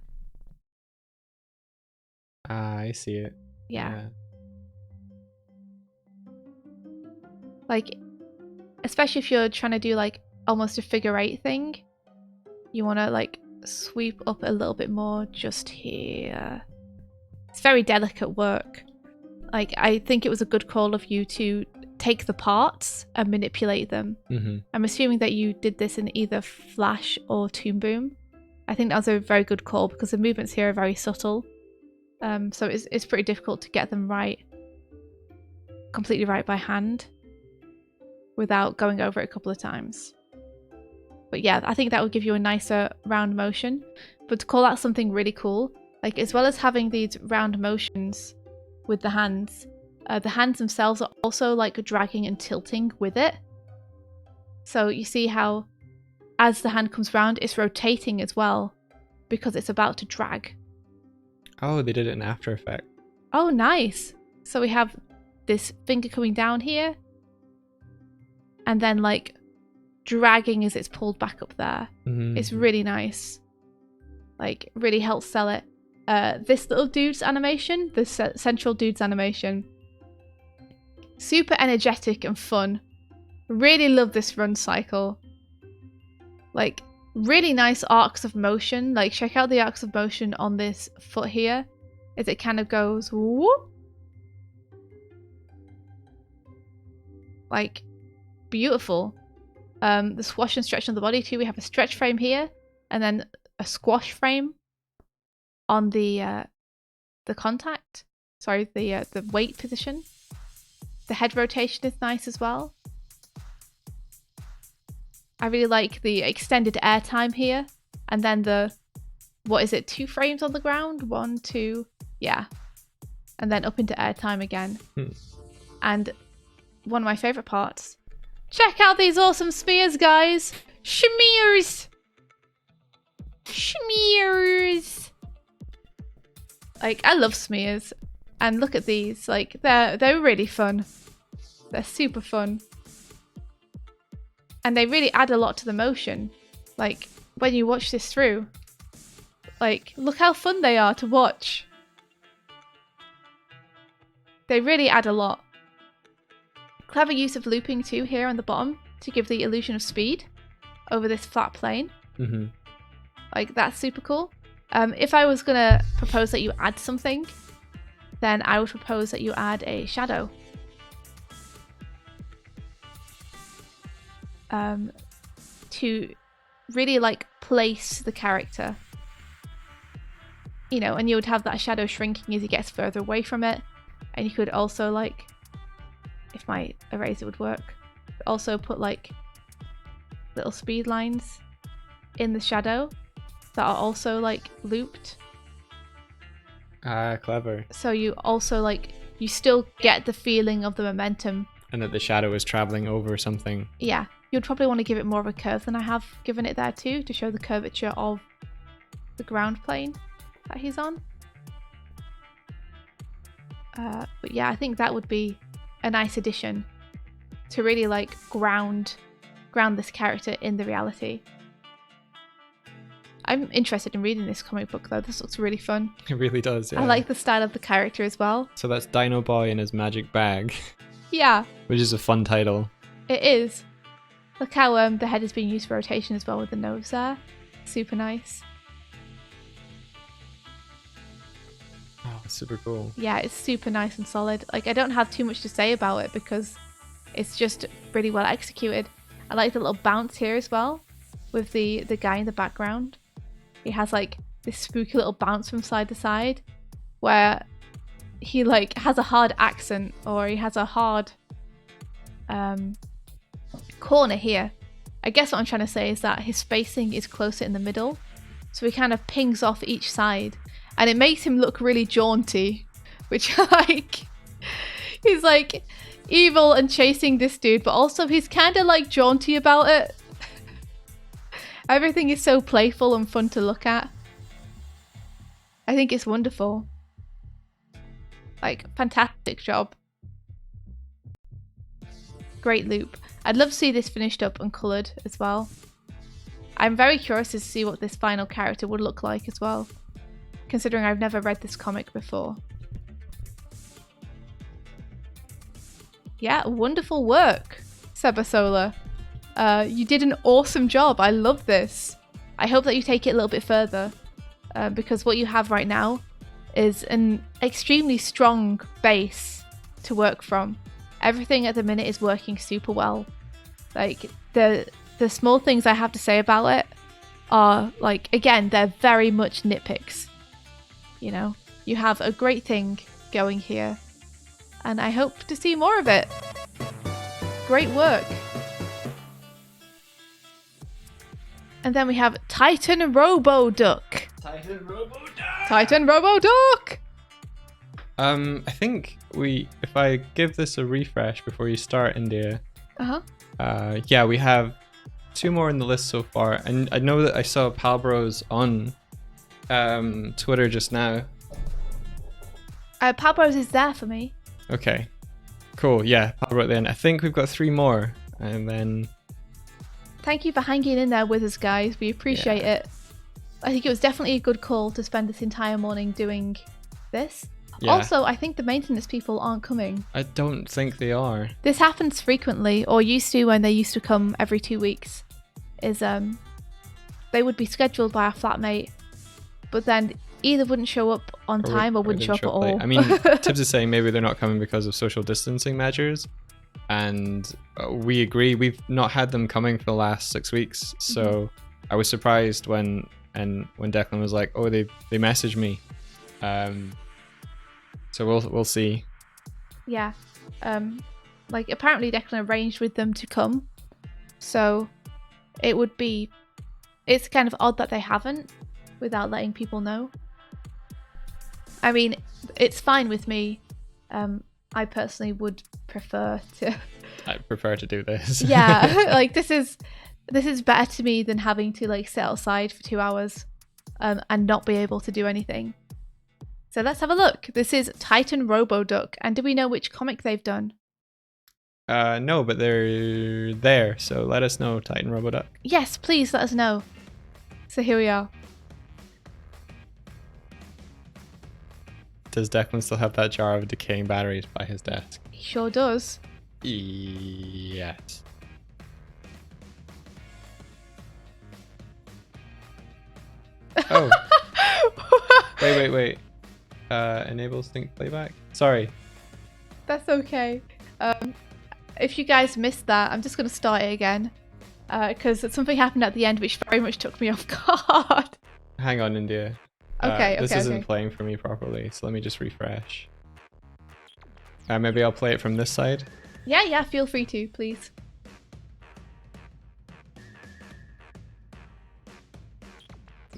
I see it. Yeah. Like, especially if you're trying to do like almost a figure 8 thing, you want to like sweep up a little bit more just here. It's very delicate work. Like, I think it was a good call of you to take the parts and manipulate them. Mm-hmm. I'm assuming that you did this in either Flash or Toon Boom. I think that was a very good call because the movements here are very subtle. So it's pretty difficult to get them right, completely right by hand, without going over it a couple of times. But yeah, I think that would give you a nicer round motion. But to call out something really cool, Like, as well as having these round motions with the hands themselves are also like dragging and tilting with it. So you see how as the hand comes round, it's rotating as well because it's about to drag. Oh, they did it in After Effects. Oh, nice. So we have this finger coming down here and then like dragging as it's pulled back up there. Mm-hmm. It's really nice. Like, really helps sell it. This little dude's animation, the central dude's animation, super energetic and fun. Really love this run cycle. Like, really nice arcs of motion. Like, check out the arcs of motion on this foot here as it kind of goes whoop. Like, beautiful. The squash and stretch on the body too. We have a stretch frame here and then a squash frame on the contact. Sorry, the weight position. The head rotation is nice as well. I really like the extended air time here. And then the, what is it, 2 frames on the ground? 1, 2, yeah. And then up into air time again. And one of my favourite parts. Check out these awesome smears, guys! Schmears! Schmears! Like, I love smears. And look at these. Like, they're really fun. They're super fun. And they really add a lot to the motion. Like, when you watch this through. Like, look how fun they are to watch. They really add a lot. Clever use of looping too here on the bottom to give the illusion of speed over this flat plane. Mm-hmm. Like, that's super cool. If I was gonna propose that you add something, then I would propose that you add a shadow. To really like place the character. You know, and you would have that shadow shrinking as he gets further away from it. And you could also like, if my eraser would work, also put like little speed lines in the shadow that are also like looped. Ah, clever. So you also like, you still get the feeling of the momentum. And that the shadow is traveling over something. Yeah, you'd probably want to give it more of a curve than I have given it there too, to show the curvature of the ground plane that he's on. But yeah, I think that would be a nice addition to really like ground this character in the reality. I'm interested in reading this comic book though. This looks really fun. It really does, yeah. I like the style of the character as well. So that's Dino Boy in his magic bag. Yeah. Which is a fun title. It is. Look how the head is being used for rotation as well with the nose there. Super nice. Oh, super cool. Yeah, it's super nice and solid. Like, I don't have too much to say about it because it's just really well executed. I like the little bounce here as well with the guy in the background. He has like this spooky little bounce from side to side where he like has a hard accent or he has a hard corner here. I guess what I'm trying to say is that his spacing is closer in the middle, so he kind of pings off each side and it makes him look really jaunty, which I like. He's like evil and chasing this dude, but also he's kind of like jaunty about it. Everything is so playful and fun to look at. I think it's wonderful. Like, fantastic job. Great loop. I'd love to see this finished up and coloured as well. I'm very curious to see what this final character would look like as well, considering I've never read this comic before. Yeah, wonderful work, Sebasola. You did an awesome job. I love this. I hope that you take it a little bit further because what you have right now is an extremely strong base to work from. Everything at the minute is working super well. Like, the small things I have to say about it are, like, again, they're very much nitpicks. You know, you have a great thing going here, and I hope to see more of it. Great work. And then we have Titan Robo Duck. Titan Robo Duck! Titan Robo-Duck! I think if I give this a refresh before you start, India. Yeah, we have 2 more in the list so far, and I know that I saw Palbros on Twitter just now. Palbros is there for me. Okay, cool. Yeah, Palbro at the end. I think we've got 3 more, and then. Thank you for hanging in there with us, guys. We appreciate it. I think it was definitely a good call to spend this entire morning doing this. Yeah. Also, I think the maintenance people aren't coming. I don't think they are. This happens frequently, or used to when they used to come every 2 weeks. They would be scheduled by our flatmate, but then either wouldn't show up on time or wouldn't show up at all. I mean, Tibbs is saying maybe they're not coming because of social distancing measures, and we agree. We've not had them coming for the last 6 weeks, so I was surprised when Declan was like, "Oh, they messaged me." So we'll see. Yeah, apparently Declan arranged with them to come, so it's kind of odd that they haven't without letting people know. I mean, it's fine with me. I personally would prefer to. I prefer to do this. Yeah, this is better to me than having to sit outside for 2 hours, and not be able to do anything. So let's have a look. This is Titan Robo-Duck, and do we know which comic they've done? No, but they're there, so let us know, Titan Robo-Duck. Yes, please let us know. So here we are. Does Declan still have that jar of decaying batteries by his desk? He sure does. Yes. Oh. Wait. Enable sync playback? Sorry. That's okay. If you guys missed that, I'm just going to start it again. Because something happened at the end which very much took me off guard. Hang on, India. This isn't playing for me properly, so let me just refresh. Maybe I'll play it from this side. Yeah, feel free to, please.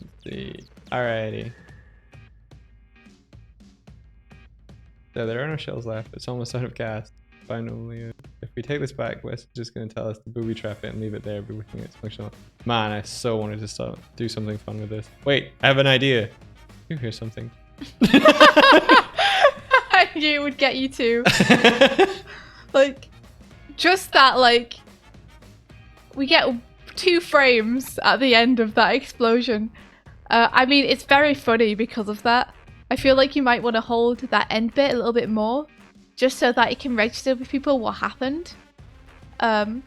Let's see. Alrighty. So there are no shells left. It's almost out of gas. Finally, if we take this back, Wes is just going to tell us to booby trap it and leave it there, but we think it's functional. Man, I so wanted to do something fun with this. Wait, I have an idea. You hear something? I knew it would get you too. Just that, we get 2 frames at the end of that explosion. I mean, it's very funny because of that. I feel like you might want to hold that end bit a little bit more, just so that it can register with people what happened. So,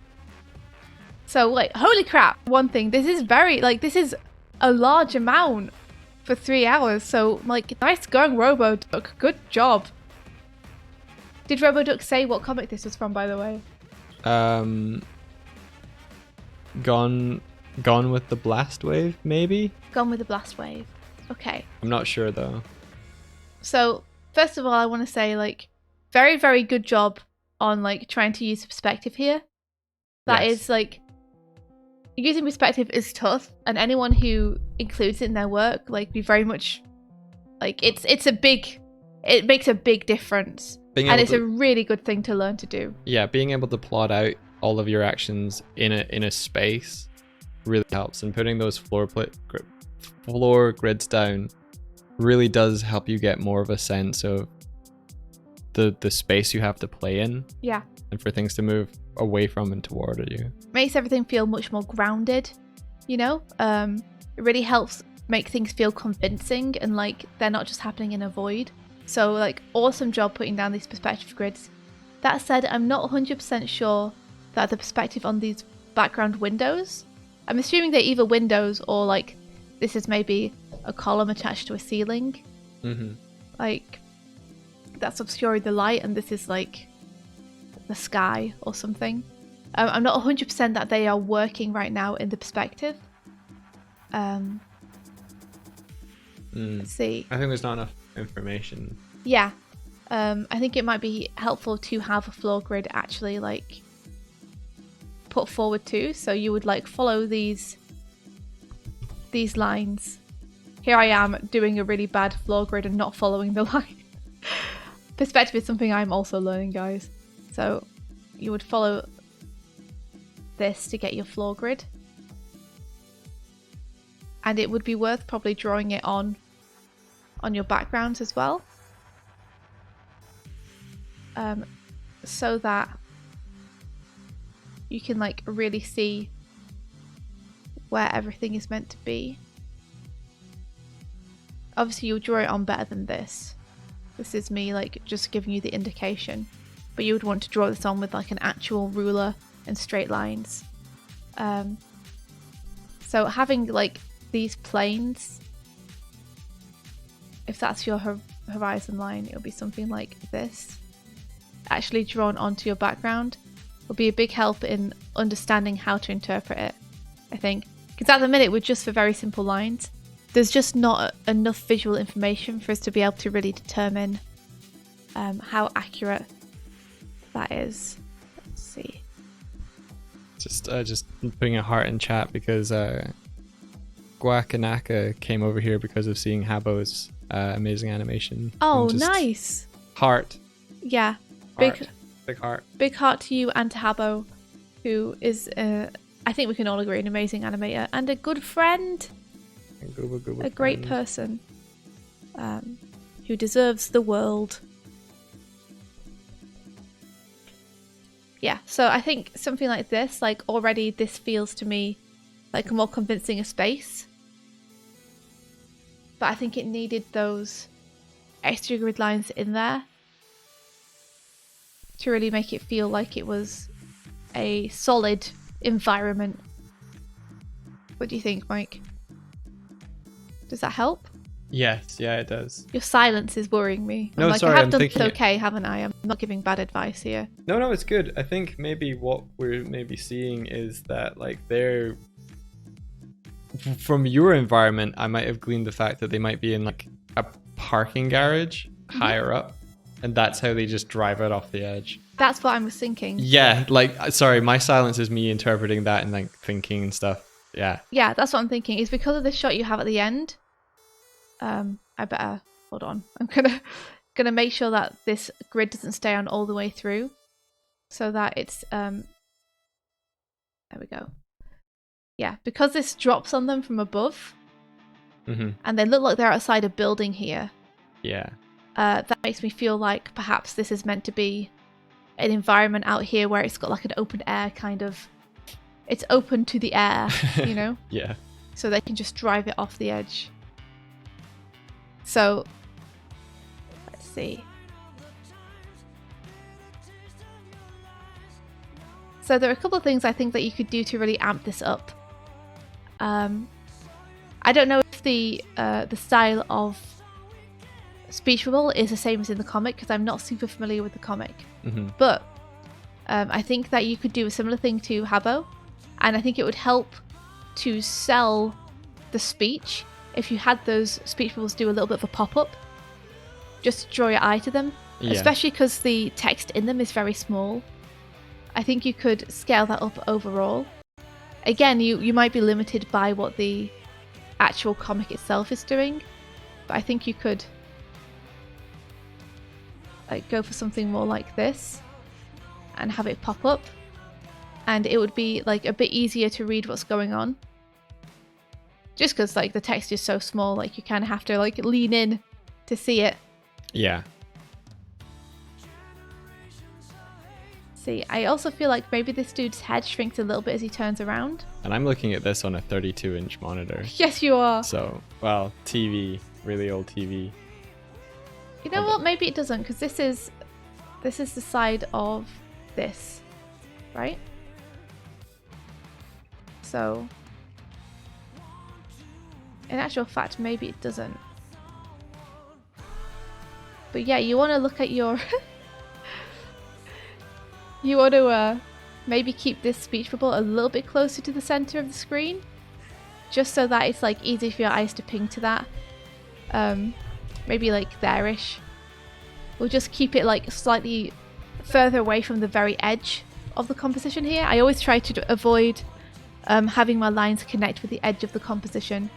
holy crap. One thing, this is this is a large amount for 3 hours. So, nice going, Robo-Duck. Good job. Did Robo-Duck say what comic this was from, by the way? Gone with the Blast Wave, maybe? Gone with the Blast Wave. Okay. I'm not sure, though. So, first of all, I want to say, very, very good job on, trying to use perspective here. That Yes. is, using perspective is tough, and anyone who includes it in their work, we very much, it makes a big difference. And it's a really good thing to learn to do. Yeah, being able to plot out all of your actions in a space really helps, and putting those floor grids down really does help you get more of a sense of the space you have to play in. Yeah. And for things to move away from and toward you. Makes everything feel much more grounded, you know? It really helps make things feel convincing and they're not just happening in a void. So awesome job putting down these perspective grids. That said, I'm not 100% sure that the perspective on these background windows, I'm assuming they're either windows or this is maybe a column attached to a ceiling. Mm-hmm. That's obscuring the light, and this is the sky or something. I'm not 100% that they are working right now in the perspective. Let's see. I think there's not enough information. Yeah. I think it might be helpful to have a floor grid actually put forward too. So you would follow these lines here I am doing a really bad floor grid and not following the line. Perspective is something I'm also learning, guys. So you would follow this to get your floor grid. And it would be worth probably drawing it on your backgrounds as well. So that you can like really see where everything is meant to be. Obviously you'll draw it on better than this. This is me like just giving you the indication, but you would want to draw this on with like an actual ruler and straight lines. So having like these planes, if that's your horizon line, it'll be something like this, actually drawn onto your background, will be a big help in understanding how to interpret it, I think. Because at the minute, we're just for very simple lines. There's just not enough visual information for us to be able to really determine how accurate that is. Let's see. Just putting a heart in chat because Guacanaka came over here because of seeing Habo's amazing animation. Oh, nice. Heart. Yeah. Big heart. Big heart to you and to Habo, who is, I think we can all agree, an amazing animator and a good friend. A great person who deserves the world. Yeah, so I think something like this, like already this feels to me like a more convincing a space. But I think it needed those extra grid lines in there to really make it feel like it was a solid environment. What do you think, Mike? Does that help? Yes, yeah, it does. Your silence is worrying me. No, like, sorry, I have I'm done thinking okay, haven't I? I'm not giving bad advice here. No, it's good. I think maybe what we're maybe seeing is that like they're, from your environment, I might have gleaned the fact that they might be in like a parking garage higher up, and that's how they just drive it off the edge. That's what I was thinking. Yeah, like, sorry, my silence is me interpreting that and like thinking and stuff. Yeah. Yeah, that's what I'm thinking. It's because of the shot you have at the end. I better hold on. I'm gonna make sure that this grid doesn't stay on all the way through, so that it's there we go. Yeah, because this drops on them from above, and they look like they're outside a building here. Yeah. That makes me feel like perhaps this is meant to be an environment out here where it's got like an open air kind of. It's open to the air, you know? Yeah. So they can just drive it off the edge. So, let's see. So there are a couple of things I think that you could do to really amp this up. I don't know if the style of speech bubble is the same as in the comic, because I'm not super familiar with the comic. But I think that you could do a similar thing to Habo, and I think it would help to sell the speech if you had those speech bubbles do a little bit of a pop-up, just to draw your eye to them, especially because the text in them is very small. I think you could scale that up overall. Again, you might be limited by what the actual comic itself is doing, but I think you could like go for something more like this and have it pop up, and it would be like a bit easier to read what's going on. Just because like the text is so small, like you kind of have to like lean in to see it. Yeah. See, I also feel like maybe this dude's head shrinks a little bit as he turns around. And I'm looking at this on a 32-inch monitor. Yes, you are. So, well, TV, really old TV. You know what? Maybe it doesn't, because this is the side of this, right? So, in actual fact, maybe it doesn't. But yeah, you want to look at your... you want to maybe keep this speech bubble a little bit closer to the center of the screen, just so that it's like easy for your eyes to ping to that. Maybe like there-ish. We'll just keep it like slightly further away from the very edge of the composition here. I always try to avoid having my lines connect with the edge of the composition.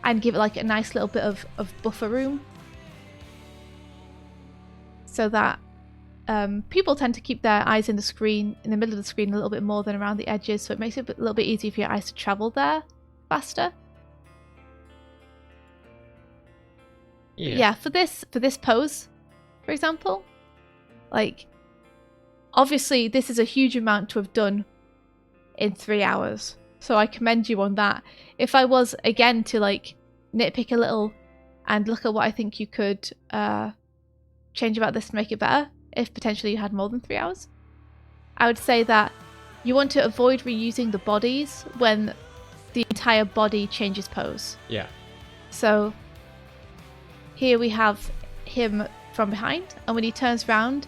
and give it like a nice little bit of buffer room, so that people tend to keep their eyes in the screen, in the middle of the screen, a little bit more than around the edges, so it makes it a little bit easier for your eyes to travel there faster. Yeah, for this pose, for example, like, obviously this is a huge amount to have done in 3 hours, so I commend you on that. If I was, again, to like nitpick a little and look at what I think you could change about this to make it better, if potentially you had more than 3 hours, I would say that you want to avoid reusing the bodies when the entire body changes pose. Yeah. So here we have him from behind, and when he turns around,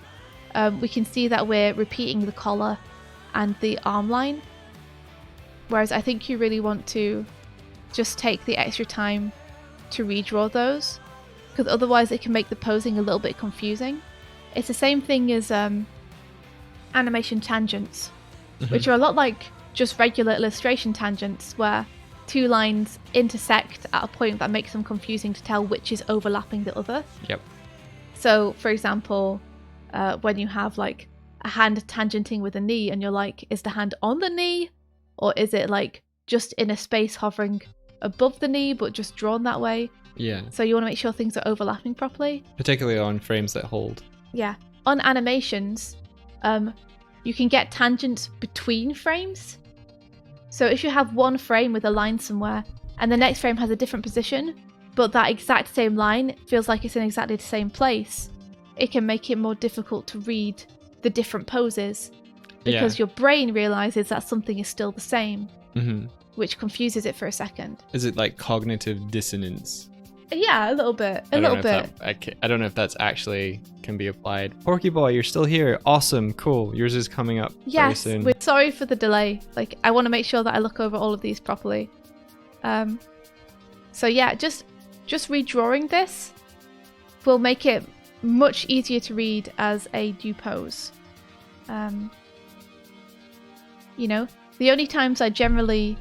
we can see that we're repeating the collar and the arm line. Whereas I think you really want to just take the extra time to redraw those, because otherwise it can make the posing a little bit confusing. It's the same thing as animation tangents, which are a lot like just regular illustration tangents, where two lines intersect at a point that makes them confusing to tell which is overlapping the other. Yep. So, for example, when you have like a hand tangenting with a knee, and you're like, is the hand on the knee, or is it like just in a space hovering above the knee but just drawn that way? Yeah. So you want to make sure things are overlapping properly. Particularly on frames that hold. Yeah. On animations, you can get tangents between frames. So if you have one frame with a line somewhere and the next frame has a different position, but that exact same line feels like it's in exactly the same place, it can make it more difficult to read the different poses, because your brain realizes that something is still the same, which confuses it for a second. Is it like cognitive dissonance? Yeah, a little bit. I don't know if that's actually can be applied. Porky Boy, you're still here. Awesome, cool. Yours is coming up very soon. We're sorry for the delay. Like, I want to make sure that I look over all of these properly. So yeah, just redrawing this will make it much easier to read as a new pose. You know, the only times I generally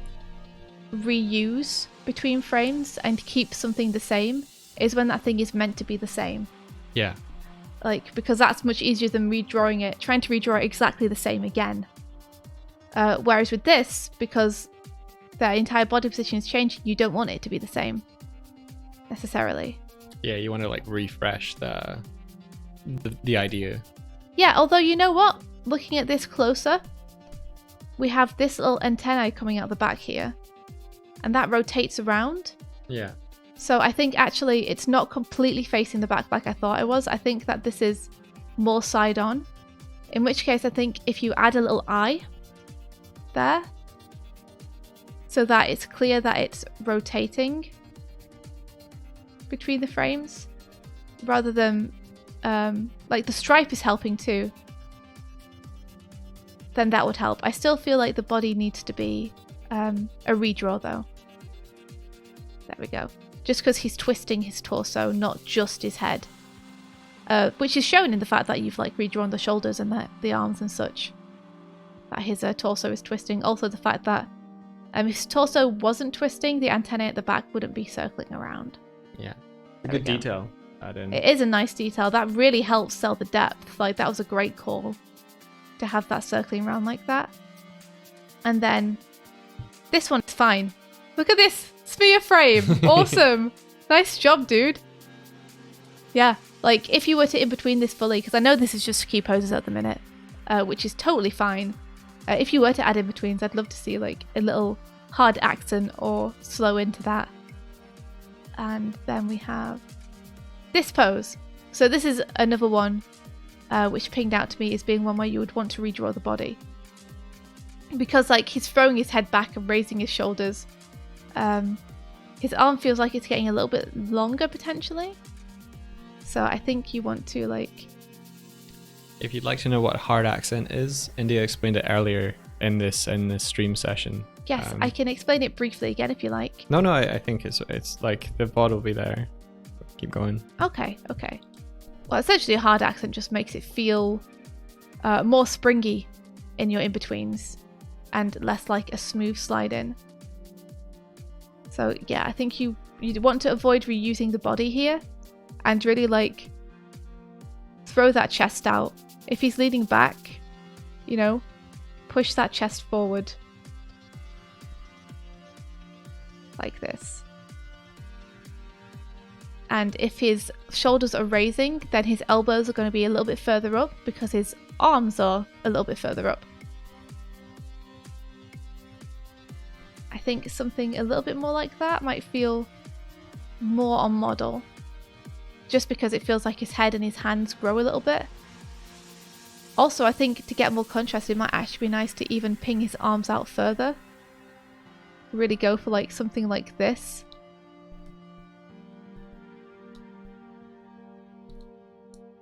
reuse between frames and keep something the same is when that thing is meant to be the same. Yeah. Like, because that's much easier than redrawing it, trying to redraw it exactly the same again. Whereas with this, because the entire body position is changing, you don't want it to be the same necessarily. Yeah, you want to like refresh the idea. Yeah, although you know what? Looking at this closer, we have this little antennae coming out the back here, and that rotates around. Yeah. So I think actually it's not completely facing the back like I thought it was. I think that this is more side on, in which case I think if you add a little eye there, so that it's clear that it's rotating between the frames, rather than like the stripe is helping too, then that would help. I still feel like the body needs to be a redraw though. There we go. Just because he's twisting his torso, not just his head, which is shown in the fact that you've like redrawn the shoulders and the arms and such, that his torso is twisting. Also the fact that if his torso wasn't twisting, the antennae at the back wouldn't be circling around. Yeah. There Good we go. detail. It is a nice detail. That really helps sell the depth. Like, that was a great call to have that circling around like that. And then this one's fine. Look at this sphere frame. Awesome. Nice job, dude. Yeah, like if you were to in between this fully, because I know this is just key poses at the minute, which is totally fine. If you were to add in betweens, I'd love to see like a little hard accent or slow into that. And then we have this pose. So this is another one which pinged out to me as being one where you would want to redraw the body, because like he's throwing his head back and raising his shoulders. His arm feels like it's getting a little bit longer potentially, so I think you want to like... If you'd like to know what hard accent is, India explained it earlier in this stream session. Yes, I can explain it briefly again if you like. No, I think it's like the VOD will be there. Keep going. Okay. Well, essentially a hard accent just makes it feel more springy in your in-betweens and less like a smooth slide in. So yeah, I think you you'd want to avoid reusing the body here and really like throw that chest out. If he's leaning back, you know, push that chest forward like this. And if his shoulders are raising, then his elbows are going to be a little bit further up because his arms are a little bit further up. I think something a little bit more like that might feel more on model, just because it feels like his head and his hands grow a little bit. Also, I think to get more contrast, it might actually be nice to even ping his arms out further. Really go for like something like this.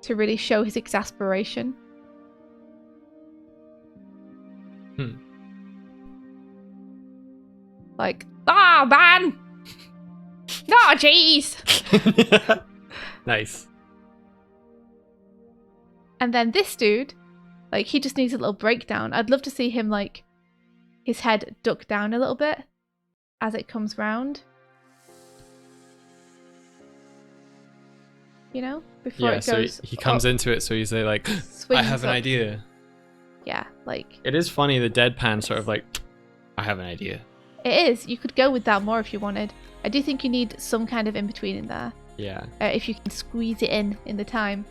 To really show his exasperation. Like, man! Oh, jeez! Nice. And then this dude, like, he just needs a little breakdown. I'd love to see him, like, his head duck down a little bit as it comes round. You know? Before it goes. So he comes into it, so he's like, I have an idea. Yeah, like. It is funny, the deadpan sort of like, I have an idea. It is. You could go with that more if you wanted. I do think you need some kind of in-between in there. Yeah. If you can squeeze it in the time.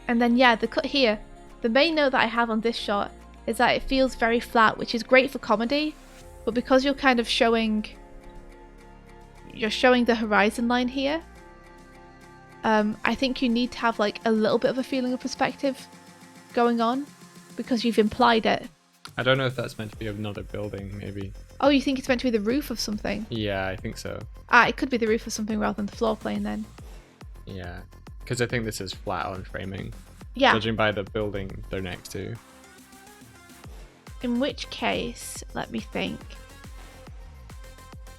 And then, yeah, the cut here. The main note that I have on this shot is that it feels very flat, which is great for comedy. But because you're kind of showing... You're showing the horizon line here. I think you need to have like a little bit of a feeling of perspective going on. Because you've implied it. I don't know if that's meant to be another building, maybe. Oh, you think it's meant to be the roof of something? Yeah, I think so. Ah, it could be the roof of something rather than the floor plane then. Yeah, because I think this is flat on framing. Yeah. Judging by the building they're next to. In which case, let me think.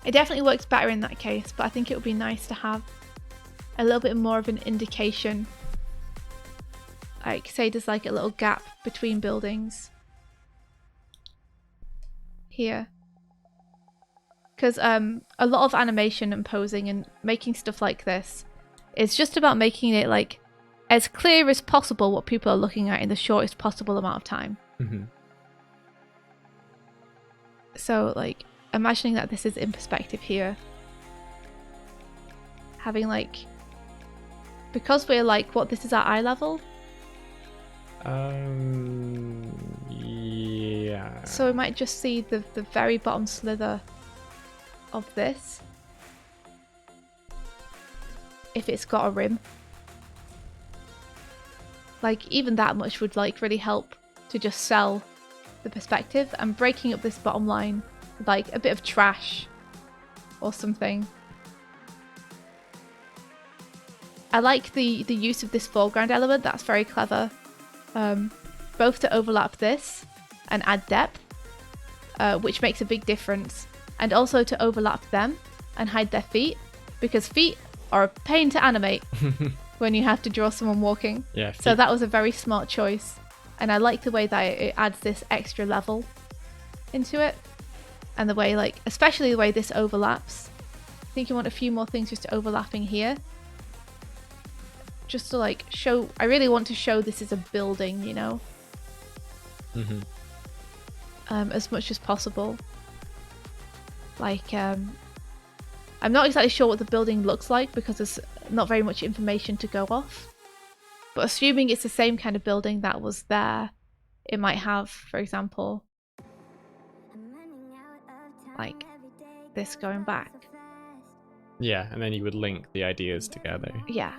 It definitely works better in that case, but I think it would be nice to have a little bit more of an indication. Like, say there's like a little gap between buildings. Here. Because a lot of animation and posing and making stuff like this is just about making it like as clear as possible what people are looking at in the shortest possible amount of time. Mm-hmm. So like imagining that this is in perspective here. Having like, because we're like, what, this is at eye level? Yeah. So we might just see the very bottom slither of this. If it's got a rim. Like, even that much would like really help to just sell the perspective, and breaking up this bottom line with like a bit of trash or something. I like the use of this foreground element. That's very clever. Both to overlap this and add depth, which makes a big difference, and also to overlap them and hide their feet, because feet are a pain to animate when you have to draw someone walking. Yeah. So that was a very smart choice, and I like the way that it adds this extra level into it, and the way, like, especially the way this overlaps. I think you want a few more things just overlapping here, just to like show. I really want to show this is a building, you know. Mm-hmm. As much as possible. Like, I'm not exactly sure what the building looks like because there's not very much information to go off. But assuming it's the same kind of building that was there, it might have, for example, like this going back. Yeah, and then you would link the ideas together. Yeah.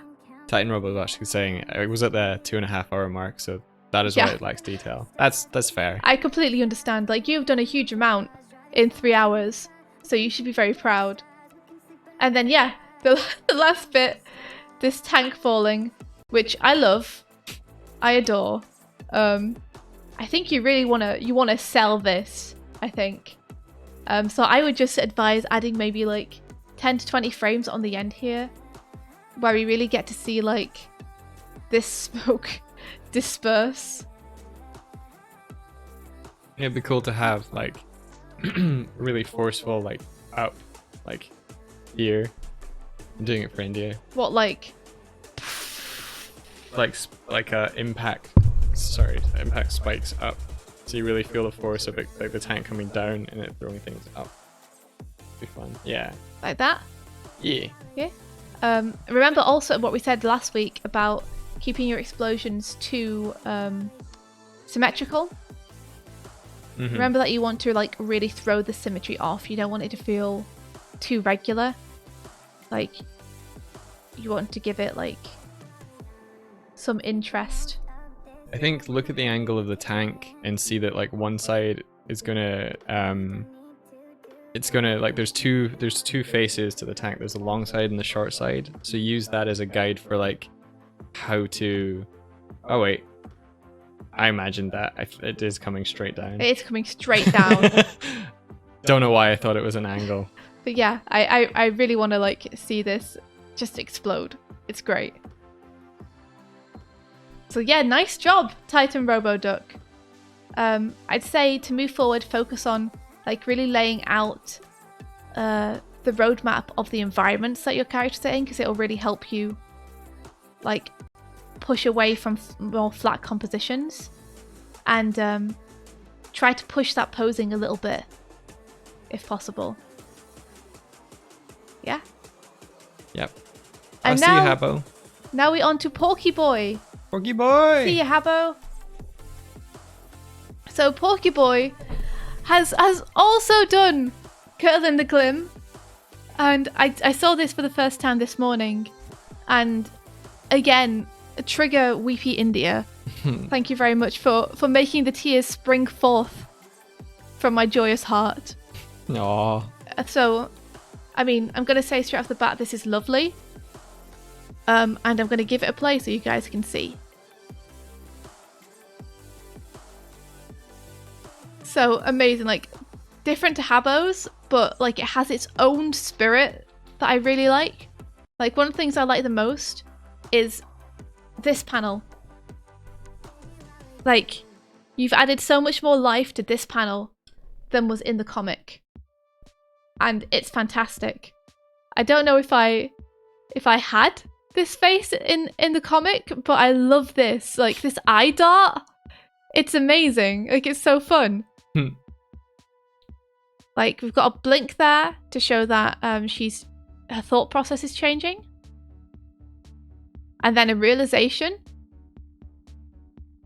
Titan Robo was actually saying it was at the 2.5 hour mark, so that is Yeah. why it lacks detail. That's fair. I completely understand. Like, you've done a huge amount in 3 hours, so you should be very proud. And then, yeah, the last bit, this tank falling, which I love, I adore. I think you really wanna sell this, I think. So I would just advise adding maybe like 10 to 20 frames on the end here, where we really get to see like this smoke disperse. It'd be cool to have like really forceful like ear. I'm doing it for India. What, like? Like impact. Sorry, impact spikes up. So you really feel the force of it, like the tank coming down and it throwing things up. Be fun. Yeah. Like that? Yeah. Yeah. Remember also what we said last week about keeping your explosions too symmetrical? Mhm. Remember that you want to like really throw the symmetry off. You don't want it to feel too regular. Like you want to give it like some interest. I think look at the angle of the tank and see that like one side is gonna it's gonna like there's two faces to the tank. There's the long side and the short side. So use that as a guide for like how to. Oh wait, I imagined that it is coming straight down. It is coming straight down. Don't know why I thought it was an angle. But yeah, I really want to like see this just explode. It's great. So yeah, nice job, Titan Robo Duck. I'd say to move forward, focus on like really laying out the roadmap of the environments that your characters are in, because it'll really help you like push away from more flat compositions and try to push that posing a little bit if possible. Yeah. Yep. And see you, Habbo. Now we're on to Porky Boy. Porky Boy! See you, Habbo. So Porky Boy has also done Curl in the Glim. And I saw this for the first time this morning. And again, trigger Weepy India. Thank you very much for making the tears spring forth from my joyous heart. Aww. So, I mean, I'm going to say straight off the bat, this is lovely. And I'm going to give it a play so you guys can see. So amazing, like different to Habbo's, but like it has its own spirit that I really like. Like one of the things I like the most is this panel. Like you've added so much more life to this panel than was in the comic. And it's fantastic. I don't know if I had this face in the comic, but I love this. Like this eye dart. It's amazing. Like it's so fun. Like we've got a blink there to show that her thought process is changing. And then a realization.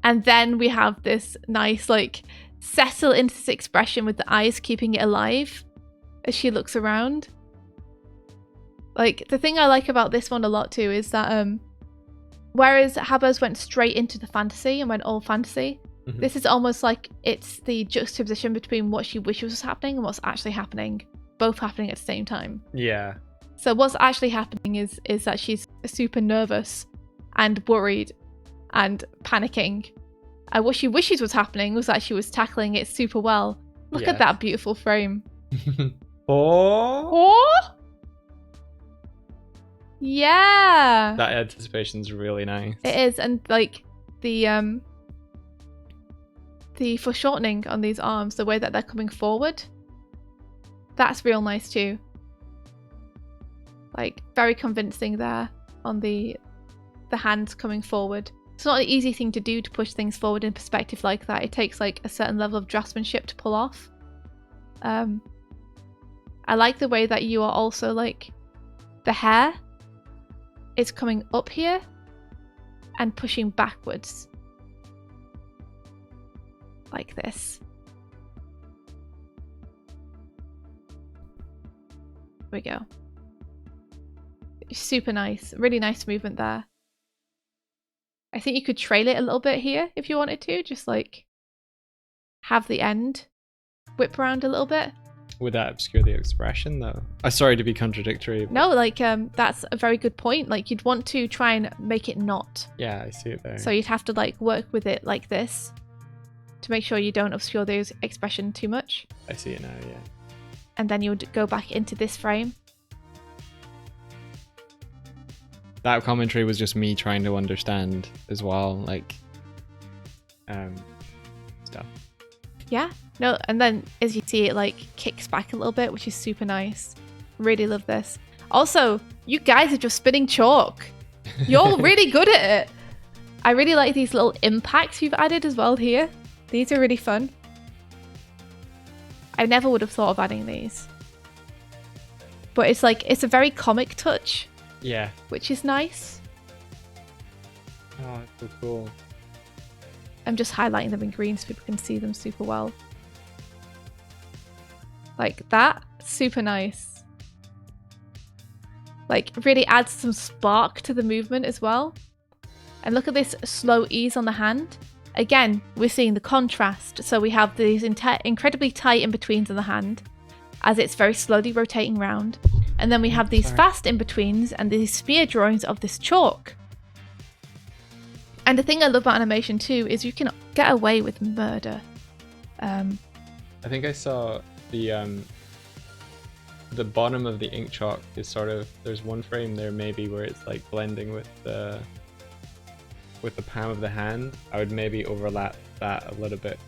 And then we have this nice like settle into this expression with the eyes keeping it alive as she looks around. Like the thing I like about this one a lot too is that whereas Habbo's went straight into the fantasy and went all fantasy, this is almost like it's the juxtaposition between what she wishes was happening and what's actually happening, both happening at the same time. Yeah. So what's actually happening is that she's super nervous and worried and panicking. And what she wishes was happening was that she was tackling it super well. Look at that beautiful frame. Oh. Yeah. That anticipation's really nice. It is, and like the foreshortening on these arms, the way that they're coming forward, that's real nice too. Like very convincing there on the hands coming forward. It's not an easy thing to do to push things forward in perspective like that. It takes like a certain level of draftsmanship to pull off. I like the way that you are also like the hair is coming up here and pushing backwards like this. There we go. Super nice. Really nice movement there. I think you could trail it a little bit here if you wanted to. Just like have the end whip around a little bit. Would that obscure the expression though? Sorry to be contradictory. No, like that's a very good point. Like you'd want to try and make it not. Yeah, I see it there. So you'd have to like work with it like this to make sure you don't obscure the expression too much. I see it now, yeah. And then you would go back into this frame. That commentary was just me trying to understand as well, like stuff. Yeah. No, and then as you see it like kicks back a little bit, which is super nice. Really love this. Also, you guys are just spinning chalk. You're really good at it. I really like these little impacts you've added as well here. These are really fun. I never would have thought of adding these. But it's like, it's a very comic touch. Yeah. Which is nice. Oh, that's so cool. I'm just highlighting them in green so people can see them super well. Like that, super nice. Like really adds some spark to the movement as well. And look at this slow ease on the hand. Again, we're seeing the contrast. So we have these incredibly tight in-betweens on the hand as it's very slowly rotating round. And then we have these fast in-betweens and these spear drawings of this chalk. And the thing I love about animation too is you can get away with murder. I think I saw the bottom of the ink chalk is sort of, there's one frame there maybe where it's like blending with the palm of the hand. I would maybe overlap that a little bit.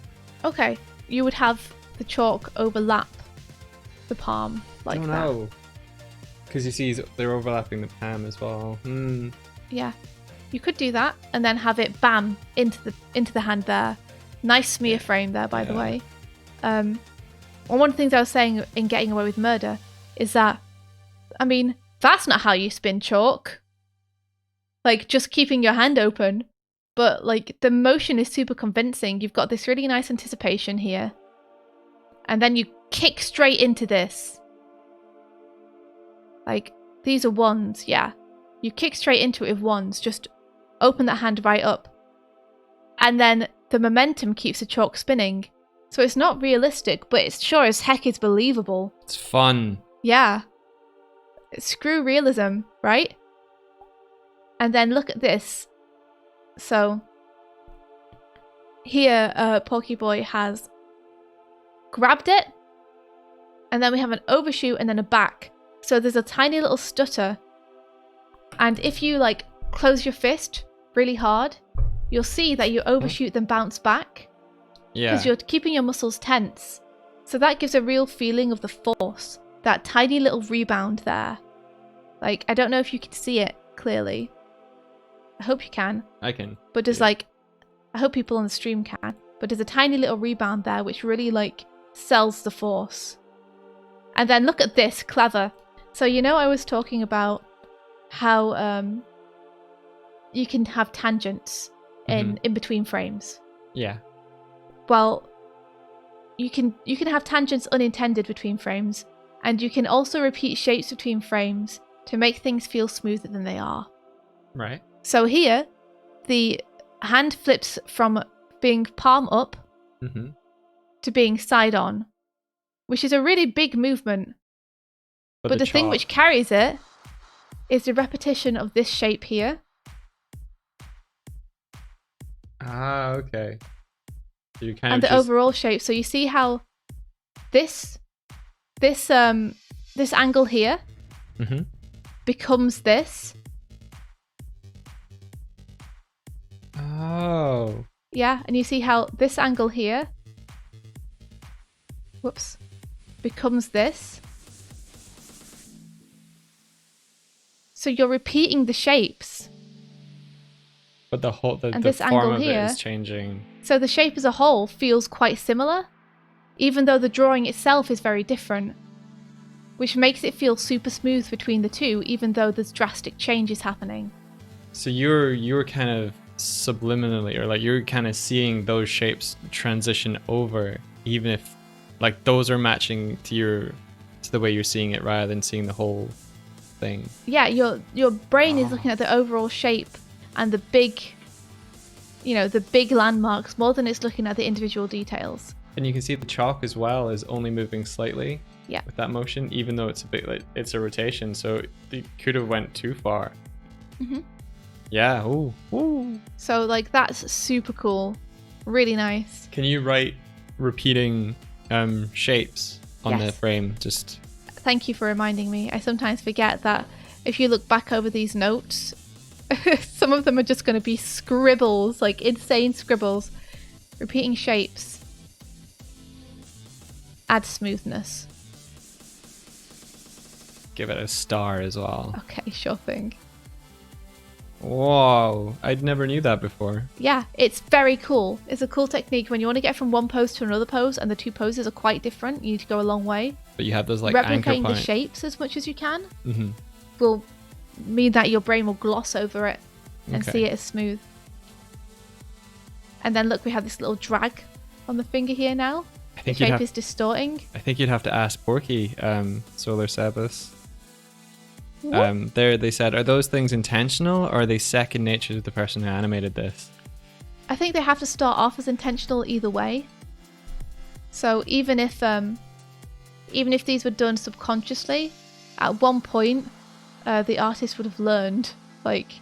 Okay, you would have the chalk overlap the palm like that. I don't know. Because you see they're overlapping the palm as well. Yeah, you could do that and then have it bam into the hand there. Nice smear frame there, by the way. And one of the things I was saying in Getting Away with Murder is that, I mean, that's not how you spin chalk. Like, just keeping your hand open. But, like, the motion is super convincing. You've got this really nice anticipation here. And then you kick straight into this. Like, these are ones, yeah. You kick straight into it with ones. Just open that hand right up. And then the momentum keeps the chalk spinning. So it's not realistic, but it's sure as heck is believable. It's fun. Yeah. Screw realism, right? And then look at this. So here, Porky Boy has grabbed it. And then we have an overshoot and then a back. So there's a tiny little stutter. And if you like close your fist really hard, you'll see that you overshoot then bounce back. Yeah. Because you're keeping your muscles tense. So that gives a real feeling of the force. That tiny little rebound there. Like, I don't know if you can see it clearly. I hope you can. I can. But there's like, I hope people on the stream can. But there's a tiny little rebound there which really like sells the force. And then look at this, clever. So you know I was talking about how you can have tangents in between frames. Yeah. Well, you can have tangents unintended between frames, and you can also repeat shapes between frames to make things feel smoother than they are. Right. So here, the hand flips from being palm up to being side on, which is a really big movement. But the thing which carries it is the repetition of this shape here. Ah, okay. So you and the overall shape. So you see how this angle here becomes this. Oh. Yeah, and you see how this angle here, becomes this. So you're repeating the shapes. But the whole the this form angle of here, it is changing. So the shape as a whole feels quite similar, even though the drawing itself is very different, which makes it feel super smooth between the two, even though there's drastic changes happening. So you're kind of subliminally, or like you're kind of seeing those shapes transition over, even if like those are matching to the way you're seeing it rather than seeing the whole thing. Yeah, your brain is looking at the overall shape and the big landmarks more than it's looking at the individual details. And you can see the chalk as well is only moving slightly with that motion, even though it's a bit like it's a rotation, so it could have went too far. Yeah. Ooh. So like that's super cool, really nice. Can you write repeating shapes on the frame? Just thank you for reminding me. I sometimes forget that if you look back over these notes, some of them are just going to be scribbles, like insane scribbles. Repeating shapes add smoothness. give it a star as well. Okay, sure thing. Whoa, I never knew that before. Yeah, it's very cool. It's a cool technique when you want to get from one pose to another pose, and the two poses are quite different. You need to go a long way. But you have those like anchor replicating the points. shapes as much as you can Mm-hmm. will mean that your brain will gloss over it and see it as smooth. And then look, we have this little drag on the finger here now. The shape is distorting. I think you'd have to ask Porky, Solar Sabas. They said, are those things intentional or are they second nature to the person who animated this? I think they have to start off as intentional either way. So even if these were done subconsciously, at one point the artist would have learned like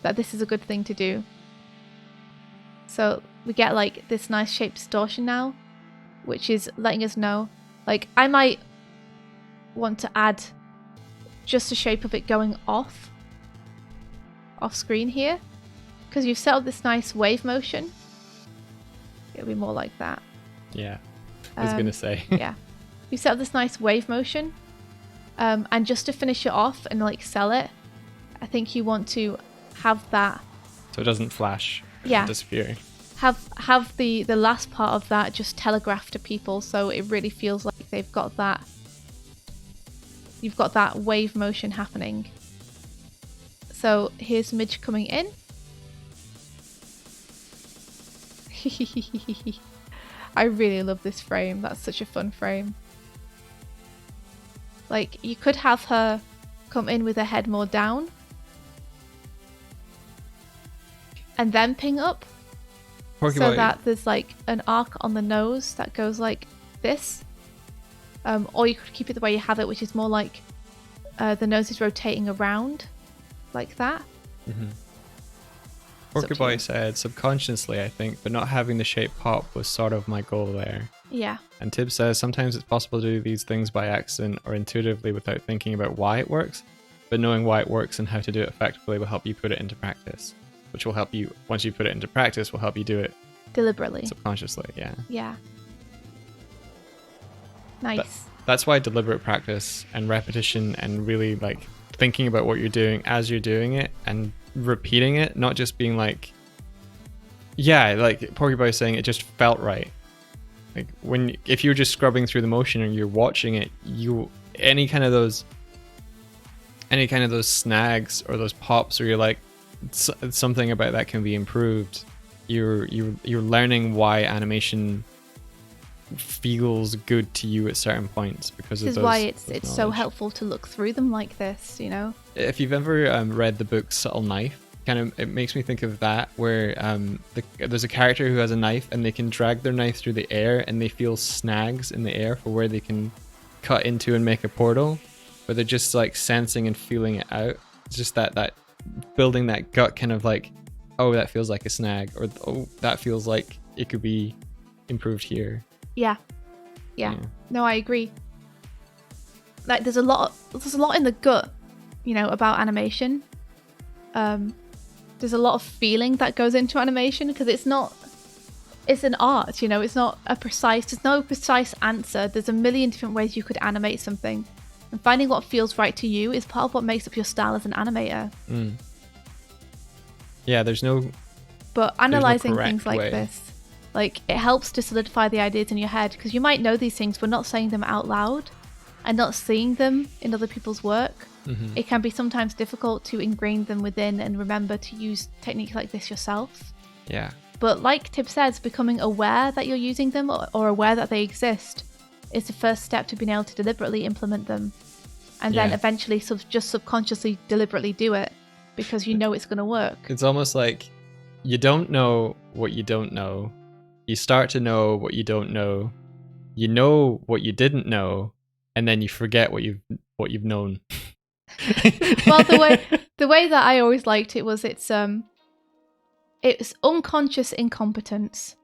that this is a good thing to do. So we get like this nice shape distortion now, which is letting us know, like I might want to add just the shape of it going off screen here, because you've set up this nice wave motion. It'll be more like that. Yeah, I was gonna say. Yeah, you set up this nice wave motion, and just to finish it off and like sell it, I think you want to have that so it doesn't flash. Yeah, disappearing. Have the last part of that just telegraphed to people, so it really feels like they've got that. You've got that wave motion happening. So here's Midge coming in. I really love this frame. That's such a fun frame. Like, you could have her come in with her head more down and then ping up. So that there's like an arc on the nose that goes like this. Or you could keep it the way you have it, which is more like the nose is rotating around like that. Mm-hmm. Porky said subconsciously, I think, but not having the shape pop was sort of my goal there. Yeah. And Tib says sometimes it's possible to do these things by accident or intuitively without thinking about why it works, but knowing why it works and how to do it effectively will help you put it into practice, which will help you, once you put it into practice, will help you do it deliberately, subconsciously. Yeah. Nice. That's why deliberate practice and repetition and really like thinking about what you're doing as you're doing it and repeating it, not just being like, yeah, like Porky saying it just felt right. Like if you're just scrubbing through the motion and you're watching it, any kind of those snags or those pops, or you're like something about that can be improved. You're learning why animation feels good to you at certain points because of those. This is why it's so helpful to look through them like this, you know. If you've ever read the book Subtle Knife, it makes me think of that, where there's a character who has a knife and they can drag their knife through the air and they feel snags in the air for where they can cut into and make a portal, but they're just like sensing and feeling it out. It's just that building that gut kind of like, oh, that feels like a snag, or oh, that feels like it could be improved here. Yeah. No, I agree. Like there's a lot in the gut, you know, about animation. There's a lot of feeling that goes into animation because it's an art, you know. There's no precise answer. There's a million different ways you could animate something, and finding what feels right to you is part of what makes up your style as an animator. Yeah, but analyzing things like this, like, it helps to solidify the ideas in your head, because you might know these things but not saying them out loud and not seeing them in other people's work. It can be sometimes difficult to ingrain them within and remember to use techniques like this yourself. Yeah. But like Tib says, becoming aware that you're using them or aware that they exist is the first step to being able to deliberately implement them. And then eventually just subconsciously deliberately do it because you know it's going to work. It's almost like you don't know what you don't know. You start to know what you don't know. You know what you didn't know, and then you forget what you've known. Well, the way that I always liked it was it's unconscious incompetence.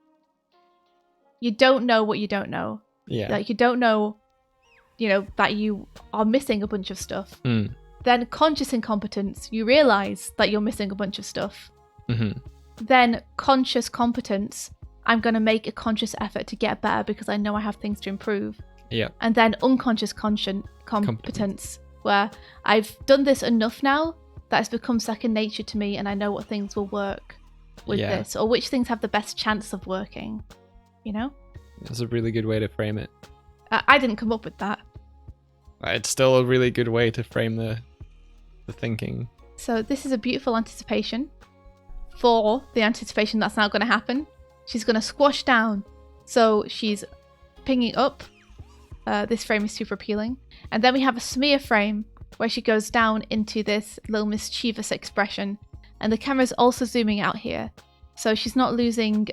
You don't know what you don't know. Yeah. Like you don't know, you know, that you are missing a bunch of stuff. Then conscious incompetence, you realize that you're missing a bunch of stuff. Then conscious competence, I'm going to make a conscious effort to get better because I know I have things to improve. Yeah. And then unconscious competence, where I've done this enough now that it's become second nature to me, and I know what things will work with this, or which things have the best chance of working, you know? That's a really good way to frame it. I didn't come up with that. It's still a really good way to frame the thinking. So this is a beautiful anticipation for the anticipation that's now going to happen. She's going to squash down. So she's pinging up. This frame is super appealing. And then we have a smear frame where she goes down into this little mischievous expression. And the camera's also zooming out here. So she's not losing...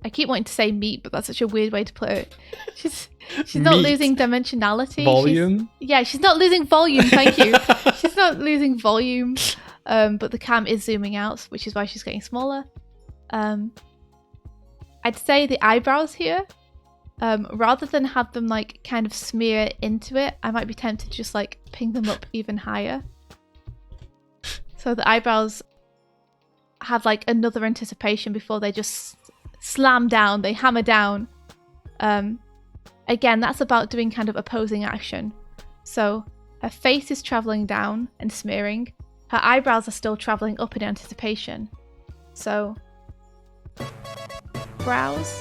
I keep wanting to say meat, but that's such a weird way to put it. She's not losing dimensionality. Volume? She's not losing volume, thank you. She's not losing volume, but the cam is zooming out, which is why she's getting smaller. I'd say the eyebrows here, rather than have them like kind of smear into it, I might be tempted to just like ping them up even higher. So the eyebrows have like another anticipation before they just slam down, they hammer down. Again, that's about doing kind of opposing action. So her face is traveling down and smearing. Her eyebrows are still traveling up in anticipation. So brows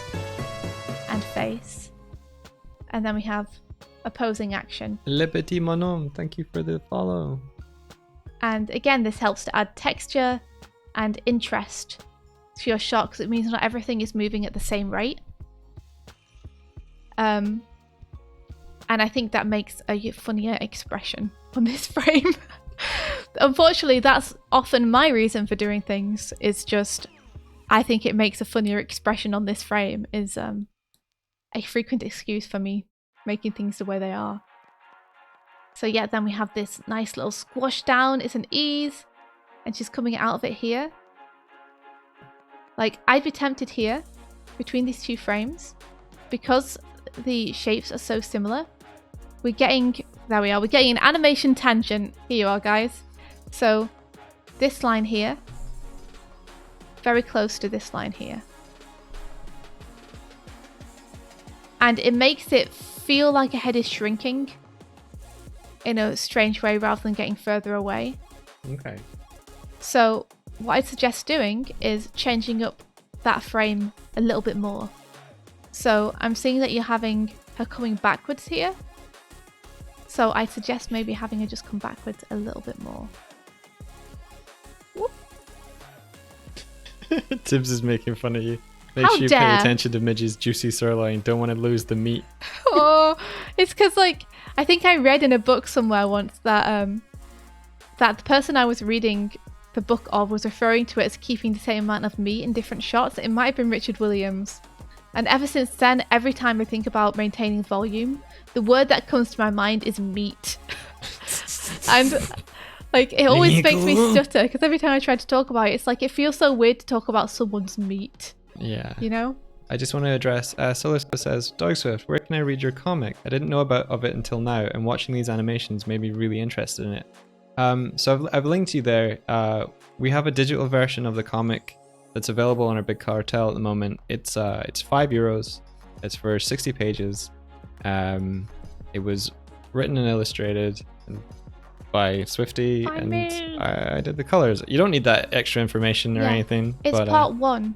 and face. And then we have opposing action. Le petit monon, thank you for the follow. And again, this helps to add texture and interest to your shot, because it means not everything is moving at the same rate. And I think that makes a funnier expression on this frame. Unfortunately, that's often my reason for doing things, is just I think it makes a funnier expression on this frame, is a frequent excuse for me making things the way they are. So yeah, then we have this nice little squash down. It's an ease, and she's coming out of it here. Like, I'd be tempted here, between these two frames, because the shapes are so similar. We're getting, there we are, we're getting an animation tangent. Here you are, guys. So, this line here, very close to this line here. And it makes it feel like her head is shrinking in a strange way rather than getting further away. Okay. So what I'd suggest doing is changing up that frame a little bit more. So I'm seeing that you're having her coming backwards here. So I suggest maybe having her just come backwards a little bit more. Tibbs is making fun of you. Make How sure you dare. pay attention to Midge's juicy sirloin. Don't want to lose the meat. Oh, it's because like I think I read in a book somewhere once that that the person I was reading the book of was referring to it as keeping the same amount of meat in different shots. It might have been Richard Williams. And ever since then, every time I think about maintaining volume, the word that comes to my mind is meat. And like it always makes me stutter, because every time I try to talk about it, it's like it feels so weird to talk about someone's meat. Yeah. You know? I just want to address, Solista says, Doig Swift, where can I read your comic? I didn't know of it until now, and watching these animations made me really interested in it. So I've linked you there. We have a digital version of the comic that's available on our Big Cartel at the moment. It's €5. It's for 60 pages. It was written and illustrated by Swifty, and I did the colors. You don't need that extra information or anything. It's but, part one.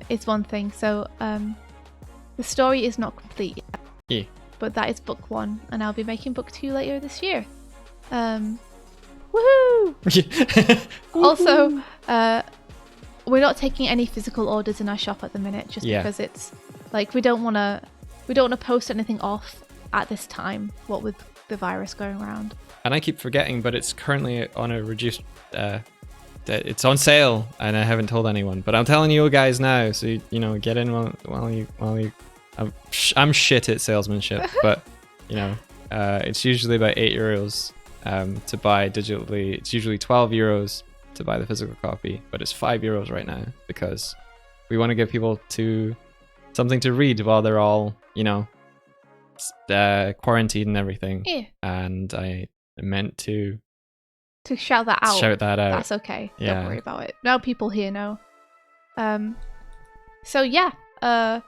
Is one thing. So the story is not complete yet. Yeah. But that is book one, and I'll be making book two later this year. Woohoo! Also, we're not taking any physical orders in our shop at the minute, just because it's like we don't want to post anything off at this time. What with the virus going around. And I keep forgetting, but it's currently on a reduced. It's on sale, and I haven't told anyone. But I'm telling you guys now, so you know, get in while you. I'm shit at salesmanship, but you know, it's usually about €8 to buy digitally. It's usually €12 to buy the physical copy, but it's €5 right now because we want to give people something to read while they're all, you know, quarantined and everything. Yeah. And I meant to shout that out. Shout that out. That's okay. Yeah. Don't worry about it. Now people here know. So yeah, I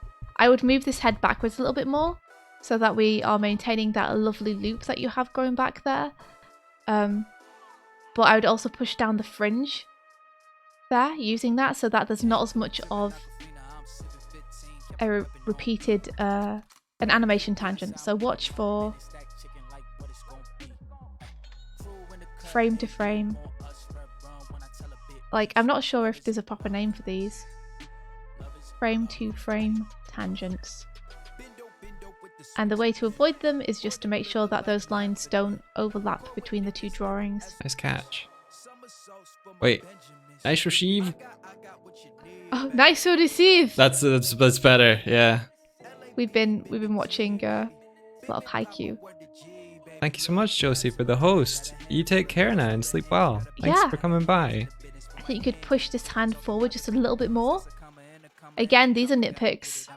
would move this head backwards a little bit more. so that we are maintaining that lovely loop that you have going back there. But I would also push down the fringe there using that so that there's not as much of a repeated an animation tangent. So watch for frame to frame. Like, I'm not sure if there's a proper name for these. Frame to frame tangents. And the way to avoid them is just to make sure that those lines don't overlap between the two drawings. Nice catch. Wait, nice receive. Oh, nice to receive. That's better. Yeah. We've been watching a lot of Haikyuu. Thank you so much, Josie, for the host. You take care now and sleep well. Thanks for coming by. I think you could push this hand forward just a little bit more. Again, these are nitpicks.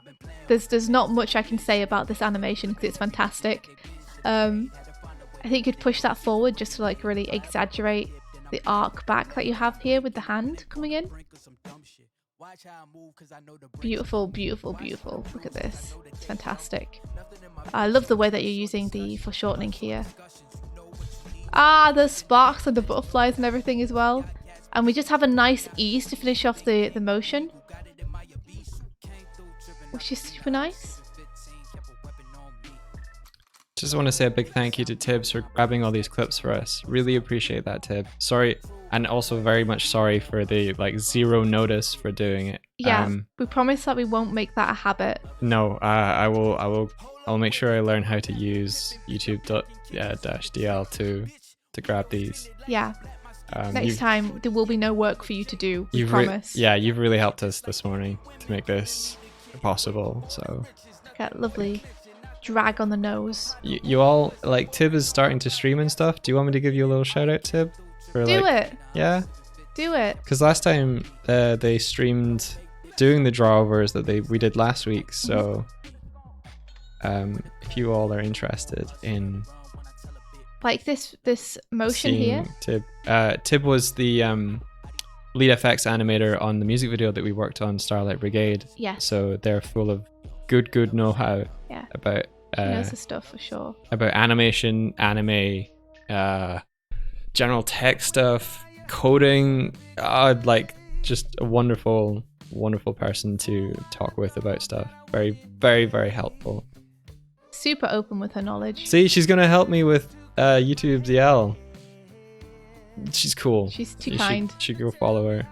There's not much I can say about this animation because it's fantastic. I think you could push that forward just to like really exaggerate the arc back that you have here with the hand coming in. Beautiful, beautiful, beautiful. Look at this. It's fantastic. I love the way that you're using the foreshortening here. Ah, the sparks and the butterflies and everything as well. And we just have a nice ease to finish off the motion, which is super nice. Just want to say a big thank you to Tibbs for grabbing all these clips for us. Really appreciate that, Tib. Sorry, and also very much sorry for the like zero notice for doing it. Yeah, we promise that we won't make that a habit. No, I'll make sure I learn how to use YouTube.-DL to grab these. Yeah. Next time there will be no work for you to do. We promise. You've really helped us this morning to make this possible. So. Got lovely drag on the nose. You all like Tib is starting to stream and stuff. Do you want me to give you a little shout out, Tib? Do it. Yeah. Do it. Because last time they streamed doing the drawovers that we did last week. So if you all are interested in like this motion here. Tib was the lead FX animator on the music video that we worked on, Starlight Brigade. Yeah. So they're full of good know-how about he knows the stuff for sure. About animation, anime, general tech stuff, coding. Like just a wonderful person to talk with about stuff. Very, very, very helpful. Super open with her knowledge. See, she's gonna help me with YouTube DL. She's cool. She's too kind. You should go follow her.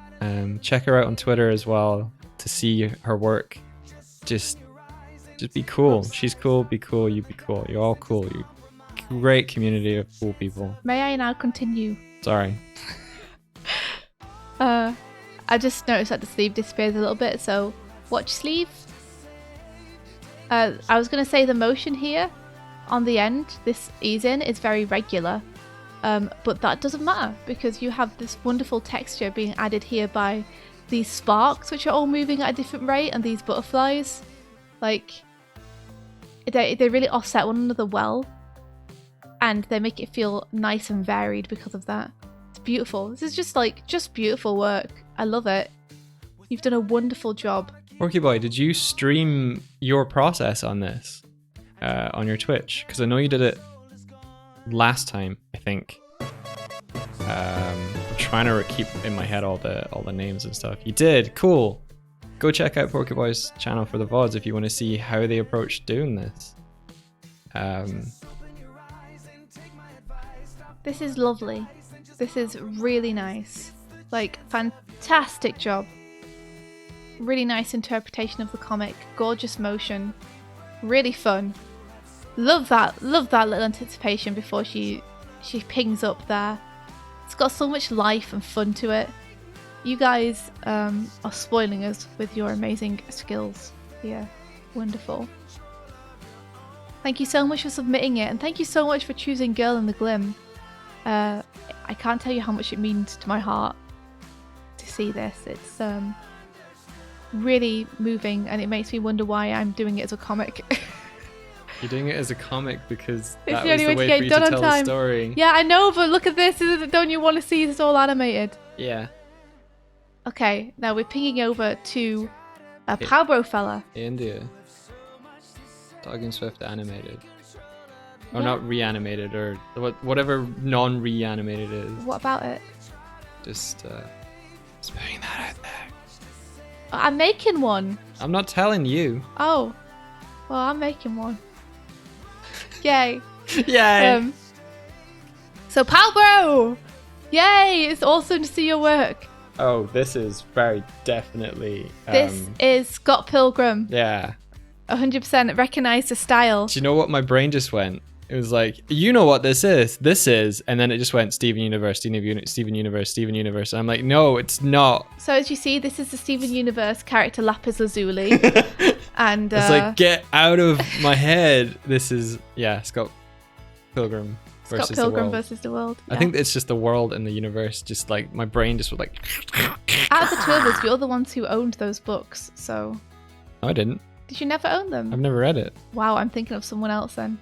Check her out on Twitter as well to see her work. Just be cool. She's cool. Be cool. You be cool. You're all cool. You great community of cool people. May I now continue? Sorry. I just noticed that the sleeve disappears a little bit. So watch sleeve. I was gonna say the motion here on the end, this ease in is very regular. But that doesn't matter because you have this wonderful texture being added here by these sparks, which are all moving at a different rate, and these butterflies. Like, they really offset one another well, and they make it feel nice and varied because of that. It's beautiful. This is just beautiful work. I love it. You've done a wonderful job. Porky Boy, did you stream your process on this on your Twitch? Because I know you did it last time, I think. I'm trying to keep in my head all the names and stuff. You did, cool. Go check out Porky Boy's channel for the VODs if you want to see how they approach doing this. This is lovely. This is really nice. Like, fantastic job. Really nice interpretation of the comic. Gorgeous motion. Really fun. Love that little anticipation before she pings up there. It's got so much life and fun to it. You guys are spoiling us with your amazing skills. Yeah, wonderful. Thank you so much for submitting it, and thank you so much for choosing Girl in the Glim. I can't tell you how much it means to my heart to see this. It's really moving, and it makes me wonder why I'm doing it as a comic. You're doing it as a comic because it's that the was only the way way to for get you done to on tell time. the story. Yeah, I know, but look at this. Don't you want to see this all animated? Yeah. Okay, now we're pinging over to a Powbro fella. India. Doig and Swift animated. Or not reanimated, or whatever non-reanimated is. What about it? Just putting that out there. I'm making one. I'm not telling you. Oh. Well, I'm making one. Yay. Yay! So, Pal Bro! Yay! It's awesome to see your work. Oh, this is very definitely... This is Scott Pilgrim. Yeah. 100% recognize the style. Do you know what my brain just went? It was like, you know what this is. This is. And then it just went Steven Universe, Steven Universe, Steven Universe. And I'm like, no, it's not. So as you see, this is the Steven Universe character Lapis Lazuli. And it's like, get out of my head. This is, Scott Pilgrim versus Scott Pilgrim the world. versus the world. I think it's just the world and the universe. Just like, my brain just was like... Out of the two of us, you're the ones who owned those books, so... No, I didn't. Did you never own them? I've never read it. Wow, I'm thinking of someone else then.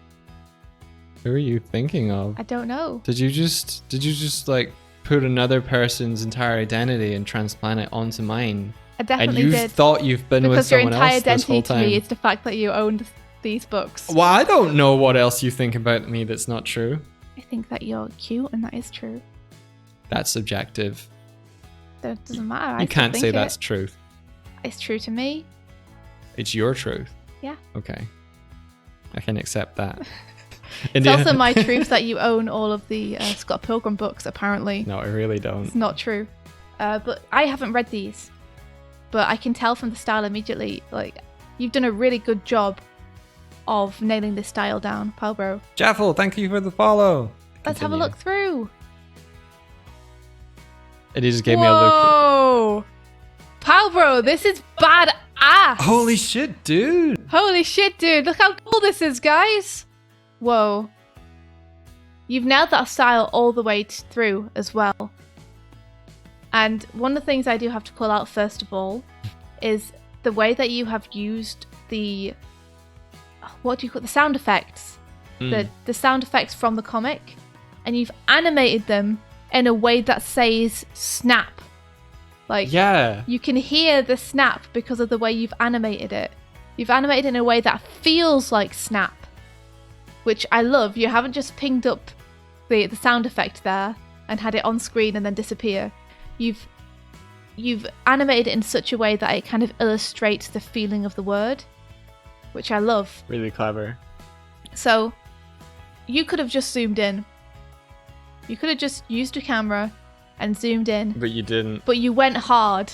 Who are you thinking of? I don't know. Did you just like put another person's entire identity and transplant it onto mine? I definitely and you did. Thought you've been with someone else this Because your whole entire identity to time. me is the fact that you owned these books. Well, I don't know what else you think about me that's not true. I think that you're cute, and that is true. That's subjective. That doesn't matter. You can't say that's truth. It's true to me. It's your truth. Yeah. Okay. I can accept that. It's also my truth that you own all of the Scott Pilgrim books, apparently. No, I really don't. It's not true. But I haven't read these. But I can tell from the style immediately, like, you've done a really good job of nailing this style down, Palbro. Jaffel, thank you for the follow. Let's have a look through. It just gave me a look. Whoa! Palbro, this is badass! Holy shit, dude! Holy shit, dude. Look how cool this is, guys. Whoa. You've nailed that style all the way through as well. And one of the things I do have to call out first of all is the way that you have used the... What do you call the sound effects? The sound effects from the comic. And you've animated them in a way that says snap. Like, yeah. You can hear the snap because of the way you've animated it. You've animated it in a way that feels like snap, which I love. You haven't just pinged up the sound effect there and had it on screen and then disappear. You've animated it in such a way that it kind of illustrates the feeling of the word, which I love. Really clever. So, you could have just zoomed in. You could have just used a camera and zoomed in. But you didn't. But you went hard.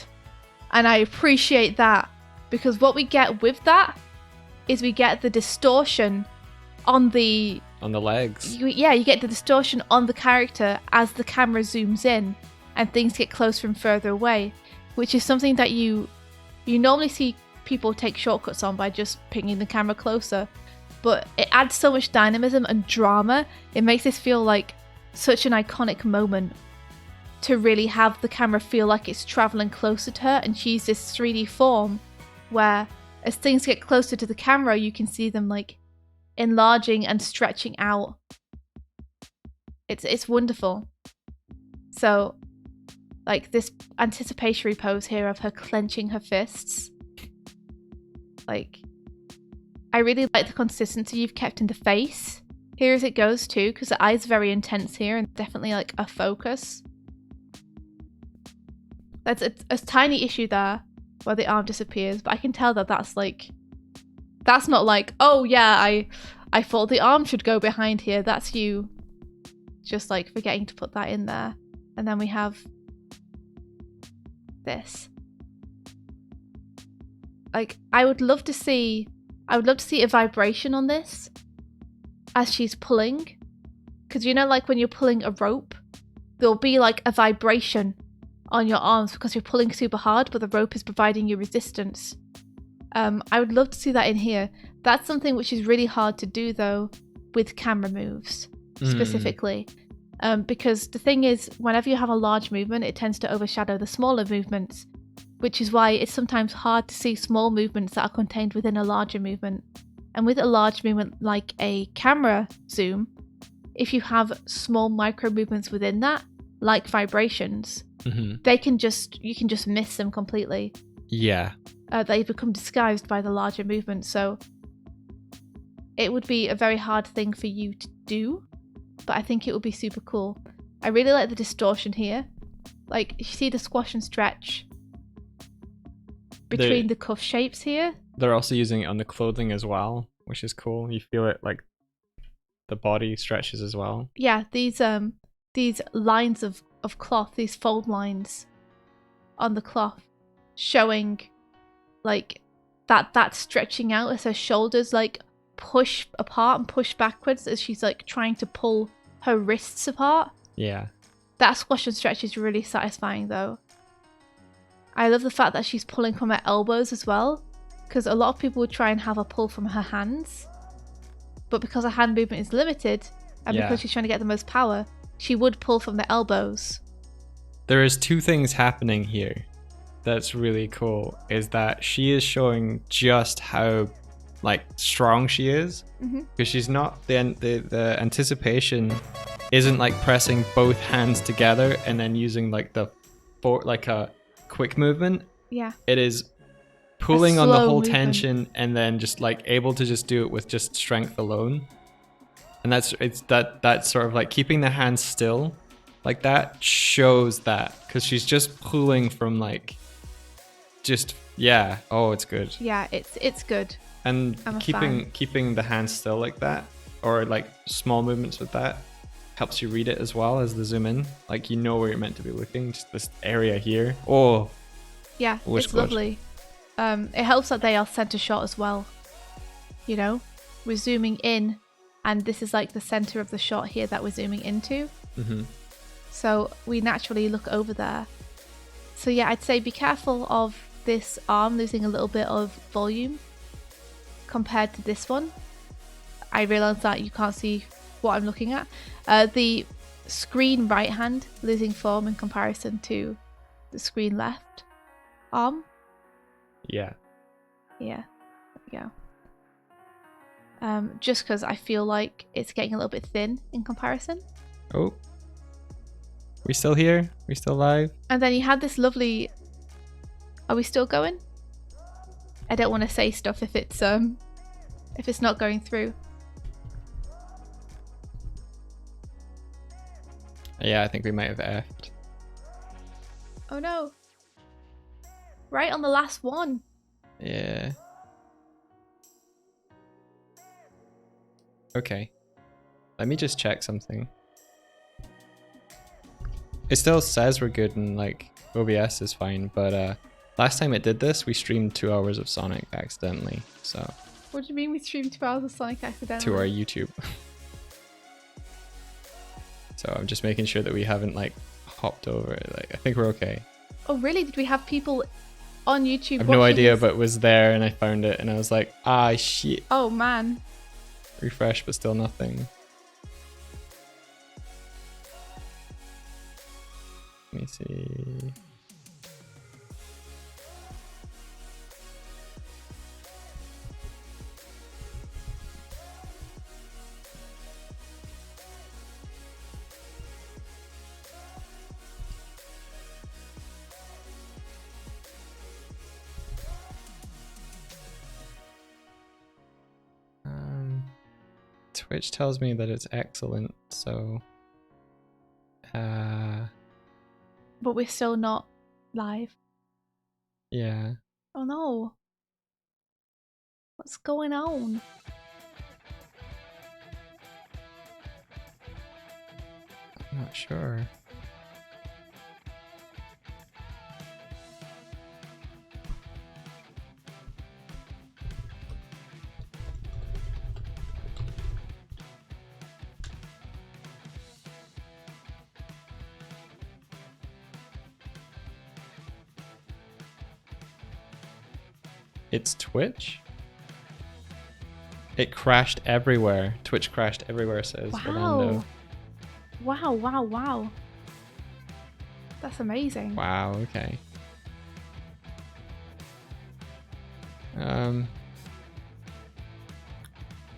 And I appreciate that. Because what we get with that is we get the distortion on the... On the legs. You get the distortion on the character as the camera zooms in and things get closer and further away. Which is something that you normally see people take shortcuts on by just pinging the camera closer. But it adds so much dynamism and drama. It makes this feel like such an iconic moment to really have the camera feel like it's traveling closer to her, and she's this 3D form where as things get closer to the camera you can see them like enlarging and stretching out. It's wonderful. So like this anticipatory pose here of her clenching her fists, like I really like the consistency you've kept in the face here as it goes too, because the eye's very intense here and definitely like a focus. That's a tiny issue there where the arm disappears, but I can tell that that's not like, oh yeah, I thought the arm should go behind here. That's you just like forgetting to put that in there. And then we have this. Like, I would love to see a vibration on this as she's pulling, because you know, like when you're pulling a rope, there'll be like a vibration on your arms because you're pulling super hard, but the rope is providing you resistance. I would love to see that in here. That's something which is really hard to do though with camera moves specifically, because the thing is, whenever you have a large movement, it tends to overshadow the smaller movements, which is why it's sometimes hard to see small movements that are contained within a larger movement. And with a large movement like a camera zoom, if you have small micro movements within that, like vibrations, you can just miss them completely. Yeah. They become disguised by the larger movement. So it would be a very hard thing for you to do, but I think it would be super cool. I really like the distortion here. Like, you see the squash and stretch between the cuff shapes here. They're also using it on the clothing as well, which is cool. You feel it like the body stretches as well. Yeah, these lines of cloth, these fold lines on the cloth, showing like that stretching out as her shoulders like push apart and push backwards as she's like trying to pull her wrists apart. Yeah. That squash and stretch is really satisfying though. I love the fact that she's pulling from her elbows as well, because a lot of people would try and have her pull from her hands, but because her hand movement is limited and because she's trying to get the most power, she would pull from the elbows. There is two things happening here that's really cool, is that she is showing just how like strong she is, because she's not the anticipation isn't like pressing both hands together and then using like like a quick movement. Yeah, it is pulling on the whole movement. tension and then just like able to just do it with just strength alone. And that's sort of like keeping the hands still like that shows that, because she's just pulling from like just it's good. Yeah, it's good. And I'm a keeping the hands still like that, or like small movements with that, helps you read it as well as the zoom in. Like, you know where you're meant to be looking, just this area here. Oh yeah, it's good. lovely. It helps that they are center shot as well. You know, we're zooming in, and this is like the center of the shot here that we're zooming into. So we naturally look over there. So yeah, I'd say be careful of this arm losing a little bit of volume compared to this one. I realize that you can't see what I'm looking at. The screen right hand losing form in comparison to the screen left arm. Yeah, there we go. Just because I feel like it's getting a little bit thin in comparison. Oh, we still here? We still live? And then you had this lovely... Are we still going? I don't want to say stuff if it's not going through. Yeah, I think we might have effed. Oh no. Right on the last one. Yeah. Okay. Let me just check something. It still says we're good and like OBS is fine, but last time it did this, we streamed 2 hours of Sonic accidentally, so. What do you mean we streamed 2 hours of Sonic accidentally? To our YouTube. So I'm just making sure that we haven't like hopped over it. Like, I think we're okay. Oh really? Did we have people on YouTube? I have no idea, but it was there and I found it and I was like, shit. Oh man. Refresh, but still nothing. Let me see. Twitch tells me that it's excellent, so but we're still not live. Yeah. Oh no. What's going on? I'm not sure. It's Twitch? It crashed everywhere. Twitch crashed everywhere, says Fernando. Wow. That's amazing. Wow, okay.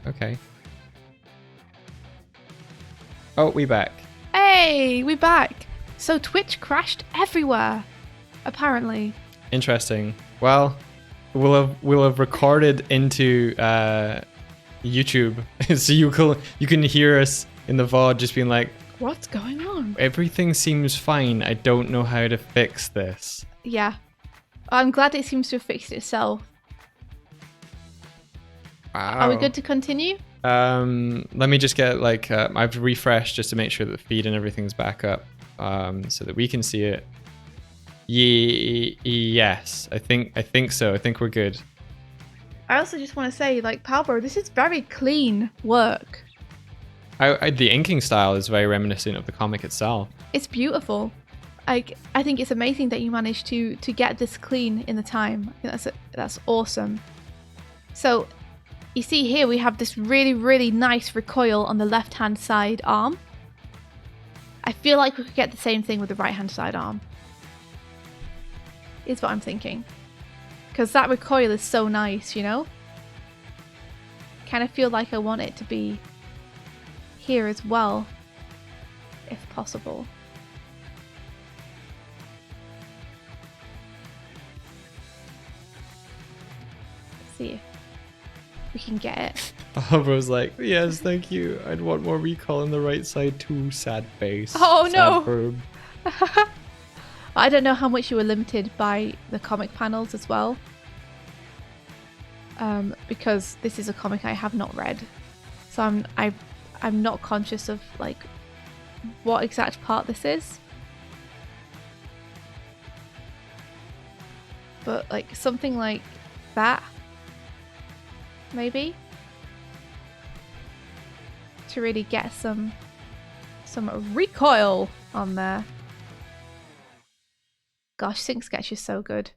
Okay. Oh, we back. Hey, we back. So Twitch crashed everywhere, apparently. Interesting. Well, we'll have recorded into YouTube, so you can hear us in the VOD just being like, What's going on? everything seems fine. I don't know how to fix this. Yeah. I'm glad it seems to have fixed itself. Wow. Are we good to continue? Let me just get like I've refreshed just to make sure that the feed and everything's back up, so that we can see it. Yes, I think so. I think we're good. I also just want to say, like, Palbro, this is very clean work. The inking style is very reminiscent of the comic itself. It's beautiful. I think it's amazing that you managed to get this clean in the time. I think that's awesome. So, you see here we have this really, really nice recoil on the left-hand side arm. I feel like we could get the same thing with the right-hand side arm. Is what I'm thinking. Because that recoil is so nice, you know? Kind of feel like I want it to be here as well, if possible. Let's see if we can get it. Barbara's like, yes, thank you. I'd want more recall on the right side too. Sad face. Oh, Sad no. verb. I don't know how much you were limited by the comic panels as well. Because this is a comic I have not read. So I'm not conscious of like what exact part this is. But like something like that, maybe, to really get some recoil on there. Gosh, Sync Sketch is so good.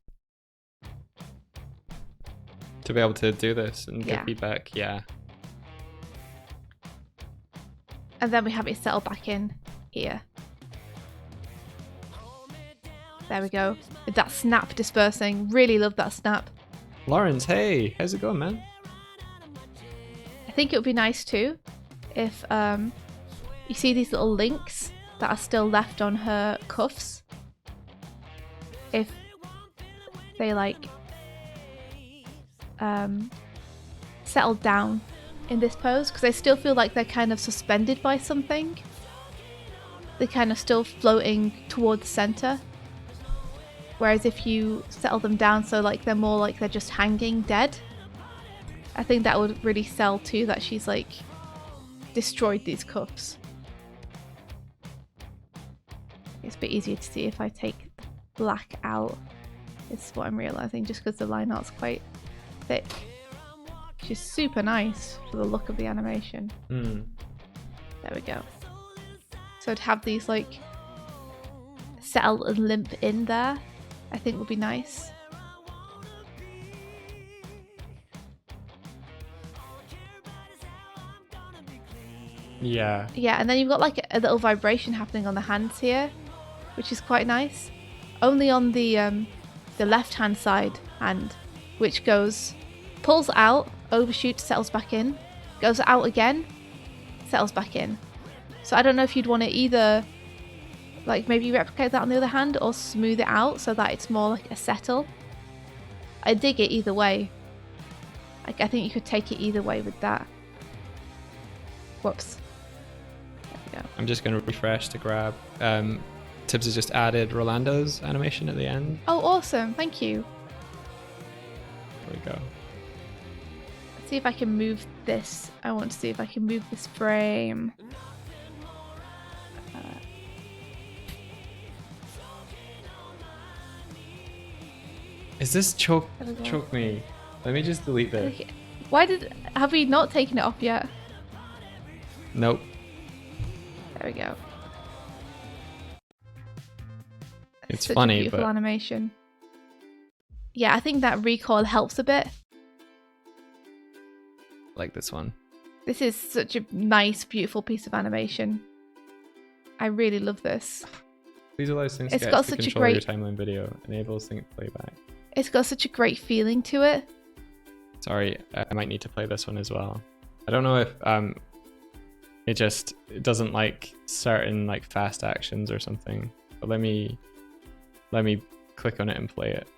To be able to do this and Yeah. get feedback, yeah. And then we have it settle back in here. There we go. With that snap dispersing. Really love that snap. Lawrence, hey, how's it going, man? I think it would be nice too if you see these little links that are still left on her cuffs. If they like settled down in this pose, because I still feel like they're kind of suspended by something. They're kind of still floating toward the center. Whereas if you settle them down so like they're more like they're just hanging dead, I think that would really sell too, that she's like destroyed these cuffs. It's a bit easier to see if I take the black out. Is what I'm realizing, just because the line art's quite thick. Which is super nice for the look of the animation. Mm. There we go. So to have these like settle and limp in there, I think would be nice. Yeah. Yeah, and then you've got like a little vibration happening on the hands here, which is quite nice. Only on the left-hand side hand, which pulls out, overshoots, settles back in, goes out again, settles back in. So I don't know if you'd want to either like maybe replicate that on the other hand or smooth it out so that it's more like a settle. I dig it either way. Like I think you could take it either way with that. Whoops. There we go. I'm just going to refresh to grab. Tibbs has just added Rolando's animation at the end. Oh, awesome. Thank you. There we go. Let's see if I can move this. I want to see if I can move this frame. Is this choke There we go. choke me? Let me just delete this. Okay. Have we not taken it off yet? Nope. There we go. It's Such funny, a beautiful but animation. Yeah, I think that recoil helps a bit. like this one. This is such a nice, beautiful piece of animation. I really love this. Please allow Sync It's Sketch got to such a control your great- timeline video. Enable sync playback. It's got such a great feeling to it. Sorry, I might need to play this one as well. I don't know if it doesn't like certain like fast actions or something. But let me click on it and play it.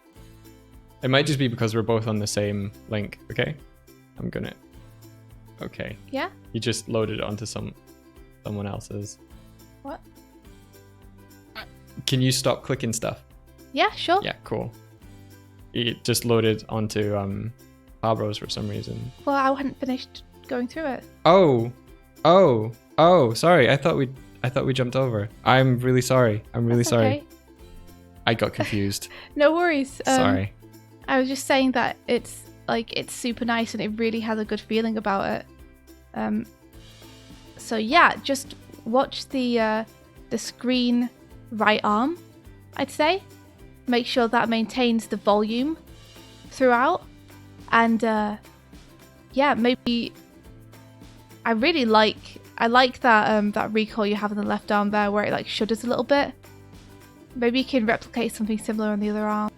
It might just be because we're both on the same link. Okay, I'm gonna. Okay. Yeah? You just loaded it onto someone else's. What? Can you stop clicking stuff? Yeah, sure. Yeah, cool. It just loaded onto Pablo's for some reason. Well, I hadn't finished going through it. Oh, sorry. I thought we jumped over. I'm really sorry. I'm really That's sorry. okay. I got confused. No worries. Sorry. I was just saying that it's super nice and it really has a good feeling about it. So yeah, just watch the screen right arm, I'd say. Make sure that maintains the volume throughout, and yeah, maybe I like that recoil you have on the left arm there, where it like shudders a little bit. Maybe you can replicate something similar on the other arm.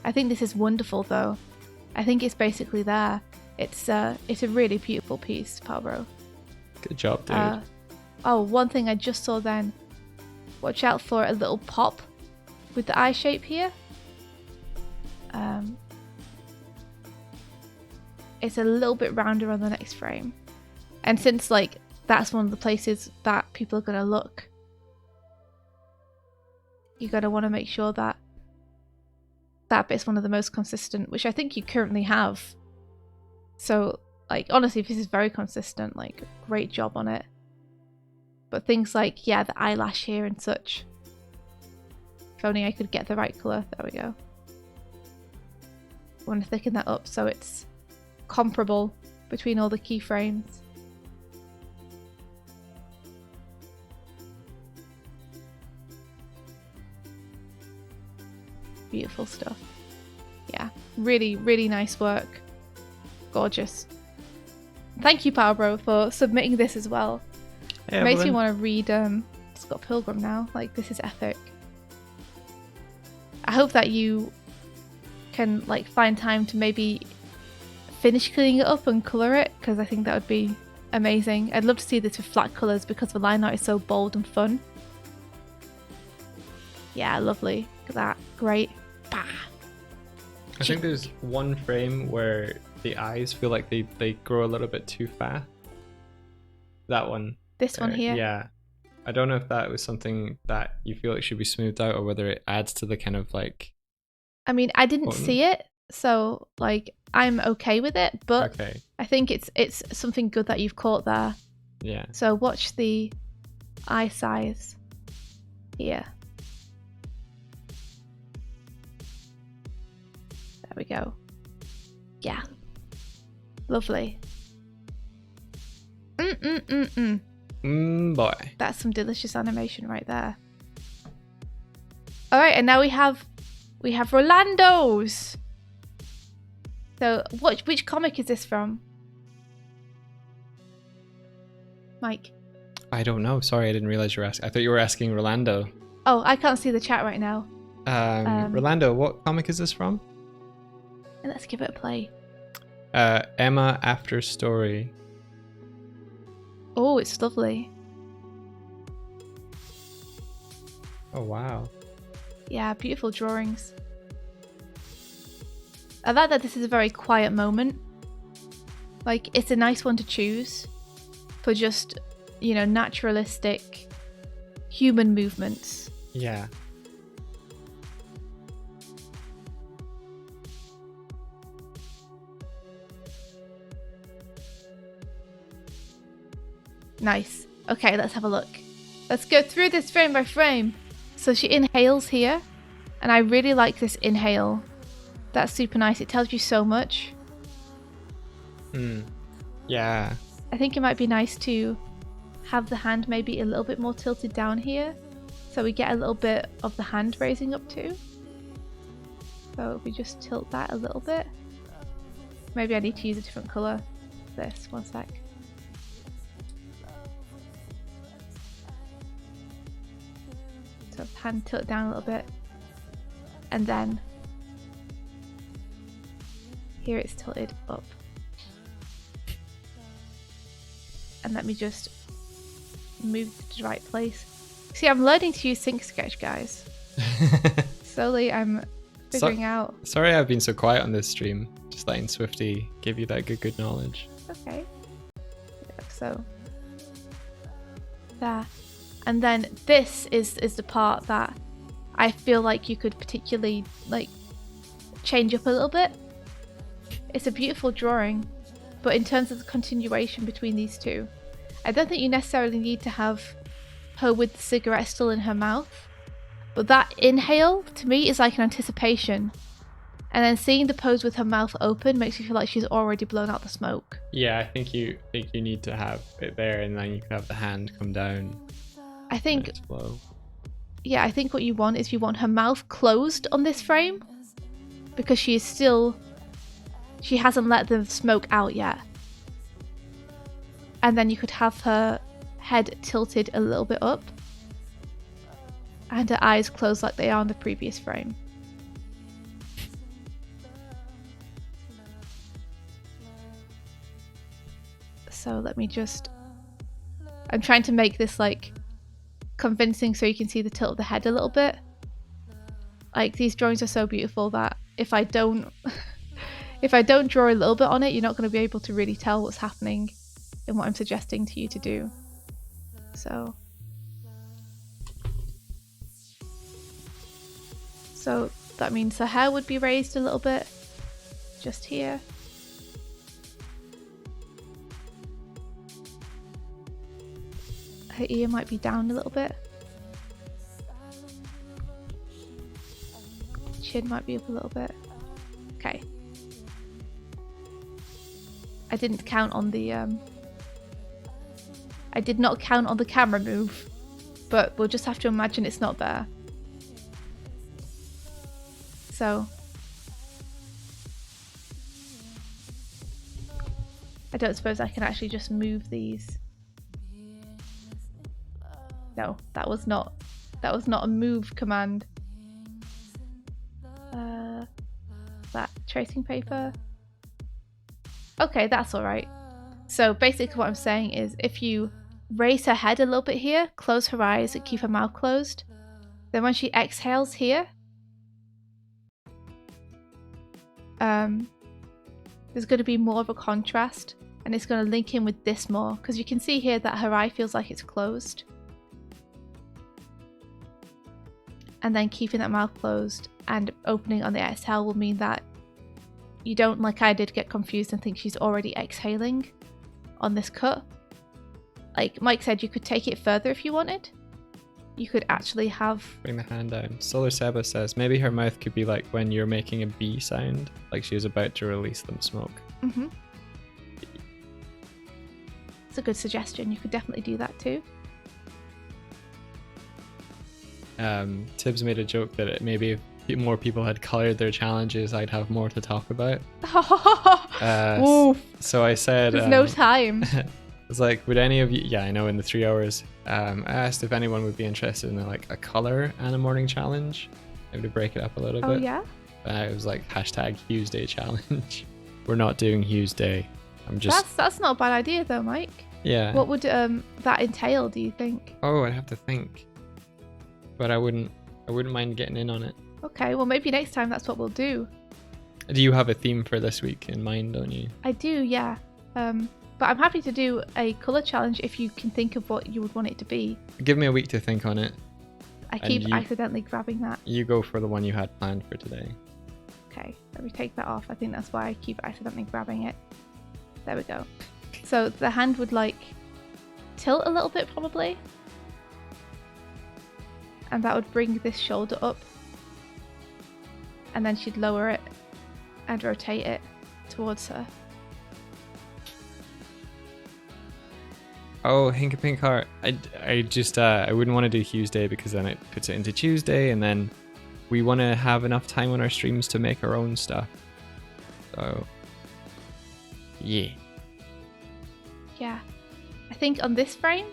I think this is wonderful, though. I think it's basically there. It's a really beautiful piece, Pablo. Good job, dude. Oh, one thing I just saw then. Watch out for a little pop with the eye shape here. It's a little bit rounder on the next frame. And since like that's one of the places that people are going to look, you're going to want to make sure that that bit's one of the most consistent, which I think you currently have. So like honestly, this is very consistent, like great job on it. But things like, yeah, the eyelash here and such. If only I could get the right colour. There we go. I want to thicken that up so it's comparable between all the keyframes. Beautiful stuff. Yeah, really, really nice work. Gorgeous. Thank you, Powerbro, for submitting this as well. Hey, Makes me Evelyn. want to read Scott Pilgrim now. Like, this is epic. I hope that you can like find time to maybe finish cleaning it up and colour it, because I think that would be amazing. I'd love to see this with flat colours because the line art is so bold and fun. Yeah, lovely. Look at that. Great. Bah. I think there's one frame where the eyes feel like they grow a little bit too fast. That one. This one here. Yeah. I don't know if that was something that you feel like should be smoothed out, or whether it adds to the kind of like... I mean, I didn't see it, so like I'm okay with it, but Okay. I think it's something good that you've caught there. Yeah. So watch the eye size here. There we go. Yeah. Lovely. Boy. That's some delicious animation right there. All right, and now we have Rolando's. So, which comic is this from, Mike? I don't know. Sorry, I didn't realize you were asking. I thought you were asking Rolando. Oh, I can't see the chat right now. Rolando, what comic is this from? Let's give it a play. Emma After Story. Oh, it's lovely. Oh, wow. Yeah, beautiful drawings. I like that this is a very quiet moment. Like, it's a nice one to choose for just, you know, naturalistic human movements. Yeah. Nice. Okay, let's have a look. Let's go through this frame by frame. So she inhales here, and I really like this inhale. That's super nice. It tells you so much. Yeah. I think it might be nice to have the hand maybe a little bit more tilted down here, so we get a little bit of the hand raising up too. So if we just tilt that a little bit. Maybe I need to use a different colour for this. One sec. So hand tilt down a little bit, and then here it's tilted up. And let me just move to the right place. See, I'm learning to use Sync Sketch, guys. Slowly I'm figuring out. Sorry I've been so quiet on this stream. Just letting Swifty give you that good knowledge. Okay. So there. And then this is the part that I feel like you could particularly like change up a little bit. It's a beautiful drawing, but in terms of the continuation between these two, I don't think you necessarily need to have her with the cigarette still in her mouth, but that inhale to me is like an anticipation, and then seeing the pose with her mouth open makes you feel like she's already blown out the smoke. Yeah, I think you need to have it there, and then you can have the hand come down. I think, explode. yeah, I think what you want is you want her mouth closed on this frame, because she hasn't let the smoke out yet. And then you could have her head tilted a little bit up and her eyes closed like they are in the previous frame. So let me just... I'm trying to make this like convincing so you can see the tilt of the head a little bit. Like, these drawings are so beautiful that if I don't draw a little bit on it, you're not going to be able to really tell what's happening in what I'm suggesting to you to do. So that means her hair would be raised a little bit, just here. Her ear might be down a little bit. Chin might be up a little bit. Okay. I didn't count on the I did not count on the camera move, but we'll just have to imagine it's not there. So I don't suppose I can actually just move these. No, that was not a move command. That tracing paper. Okay, that's all right. So basically what I'm saying is if you raise her head a little bit here, close her eyes and keep her mouth closed, then when she exhales here, there's going to be more of a contrast, and it's going to link in with this more, because you can see here that her eye feels like it's closed. And then keeping that mouth closed and opening on the exhale will mean that you don't, like I did, get confused and think she's already exhaling on this cut. Like Mike said, you could take it further if you wanted. You could actually have... Bring the hand down. Solar Seba says maybe her mouth could be like when you're making a bee sound, like she was about to release them smoke. Mm-hmm. It's a good suggestion. You could definitely do that too. Tibbs made a joke that maybe if more people had colored their challenges, I'd have more to talk about. So I said... There's no time. It's like, would any of you... Yeah, I know, in the 3 hours. I asked if anyone would be interested in like a color Animorning challenge. Maybe to break it up a little bit. Oh, yeah? It was like #Hugh's Day challenge. We're not doing Hugh's Day. I'm just... That's not a bad idea though, Mike. Yeah. What would that entail, do you think? Oh, I'd have to think. But I wouldn't mind getting in on it. Okay, well maybe next time that's what we'll do. Do you have a theme for this week in mind, don't you? I do, yeah. But I'm happy to do a colour challenge if you can think of what you would want it to be. Give me a week to think on it. I keep accidentally grabbing that. You go for the one you had planned for today. Okay, let me take that off. I think that's why I keep accidentally grabbing it. There we go. So the hand would like tilt a little bit probably. And that would bring this shoulder up. And then she'd lower it and rotate it towards her. Oh, Hinka Pink Heart. I just I wouldn't want to do Hugh's Day because then it puts it into Tuesday, and then we want to have enough time on our streams to make our own stuff. So yeah. Yeah. I think on this frame,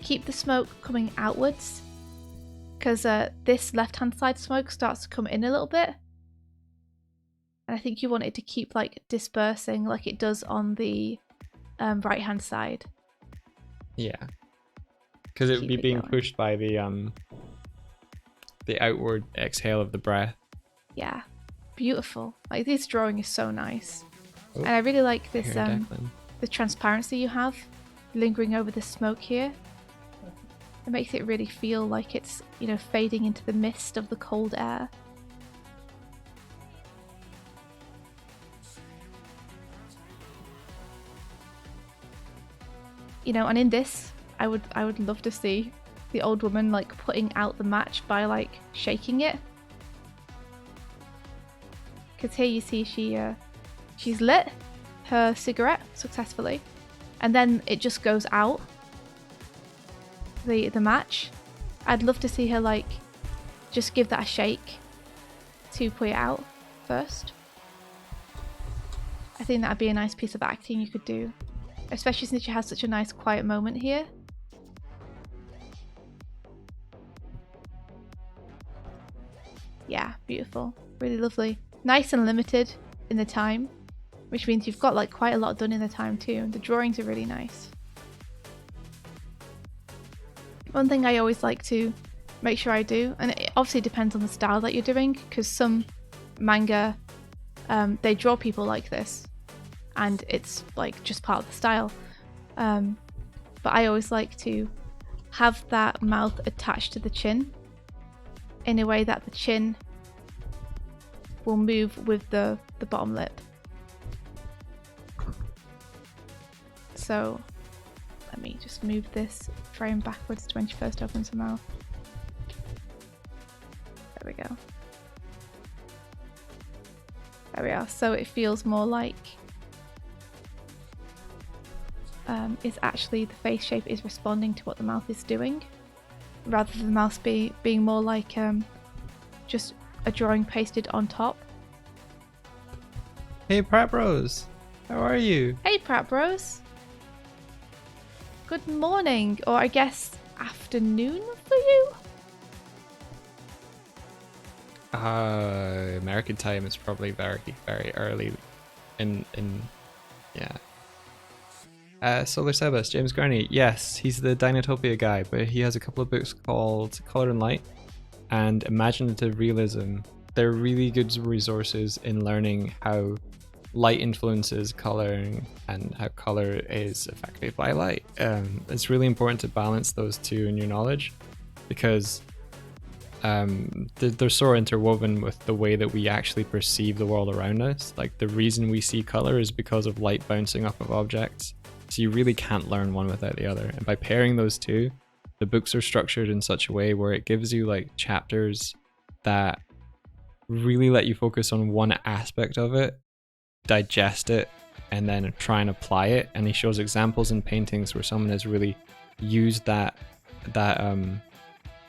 keep the smoke coming outwards, because this left-hand side smoke starts to come in a little bit. And I think you want it to keep like dispersing like it does on the right-hand side. Yeah, because it would be being pushed by the outward exhale of the breath. Yeah, beautiful. Like, this drawing is so nice. Oh, and I really like this Declan. the transparency you have lingering over the smoke here. It makes it really feel like it's, you know, fading into the mist of the cold air. You know, and in this, I would love to see the old woman like putting out the match by like shaking it. Because here you see she's lit her cigarette successfully, and then it just goes out. The match. I'd love to see her like just give that a shake to put it out first. I think that'd be a nice piece of acting you could do, especially since she has such a nice quiet moment here. Yeah, beautiful, really lovely, nice and limited in the time, which means you've got like quite a lot done in the time too. The drawings are really nice. One thing I always like to make sure I do, and it obviously depends on the style that you're doing, because some manga, they draw people like this, and it's like just part of the style. But I always like to have that mouth attached to the chin in a way that the chin will move with the bottom lip. So let me just move this frame backwards to when she first opens her mouth. There we go. There we are. So it feels more like it's actually the face shape is responding to what the mouth is doing, rather than the mouth being more like just a drawing pasted on top. Hey Prep Bros, how are you? Hey Prep Bros. Good morning, or I guess afternoon for you? American time is probably very, very early yeah. Solar Sebas, James Gurney, yes, he's the Dinotopia guy, but he has a couple of books called Color and Light and Imaginative Realism. They're really good resources in learning how light influences coloring and how color is affected by light. It's really important to balance those two in your knowledge, because they're so interwoven with the way that we actually perceive the world around us. Like, the reason we see color is because of light bouncing off of objects. So you really can't learn one without the other. And by pairing those two, the books are structured in such a way where it gives you like chapters that really let you focus on one aspect of it, digest it, and then try and apply it. And he shows examples in paintings where someone has really used that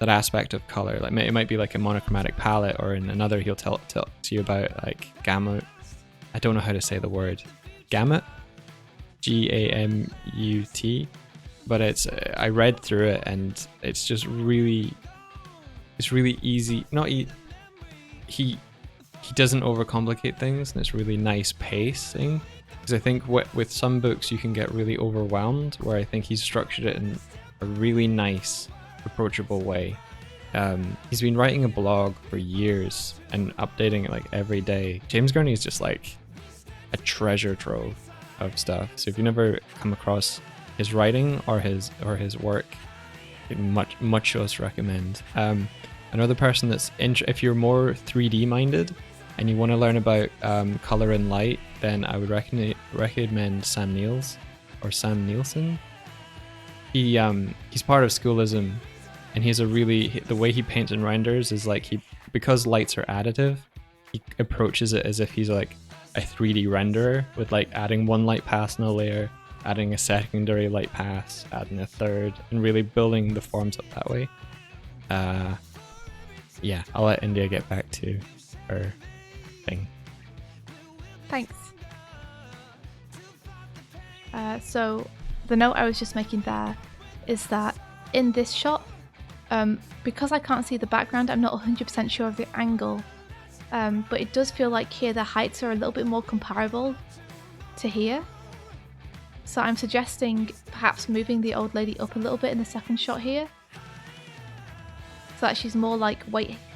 aspect of color. Like, it might be like a monochromatic palette, or in another he'll tell to you about like gamut. I don't know how to say the word gamut, Gamut, but it's I read through it and it's just really, it's really easy. He doesn't overcomplicate things, and it's really nice pacing. Because I think with some books you can get really overwhelmed, where I think he's structured it in a really nice, approachable way. He's been writing a blog for years and updating it like every day. James Gurney is just like a treasure trove of stuff. So if you never come across his writing or his work, much less recommend. Another person that's if you're more 3D minded and you want to learn about color and light, then I would recommend Sam Nielsen. He's part of Schoolism, and he's the way he paints and renders is like because lights are additive, he approaches it as if he's like a 3D renderer, with like adding one light pass in a layer, adding a secondary light pass, adding a third, and really building the forms up that way. Yeah, I'll let India get back to her thing. Thanks. So the note I was just making there is that in this shot, because I can't see the background, I'm not 100% sure of the angle, but it does feel like here the heights are a little bit more comparable to here. So I'm suggesting perhaps moving the old lady up a little bit in the second shot here, so that she's more like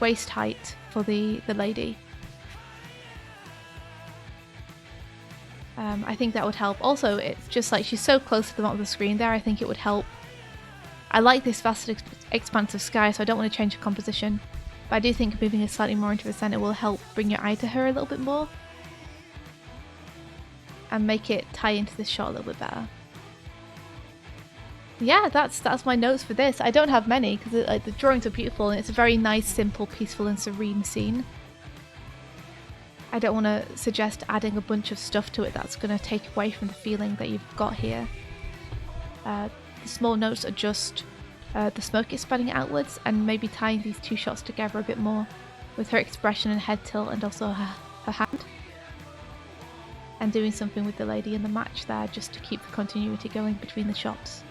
waist height for the lady. I think that would help. Also, it's just like she's so close to the bottom of the screen there, I think it would help. I like this vast expanse of sky, so I don't want to change the composition. But I do think moving it slightly more into the centre will help bring your eye to her a little bit more. And make it tie into this shot a little bit better. Yeah, that's my notes for this. I don't have many because like, the drawings are beautiful and it's a very nice, simple, peaceful and serene scene. I don't want to suggest adding a bunch of stuff to it that's going to take away from the feeling that you've got here. The small notes are just the smoke expanding outwards and maybe tying these two shots together a bit more with her expression and head tilt and also her hand. And doing something with the lady in the match there just to keep the continuity going between the shots.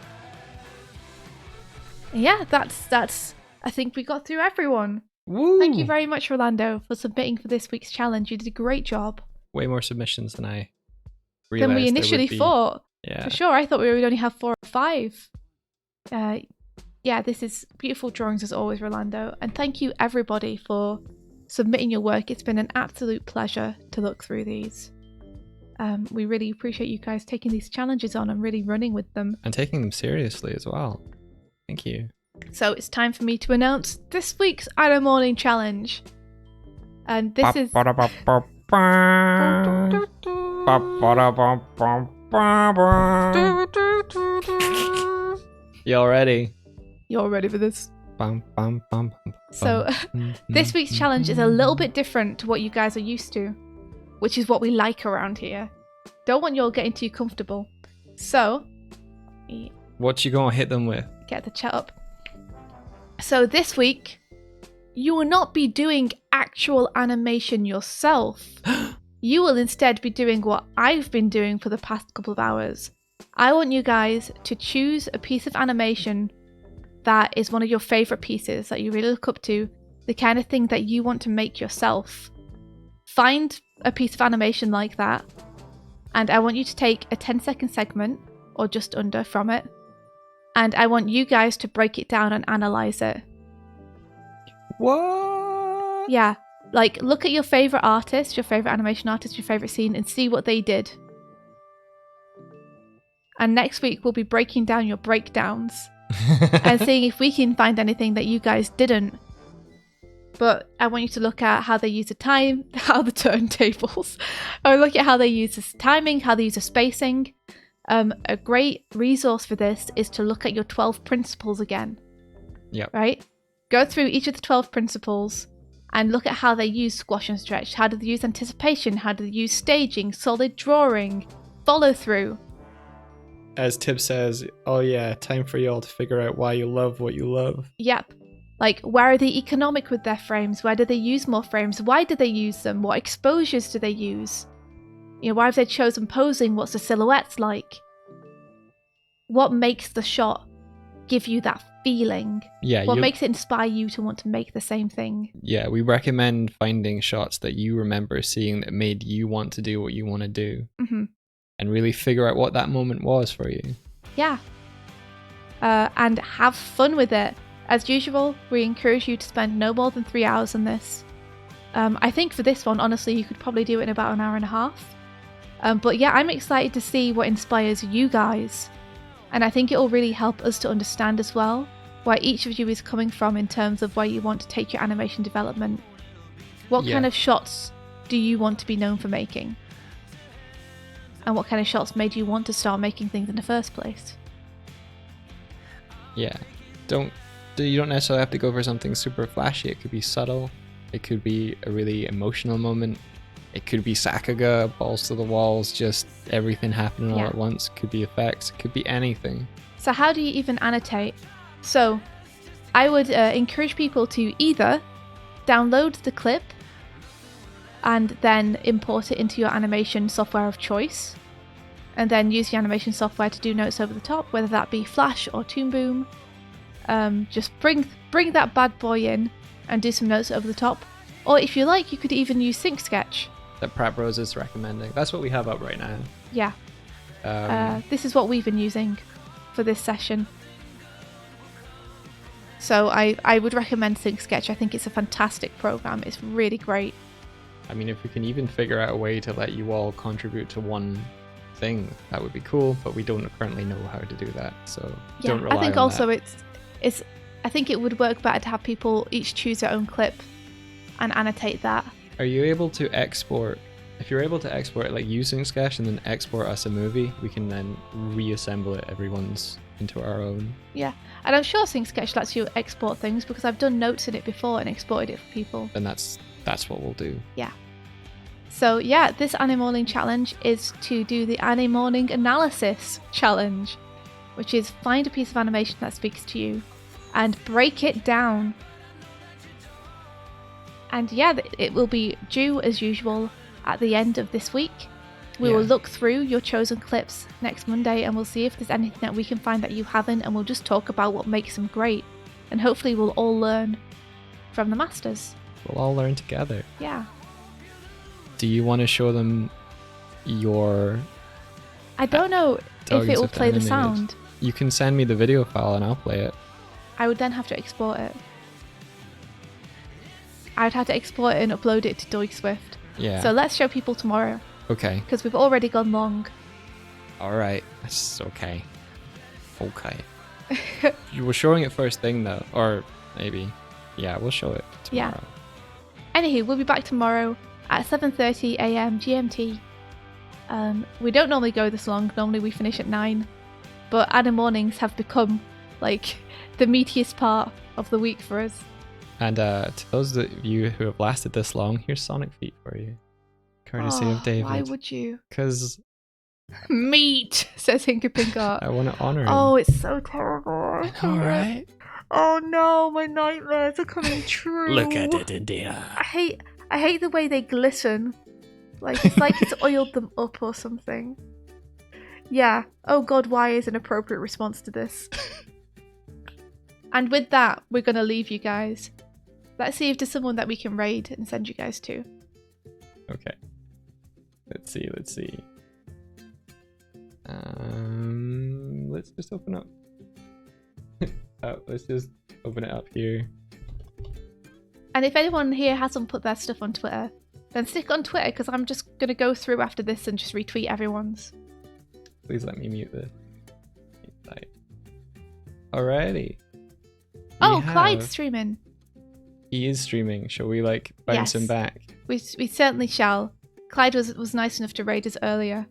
Yeah, that's I think we got through everyone. Woo! Thank you very much, Rolando, for submitting for this week's challenge. You did a great job. Way more submissions than I realized Than we initially thought. Yeah. For sure, I thought we would only have 4 or 5. Yeah, this is beautiful drawings as always, Rolando. And thank you everybody for submitting your work. It's been an absolute pleasure to look through these. We really appreciate you guys taking these challenges on and really running with them. And taking them seriously as well. Thank you. So it's time for me to announce this week's Animorning Challenge. And this is... Y'all ready? You're ready for this? So this this week's challenge is a little bit different to what you guys are used to, which is what we like around here. Don't want you all getting too comfortable. So... What you gonna hit them with? Get the chat up. So this week, you will not be doing actual animation yourself. You will instead be doing what I've been doing for the past couple of hours. I want you guys to choose a piece of animation that is one of your favourite pieces that you really look up to, the kind of thing that you want to make yourself. Find a piece of animation like that, and I want you to take a 10-second segment, or just under, from it. And I want you guys to break it down and analyse it. What? Yeah. Like, look at your favourite artist, your favourite animation artist, your favourite scene, and see what they did. And next week, we'll be breaking down your breakdowns. And seeing if we can find anything that you guys didn't. But I want you to look at how they use the time, how the turntables. Or look at how they use the timing, how they use the spacing. A great resource for this is to look at your 12 principles again. Yep. Right? Go through each of the 12 principles and look at how they use squash and stretch. How do they use anticipation? How do they use staging, solid drawing, follow through? As Tib says, oh yeah, time for y'all to figure out why you love what you love. Yep. Like, where are they economic with their frames? Where do they use more frames? Why do they use them? What exposures do they use? You know, why have they chosen posing? What's the silhouettes like? What makes the shot give you that feeling? Yeah. What makes it inspire you to want to make the same thing? Yeah, we recommend finding shots that you remember seeing that made you want to do what you want to do. Mm-hmm. And really figure out what that moment was for you. Yeah. And have fun with it. As usual, we encourage you to spend no more than 3 hours on this. I think for this one, honestly, you could probably do it in about an hour and a half. But yeah, I'm excited to see what inspires you guys. And I think it will really help us to understand as well where each of you is coming from in terms of where you want to take your animation development. What kind of shots do you want to be known for making? And what kind of shots made you want to start making things in the first place? Yeah. You don't necessarily have to go for something super flashy. It could be subtle. It could be a really emotional moment. It could be Sakuga, balls to the walls, just everything happening all at once. It could be effects. It could be anything. So how do you even annotate? So I would encourage people to either download the clip and then import it into your animation software of choice, and then use the animation software to do notes over the top, whether that be Flash or Toon Boom. Just bring that bad boy in and do some notes over the top. Or if you like, you could even use Sync Sketch. That Prep Rose is recommending. That's what we have up right now. Yeah. This is what we've been using for this session. So I would recommend Sync Sketch. I think it's a fantastic program. It's really great. I mean, if we can even figure out a way to let you all contribute to one thing, that would be cool, but we don't currently know how to do that, so Yeah, don't rely I think on also that. it's I think it would work better to have people each choose their own clip and annotate that. Are you able to export? If you're able to export it like using Sketch and then export us a movie, we can then reassemble it everyone's into our own. Yeah, and I'm sure Sketch lets you export things because I've done notes in it before and exported it for people. And that's what we'll do. Yeah. So yeah, this Animorning Challenge is to do the Animorning Analysis Challenge, which is find a piece of animation that speaks to you and break it down. And yeah, it will be due as usual at the end of this week. We will look through your chosen clips next Monday and we'll see if there's anything that we can find that you haven't, and we'll just talk about what makes them great. And hopefully we'll all learn from the masters. We'll all learn together. Yeah. Do you want to show them your... I don't know Dogs if it will with play the animated. sound. You can send me the video file and I'll play it. I would then have to export it. I would have to export it and upload it to Doig Swift. Yeah. So let's show people tomorrow, Okay. because we've already gone long. Alright. That's okay. Okay. You were showing it first thing though. Or maybe. Yeah, we'll show it tomorrow. Anywho, we'll be back tomorrow at 7:30 AM GMT. We don't normally go this long. Normally we finish at 9. But Animornings have become like the meatiest part of the week for us. And to those of you who have lasted this long, here's Sonic Feet for you. Courtesy of David. Why would you? Because Meat, says Hinka Pinkart. I want to honor him. Oh, it's so terrible. Alright. Oh no, my nightmares are coming true. Look at it, India. I hate the way they glisten. Like it's like it's oiled them up or something. Yeah. Oh god, why is an appropriate response to this? And with that, we're gonna leave you guys. Let's see if there's someone that we can raid and send you guys to. Okay. Let's see. Let's just open up. Let's just open it up here. And if anyone here hasn't put their stuff on Twitter, then stick on Twitter, because I'm just gonna go through after this and just retweet everyone's. Please let me mute this. Alrighty. Oh, Clyde's streaming. He is streaming. Shall we like bounce him Yes. back? We certainly shall. Clyde was nice enough to raid us earlier.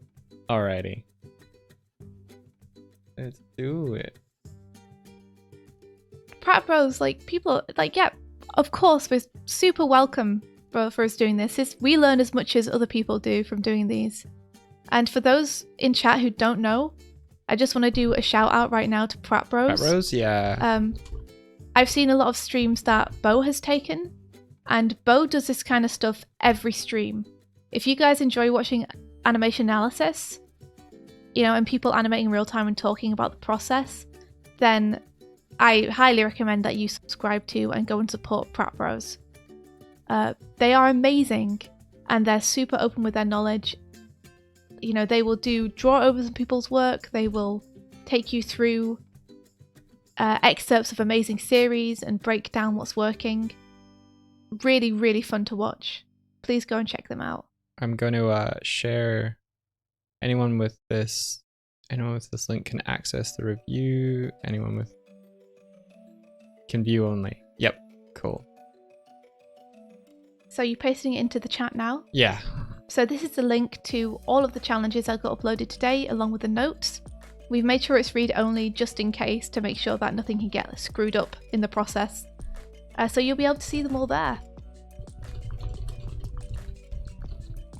Alrighty. Let's do it. Pratt Bros, like people, like yeah, of course we're super welcome for us doing this. We learn as much as other people do from doing these. And for those in chat who don't know, I just want to do a shout out right now to Pratt Bros. Pratt Bros, yeah. I've seen a lot of streams that Bo has taken, and Bo does this kind of stuff every stream. If you guys enjoy watching animation analysis, and people animating real time and talking about the process, then I highly recommend that you subscribe to and go and support Pratt Bros. They are amazing, and they're super open with their knowledge. They will do drawovers of people's work. They will take you through excerpts of amazing series and break down what's working. Really, really fun to watch. Please go and check them out. I'm going to share. Anyone with this link can access the review. Anyone with can view only. Yep, cool. So you're pasting it into the chat now? Yeah. So this is the link to all of the challenges that got uploaded today, along with the notes. We've made sure it's read only just in case, to make sure that nothing can get screwed up in the process. So you'll be able to see them all there.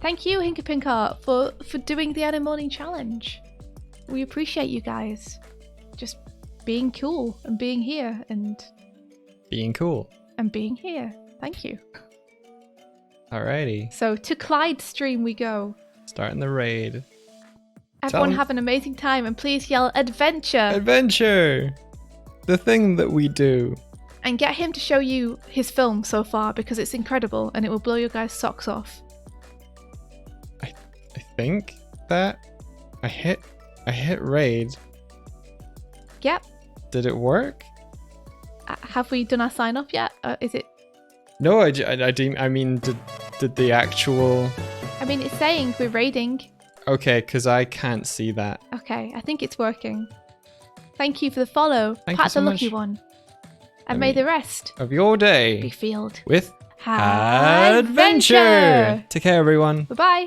Thank you, Hinka Pinkart, for doing the Animorning Challenge. We appreciate you guys just being cool and being here and Being cool. being here. Thank you. Alrighty. So to Clyde's stream we go. Starting the raid. Everyone Tell 'em- have an amazing time, and please yell adventure Adventure! The thing that we do. and get him to show you his film so far, because it's incredible and it will blow your guys' socks off. I think that I hit raid. Yep. Did it work? Have we done our sign off yet? Is it? No, I didn't. I mean, did the actual? I mean, it's saying we're raiding. Okay, because I can't see that. Okay, I think it's working. Thank you for the follow. Thank you Pat so the lucky much. one. And Let may me- the rest Of your be day filled. with Adventure! adventure. Take care, everyone. Bye-bye.